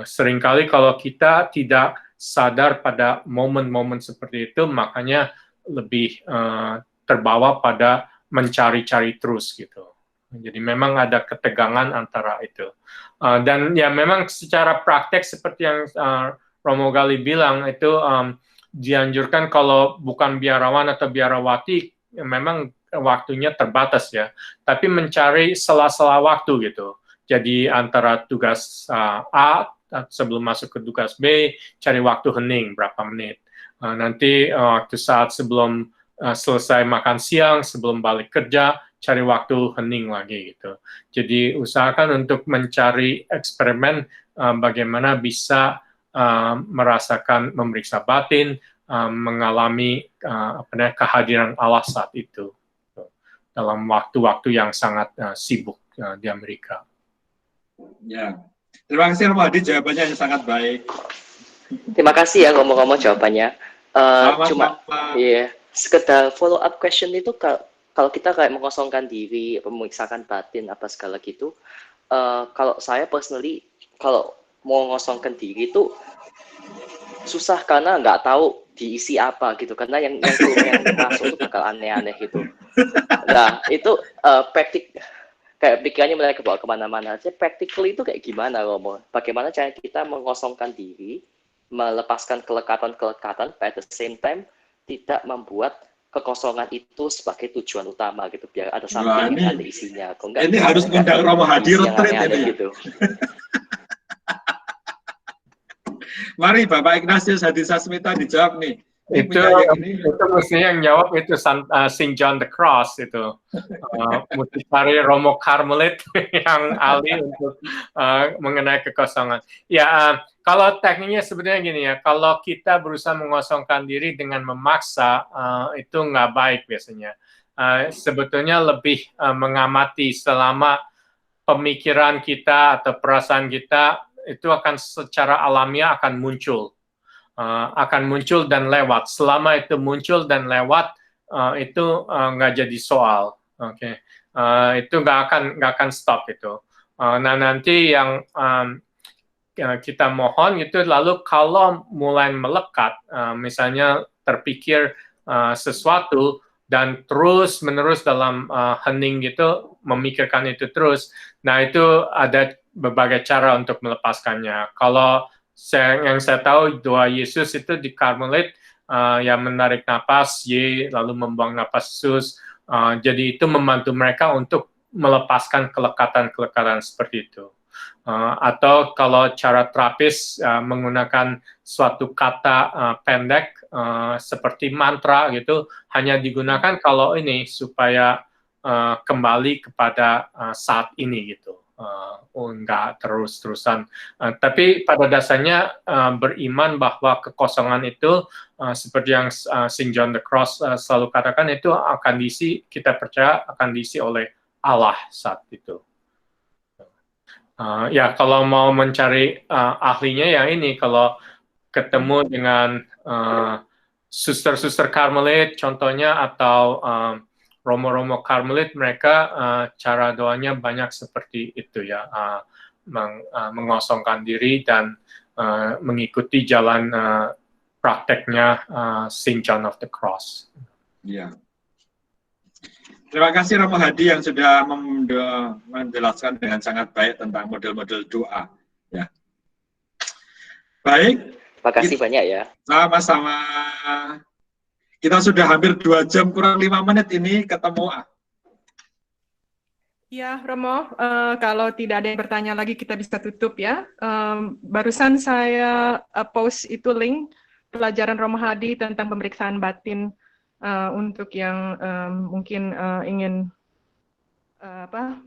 S13: Seringkali kalau kita tidak sadar pada momen-momen seperti itu, makanya lebih terbawa pada mencari-cari terus gitu. Jadi memang ada ketegangan antara itu. Dan ya memang secara praktek seperti yang Romo Gali bilang itu dianjurkan kalau bukan biarawan atau biarawati memang waktunya terbatas ya, tapi mencari sela-sela waktu gitu. Jadi antara tugas A sebelum masuk ke tugas B, cari waktu hening berapa menit. Nanti waktu saat sebelum selesai makan siang, sebelum balik kerja, cari waktu hening lagi gitu. Jadi usahakan untuk mencari eksperimen bagaimana bisa merasakan memeriksa batin, mengalami kehadiran Allah saat itu dalam waktu-waktu yang sangat sibuk di Amerika.
S2: Ya, terima kasih Romo Hadi, jawabannya yang sangat baik.
S15: Terima kasih ya ngomong-ngomong jawabannya. Cuma ya sekedar follow up question itu kalau kita kayak mengosongkan diri, memeriksakan batin apa segala gitu. Kalau saya personally kalau mau mengosongkan diri itu susah karena nggak tahu diisi apa gitu, karena yang masuk itu bakal aneh-aneh gitu. Nah itu praktik kayak pikirannya mereka bawa kemana-mana. Jadi practically itu kayak gimana Romo? Bagaimana cara kita mengosongkan diri, melepaskan kelekatan-kelekatan, but at the same time tidak membuat kekosongan itu sebagai tujuan utama gitu, biar ada samping ada isinya.
S2: Ini harus ngundang Romo Hadi retreat ini gitu. Mari Bapak Ignatius Hadi Sasmita dijawab nih.
S13: Itu mestinya yang jawab itu Saint John the Cross itu. Mesti cari Romo Karmelit yang ahli untuk mengenai kekosongan. Ya, kalau tekniknya sebenarnya gini ya, kalau kita berusaha mengosongkan diri dengan memaksa, itu nggak baik biasanya. Sebetulnya lebih mengamati selama pemikiran kita atau perasaan kita itu akan secara alamiah akan muncul. Dan lewat. Selama itu muncul dan lewat, itu nggak jadi soal, itu nggak akan stop itu. Nah nanti yang kita mohon itu lalu kalau mulai melekat, misalnya terpikir sesuatu dan terus menerus dalam hening gitu memikirkan itu terus, nah itu ada berbagai cara untuk melepaskannya. Kalau yang saya tahu doa Yesus itu di Karmelit, yang menarik napas Y lalu membuang napas sus, jadi itu membantu mereka untuk melepaskan kelekatan-kelekatan seperti itu. Atau kalau cara terapis menggunakan suatu kata pendek seperti mantra gitu, hanya digunakan kalau ini supaya kembali kepada saat ini gitu. Enggak terus-terusan. Tapi pada dasarnya beriman bahwa kekosongan itu seperti yang Saint John the Cross selalu katakan itu akan diisi, kita percaya akan diisi oleh Allah saat itu. Ya kalau mau mencari ahlinya ya ini, kalau ketemu dengan suster-suster Karmelit contohnya atau Romo-Romo Karmelit, mereka cara doanya banyak seperti itu ya, mengosongkan diri dan mengikuti jalan prakteknya Saint John of the Cross.
S2: Ya. Terima kasih Romo Hadi yang sudah menjelaskan dengan sangat baik tentang model-model doa. Ya. Baik.
S15: Terima kasih banyak ya.
S2: Sama-sama. Kita sudah hampir 2 jam kurang 5 menit ini ketemu.
S1: Ya, Romo, kalau tidak ada yang bertanya lagi kita bisa tutup ya. Barusan saya post itu link pelajaran Romo Hadi tentang pemeriksaan batin untuk yang mungkin ingin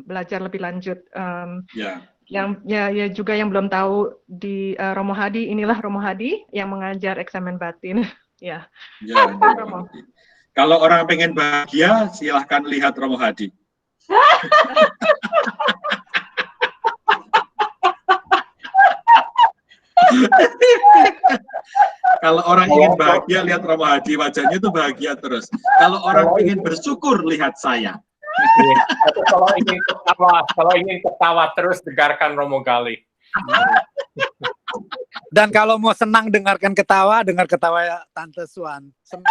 S1: belajar lebih lanjut. Yang ya juga yang belum tahu di Romo Hadi, inilah Romo Hadi yang mengajar eksamen batin. Ya.
S2: Kalau orang pengen bahagia, silahkan lihat Romo Hadi. Kalau orang ingin bahagia, lihat Romo Hadi, wajahnya itu bahagia terus. Kalau orang ingin bersyukur, lihat saya.
S13: Kalau ingin ketawa terus, dengarkan Romo Gali.
S14: Dan kalau mau senang dengarkan ketawa, dengar ketawa Tante Swan. Senang.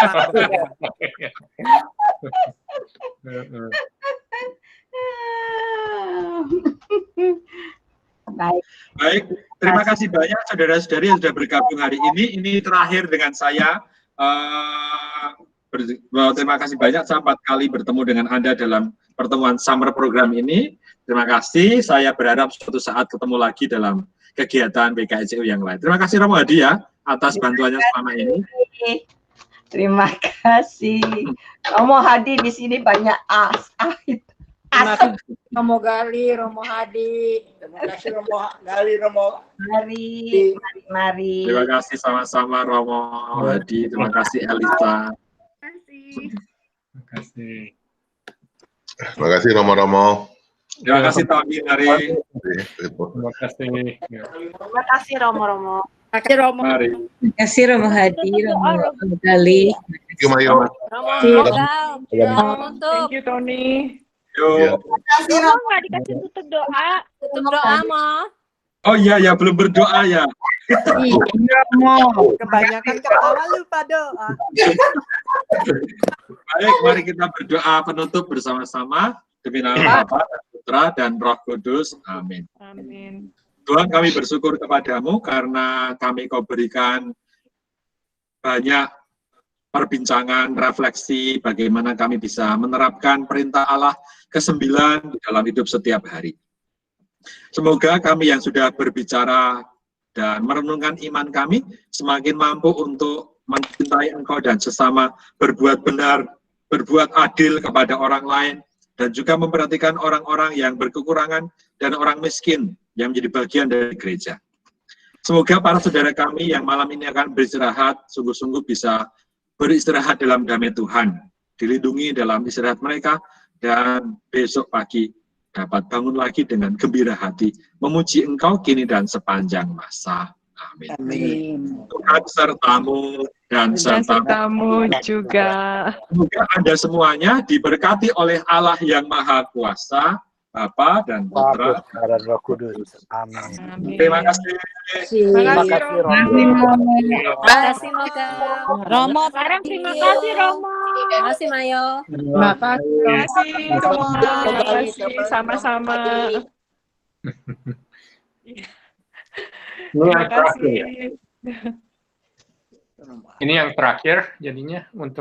S2: Baik, terima kasih banyak saudara-saudari yang sudah bergabung hari ini. Ini terakhir dengan saya. Terima kasih banyak, saya 4 kali bertemu dengan Anda dalam pertemuan summer program ini. Terima kasih, saya berharap suatu saat ketemu lagi dalam kegiatan BKSCU yang lain. Terima kasih Romo Hadi ya, atas bantuannya selama ini.
S8: Terima kasih. Romo Hadi di sini banyak
S6: Terima kasih Romo Gali, Romo Hadi. Terima kasih Romo Gali, Romo.
S8: Mari.
S2: Terima kasih sama-sama Romo Hadi. Terima kasih Elisa.
S13: Terima kasih.
S18: Terima kasih Romo-Romo.
S2: Terima kasih Tony, Mari.
S13: Terima kasih.
S19: Terima kasih Romo-Romo.
S20: Terima kasih Romo.
S2: Mari.
S20: Terima kasih Romo Hadi, Romo Gali.
S18: Thank you, Mayo.
S1: Thank you, Tony.
S2: Yo.
S4: Romo nggak dikasih tutup doa.
S19: Tutup doa, Mo.
S2: Oh iya, belum berdoa ya.
S3: Iya, Mo. Kebanyakan ketawa lupa doa.
S2: Baik, mari kita berdoa penutup bersama-sama. Demi nama Bapa, dan Putra, dan Roh Kudus. Amin.
S1: Amin.
S2: Tuhan, kami bersyukur kepadamu karena kami kau berikan banyak perbincangan, refleksi, bagaimana kami bisa menerapkan perintah Allah ke-9 dalam hidup setiap hari. Semoga kami yang sudah berbicara dan merenungkan iman kami semakin mampu untuk mencintai Engkau dan sesama, berbuat benar, berbuat adil kepada orang lain, dan juga memperhatikan orang-orang yang berkekurangan dan orang miskin yang menjadi bagian dari gereja. Semoga para saudara kami yang malam ini akan beristirahat, sungguh-sungguh bisa beristirahat dalam damai Tuhan, dilindungi dalam istirahat mereka, dan besok pagi dapat bangun lagi dengan gembira hati, memuji Engkau kini dan sepanjang masa. Amin.
S6: Amin.
S2: Tuhan sertamu dan sertamu
S1: juga.
S2: Semoga Anda semuanya diberkati oleh Allah yang Maha Kuasa, Bapa dan Putra
S14: dan Roh Kudus. Amin.
S2: Terima kasih.
S19: Terima kasih Romo.
S20: Terima kasih
S19: Romo.
S4: Terima kasih Romo.
S19: Terima kasih Mayo.
S1: Terima kasih semua. Terima kasih sama-sama. Terima kasih.
S13: Ini yang terakhir jadinya untuk